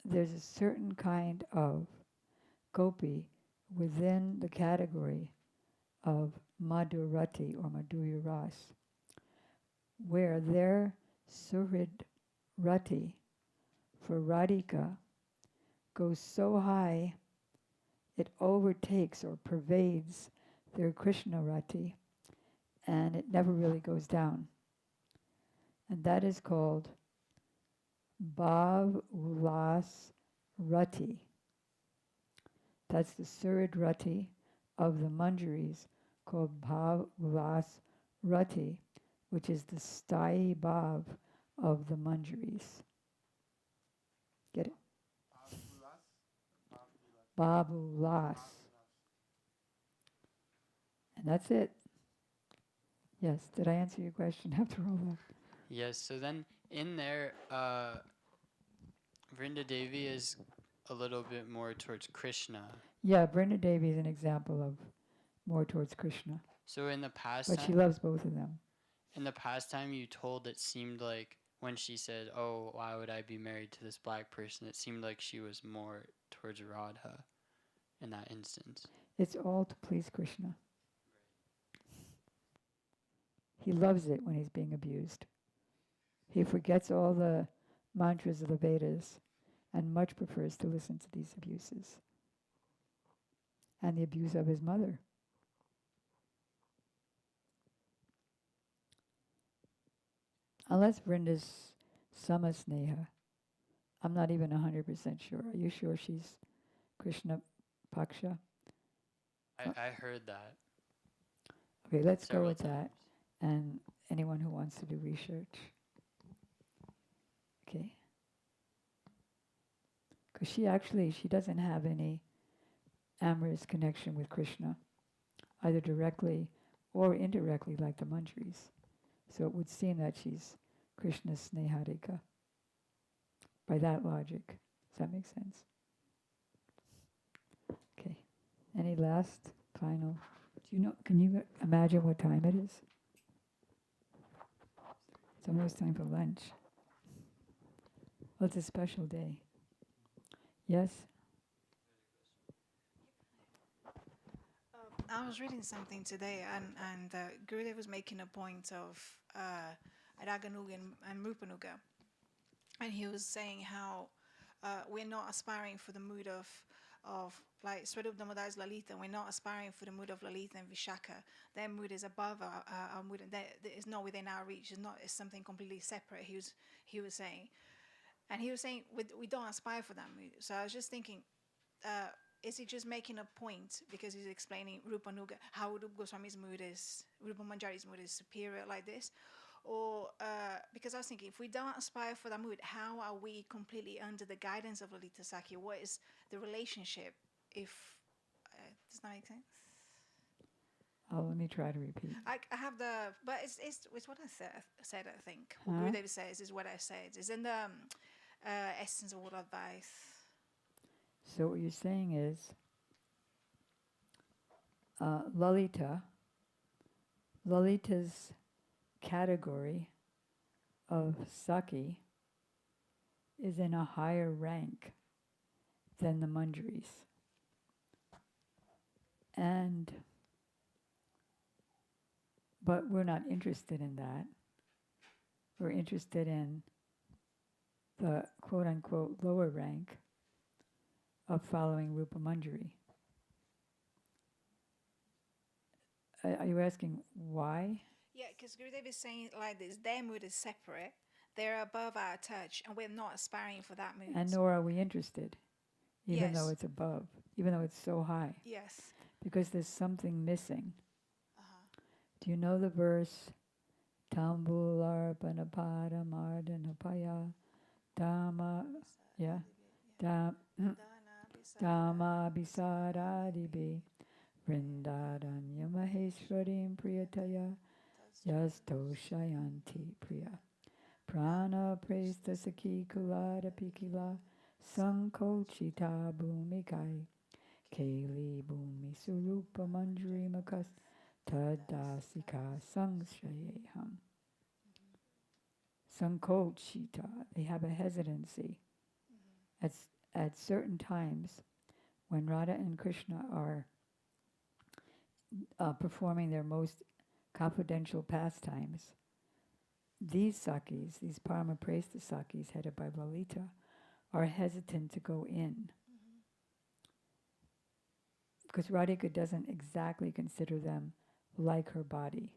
there's a certain kind of gopi within the category of madhurati or madhurya ras, where their suhrid rati for Radhika goes so high it overtakes or pervades their Krishna rati, and it never really goes down. And that is called Bhav Ulas Rati. That's the Surid Rati of the Manjaris, called Bhav Ulas Rati, which is the Sthai Bhav of the Manjaris. Get it? Bhav Ulas. And that's it. Yes, did I answer your question after all that? Yes, so then in there, Vrinda Devi is a little bit more towards Krishna. Yeah, Brenda Devi is an example of more towards Krishna. So in the past But she time, loves both of them. in the past time you told, it seemed like when she said, "Oh, why would I be married to this black person?" It seemed like she was more towards Radha in that instance. It's all to please Krishna. He loves it when he's being abused. He forgets all the mantras of the Vedas and much prefers to listen to these abuses. And the abuse of his mother. Unless Vrinda's Samasneha. I'm not even 100% sure. Are you sure she's Krishna Paksha? I heard that. Okay, let's go several with that. times. And anyone who wants to do research. Okay. Because she doesn't have any amorous connection with Krishna, either directly or indirectly like the Manjaris. So it would seem that she's Krishna's Sneharika. By that logic. Does that make sense? Okay. Any last, final? Can you imagine what time it is? It's almost time for lunch. Well, it's a special day. Yes? I was reading something today, and Gurudev was making a point of Raganuga and Rupanuga. And he was saying how we're not aspiring for the mood of like Swarup Damodar is Lalita. We're not aspiring for the mood of Lalita and Vishaka. Their mood is above our mood, and it's not within our reach. It's something completely separate. He was saying, and he was saying we don't aspire for that mood. So I was just thinking, is he just making a point because he's explaining Rupanuga, how Rupa Goswami's mood is, Rupa Manjari's mood is superior like this? Or because I was thinking, if we don't aspire for that mood, how are we completely under the guidance of Lalita Sakya? What is the relationship? If does that make sense? Oh, let me try to repeat. I have but it's what I said. I think what Huh? Gurudev says is what I said. It's in the essence of all advice. So what you're saying is Lalita's category of Saki is in a higher rank than the Manjaris. But we're not interested in that. who are interested in the quote-unquote lower rank of following Rupa Manjari. Are you asking why? Yeah, because Gurudev is saying like this, their mood is separate. They're above our touch, and we're not aspiring for that mood. And nor are we interested, even though Yes. it's above, even though it's so high, Yes. because there's something missing. Uh-huh. Do you know the verse? Tambularpanapadamardanapaya Dhamma, yeah, Dhamma Bisaradibi Vrindaranya Maheshwarim Priyataya Yasto Shayanti Priya Prana Presta Saki Kulada Pikila Sankochita Bhumikai Kali Bhumi Surupa Manjari Makas Tadasika Sangshayeham. Sankochita, they have a hesitancy. At certain times when Radha and Krishna are performing their most confidential pastimes, these sakis, these Paramapresta sakis headed by Lalita, are hesitant to go in. Because Radhika doesn't exactly consider them like her body.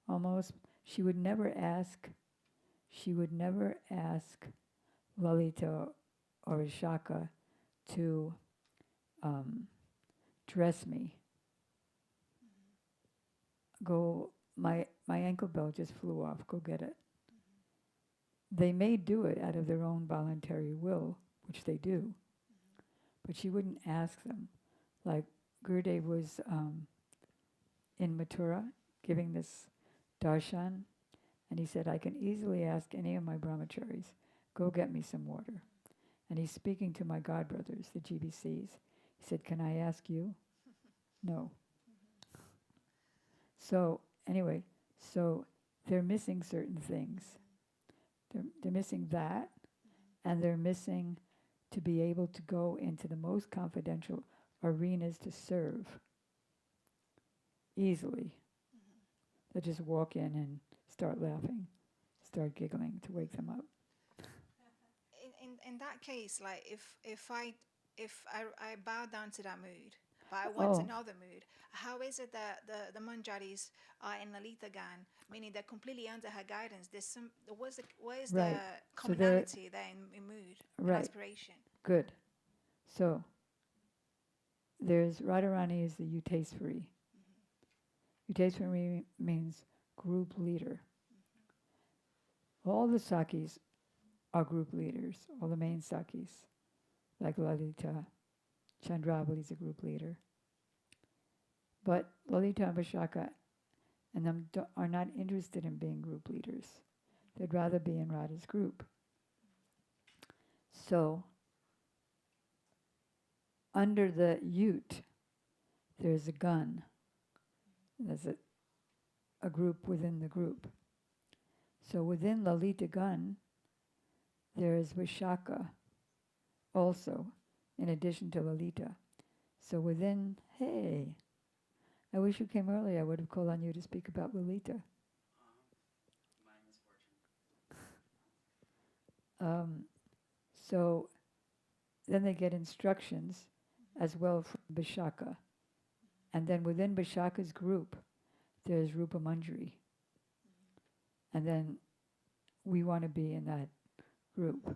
Almost, she would never ask Lalita or Vishaka to dress me. Go, my ankle belt just flew off, go get it. They may do it out of their own voluntary will, which they do, but she wouldn't ask them. Like Gurudev was in Mathura giving this darshan, and he said, I can easily ask any of my brahmacharis, go get me some water. And he's speaking to my godbrothers, the GBCs. He said, can I ask you? No. So anyway, so they're missing certain things. They're missing that, and they're missing to be able to go into the most confidential arenas to serve easily. They just walk in and start laughing, start giggling to wake them up. In that case, like if I bow down to that mood, but I want another mood, how is it that the Manjaris are in Lalita Gan, meaning they're completely under her guidance? There's some where's Right. the So commonality there in mood and Right. aspiration? Good. So there's Radharani is the Uteswari. Uteswari means group leader. All the Sakis are group leaders, all the main Sakis, like Lalita. Chandravali is a group leader. But Lalita and Vishaka and them are not interested in being group leaders. They'd rather be in Radha's group. So, under the Ute, there's a gun. There's a group within the group. So within Lalita Gun, there's Vishaka also, in addition to Lalita. So within, hey, I wish you came early. I would have called on you to speak about Lalita. My misfortune. So then they get instructions as well from Vishaka. And then within Vishaka's group, there's Rupa Manjari. And then we want to be in that group.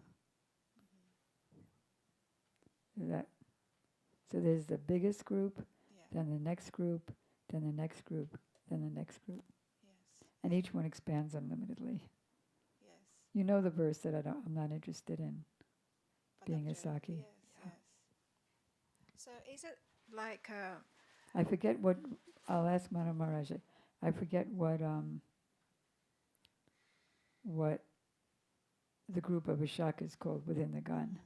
So there's the biggest group, then the next group, then the next group, then the next group. Yes. And each one expands unlimitedly. Yes. You know the verse that I'm not interested in being a Saki. Yes, yes. So is it like I forget what, I'll ask Madam Maharaja. I forget what the group of Vishaka is called within the gun.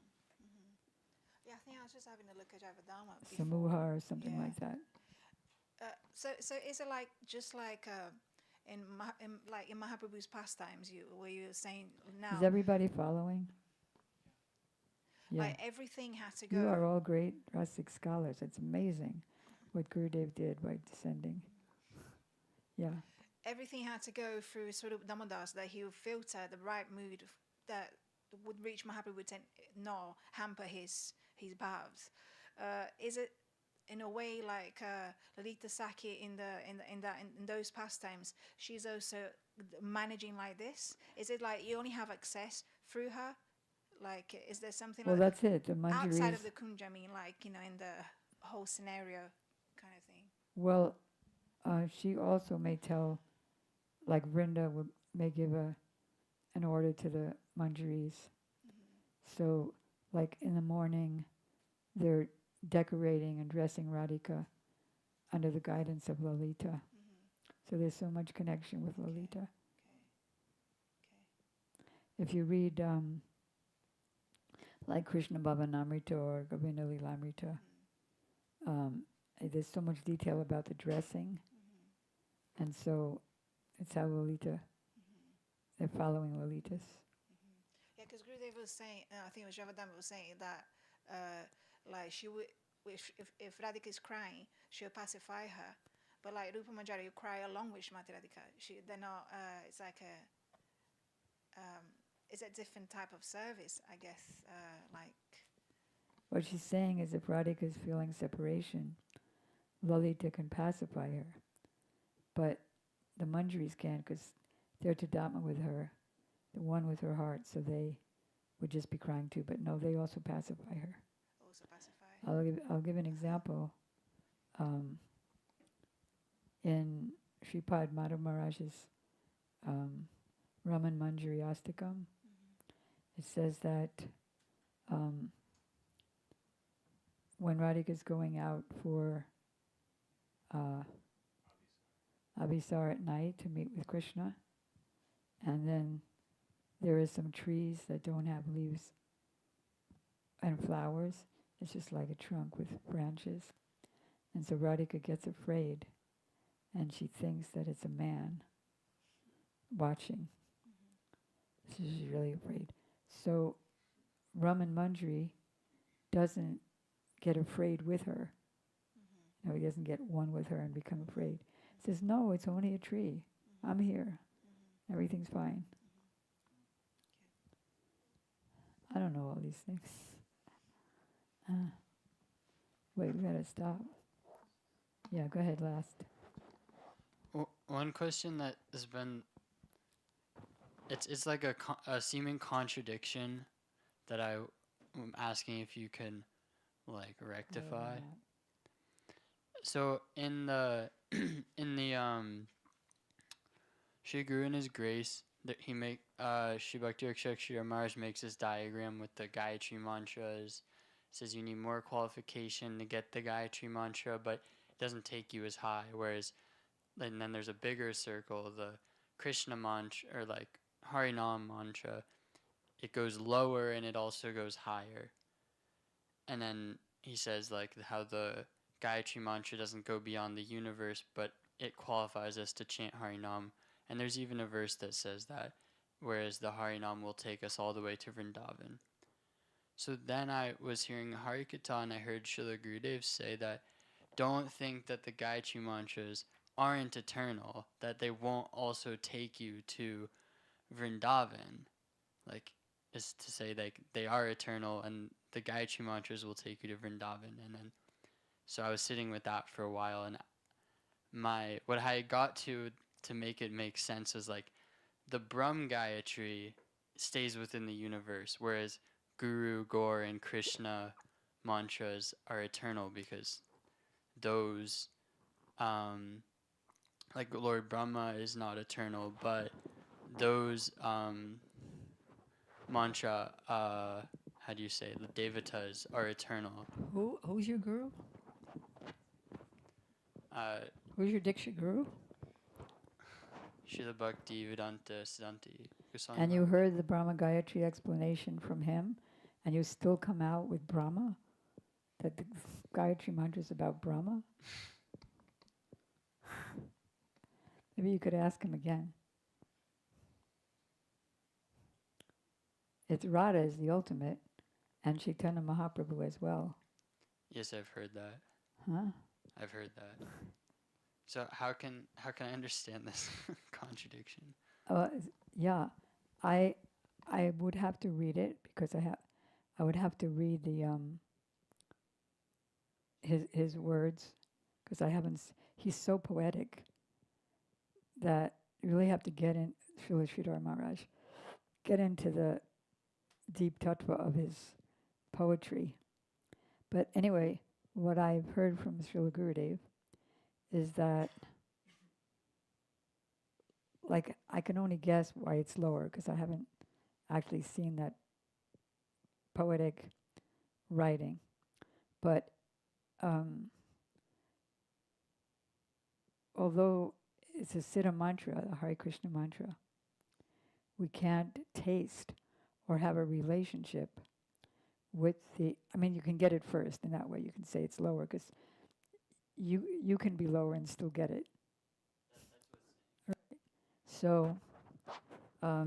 yeah, I think I was just having a look at Javadama before. Samuha or something Yeah. like that. So is it like just like in Mahaprabhu's pastimes, where you were saying now, Is everybody following? Yeah. like everything had to go. You are all great Rasic scholars. It's amazing what Gurudev did by descending. Yeah. everything had to go through sort of Damadas, that he would filter the right mood that would reach Mahaprabhu and not hamper his bhavs. Is it in a way like Lalita Saki in those pastimes? She's also managing like this. Is it like you only have access through her? Like, is there something Well, like that's it. The outside manjaris. of the kunj? I mean, like in the whole scenario, kind of thing. Well, she also may tell, like Vrinda may give an order to the manjaris. So, like in the morning, they're decorating and dressing Radhika under the guidance of Lalita. So there's so much connection with Lalita. If you read like Krishna Bhavanamrita or Govinda Lilamrita, there's so much detail about the dressing. And so it's how Lalita, they're following Lalitas. Yeah, because Gurudev was saying, I think it was Javadama was saying that, like she would, if Radhika is crying, she'll pacify her. But like Rupa Manjari, you cry along with Shrimati Radhika. They're not. It's like it's a different type of service, I guess. Like. What she's saying is if Radhika is feeling separation, Lalita can pacify her. But the manjaris can't because they're Tadatma with her, the one with her heart, so they would just be crying too. But no, they also pacify her. Also pacify. I'll give an example. In Sripad Madhav Maharaj's Raman Manjari Astakam, it says that when Radhika is going out for Abhisar at night to meet with Krishna, and then there is some trees that don't have leaves and flowers. It's just like a trunk with branches. And so Radhika gets afraid, and she thinks that it's a man watching. So she's really afraid. So Raman Manjari doesn't get afraid with her. No, he doesn't get one with her and become afraid. He says, no, it's only a tree. I'm here. Everything's fine. I don't know all these things. Wait, we gotta stop. Yeah, go ahead, last. One question that has been, it's like a seeming contradiction that I'm asking if you can like rectify. So in the in the Shri Guru in His grace, that he make Shri Bhakti Rakshak Maharaj makes this diagram with the Gayatri mantras. Says you need more qualification to get the Gayatri mantra, but it doesn't take you as high. Whereas, and then there's a bigger circle, the Krishna mantra or like Harinam mantra. It goes lower and it also goes higher. And then he says like how the Gayatri mantra doesn't go beyond the universe, but it qualifies us to chant Harinam. And there's even a verse that says that, whereas the Harinam will take us all the way to Vrindavan. So then I was hearing Harikatha and I heard Srila Gurudev say that don't think that the Gayatri mantras aren't eternal, that they won't also take you to Vrindavan. Like, is to say like they are eternal and the Gayatri mantras will take you to Vrindavan. And then, so I was sitting with that for a while, and what I got to make it make sense was like the Brahm Gayatri stays within the universe, whereas Guru, Gaur, and Krishna mantras are eternal because those, like Lord Brahma is not eternal, but those mantra, how do you say, the Devatas are eternal. Who's your guru? Who's your Diksha guru? Srila Bhakti Vedanta Siddhanti Goswami. And you heard the Brahma Gayatri explanation from him, and you still come out with Brahma? That the Gayatri mantra is about Brahma? Maybe you could ask him again. It's Radha is the ultimate, and Chaitanya Mahaprabhu as well. Yes, I've heard that. Huh? I've heard that. So how can I understand this contradiction? Yeah, I I would have to read it because I would have to read the his words because I haven't. He's so poetic that you really have to get in. Srila Sridhar Maharaj, get into the deep tattva of his poetry. But anyway, what I've heard from Srila Gurudev is that, like, I can only guess why it's lower because I haven't actually seen that poetic writing. But although it's a Siddha mantra, the Hare Krishna mantra, we can't taste or have a relationship with the. I mean, you can get it first, and that way you can say it's lower because you can be lower and still get it. So, could I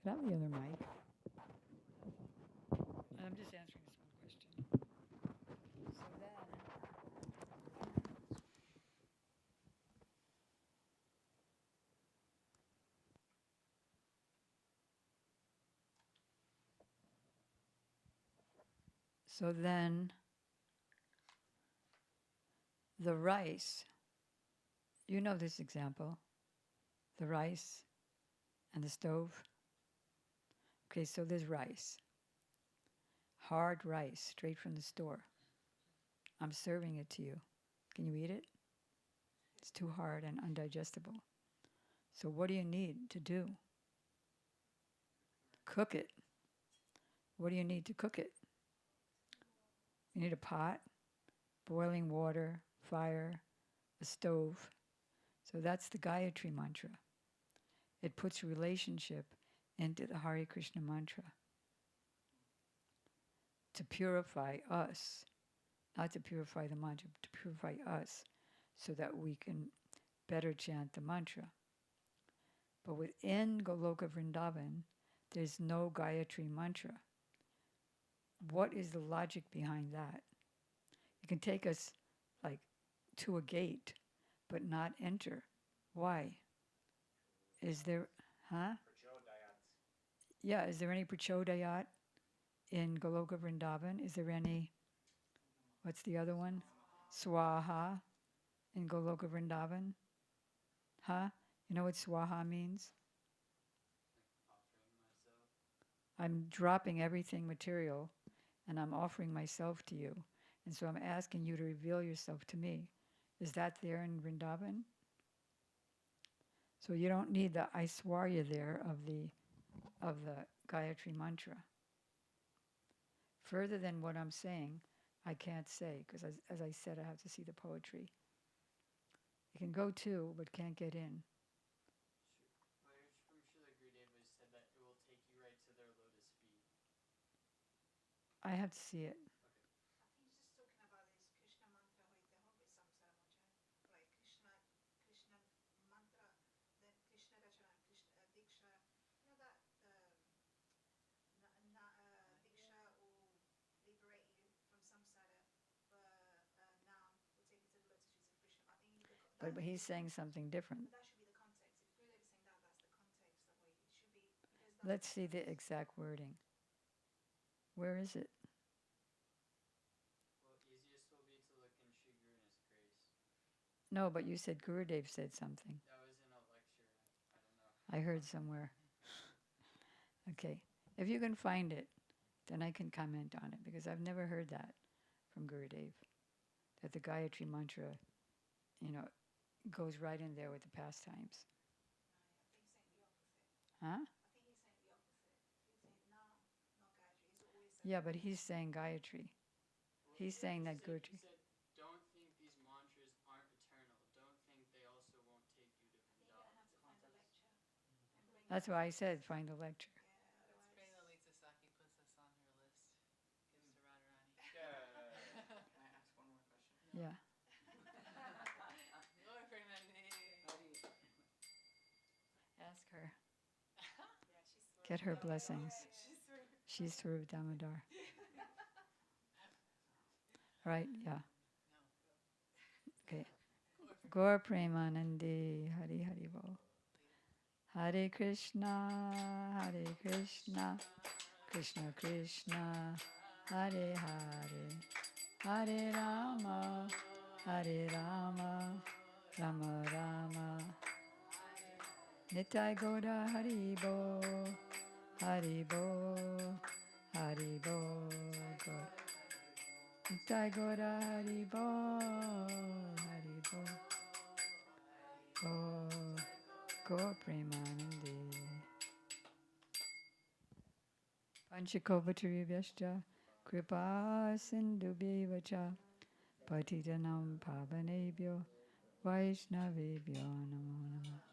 have the other mic? I'm just answering this one question. So then, the rice. You know this example. The rice and the stove. Okay, so there's rice. Hard rice, straight from the store. I'm serving it to you. Can you eat it? It's too hard and undigestible. So what do you need to do? Cook it. What do you need to cook it? You need a pot, boiling water, fire, a stove. So that's the Gayatri mantra. It puts relationship into the Hare Krishna mantra to purify us, not to purify the mantra, but to purify us so that we can better chant the mantra. But within Goloka Vrindavan, there's no Gayatri mantra. What is the logic behind that? You can take us like to a gate, but not enter. Why? Is there, huh? Yeah, is there any prachodayat in Goloka Vrindavan? Is there any, what's the other one? Swaha in Goloka Vrindavan? Huh? You know what swaha means? I'm dropping everything material and I'm offering myself to you. And so I'm asking you to reveal yourself to me. Is that there in Vrindavan? So you don't need the Aishwarya there of the Gayatri mantra. Further than what I'm saying, I can't say because as I said, I have to see the poetry. You can go to, but can't get in. Where's from Srila Gurudev was said that it will take you right to their lotus feet. I have to see it. I think he's just talking about this Krishna mantra hoite hobe samsara mocha. Like Krishna mantra, then Krishna rachana, Krishna diksha. You know that diksha will liberate you from samsara, but now will take you to the lotus feet of Krishna. I think But he's saying something different. But that should be the context. If Gurudev is saying that, that's the context of what it should be. Because that's Let's see the exact wording. Where is it? Well, easiest will be to look in Sri Guru's grace. No, but you said Gurudev said something. That was in a lecture. I don't know. I heard somewhere. Okay. If you can find it, then I can comment on it because I've never heard that from Gurudev. That the Gayatri mantra, goes right in there with the pastimes. Huh? I think he's saying the opposite. He's saying no, not Gayatri. He's always said Yeah, but he's saying Gayatri. He's saying that Gayatri. He said, don't think these mantras aren't eternal. Don't think they also won't take you to Vrindavan. That's why I said find the lecture. Let's pray Lalita Saki puts us on her list. Gives to Radharani. Can I ask one more question? Yeah. Lord Fernandez. Ask her. Yeah, she's through. Get her blessings. She's through. She's through Damodar. Right? Yeah. No, go. Okay. Gaur Premanande, Hari Hari Bol. Hare Krishna, Krishna Krishna, Hare Hare, Hare Rama, Rama Rama. Nitai Gaura Hari Bo, Hari Bo, Hari Bo. Nitai Gaura Hari Bo, Hari Bo. Go Premanande. Panchakovatari Vyashta, Kripa Sindhubheva cha, Patitanam Pavanebhyo, Vaishnavebhyo Namo Namah.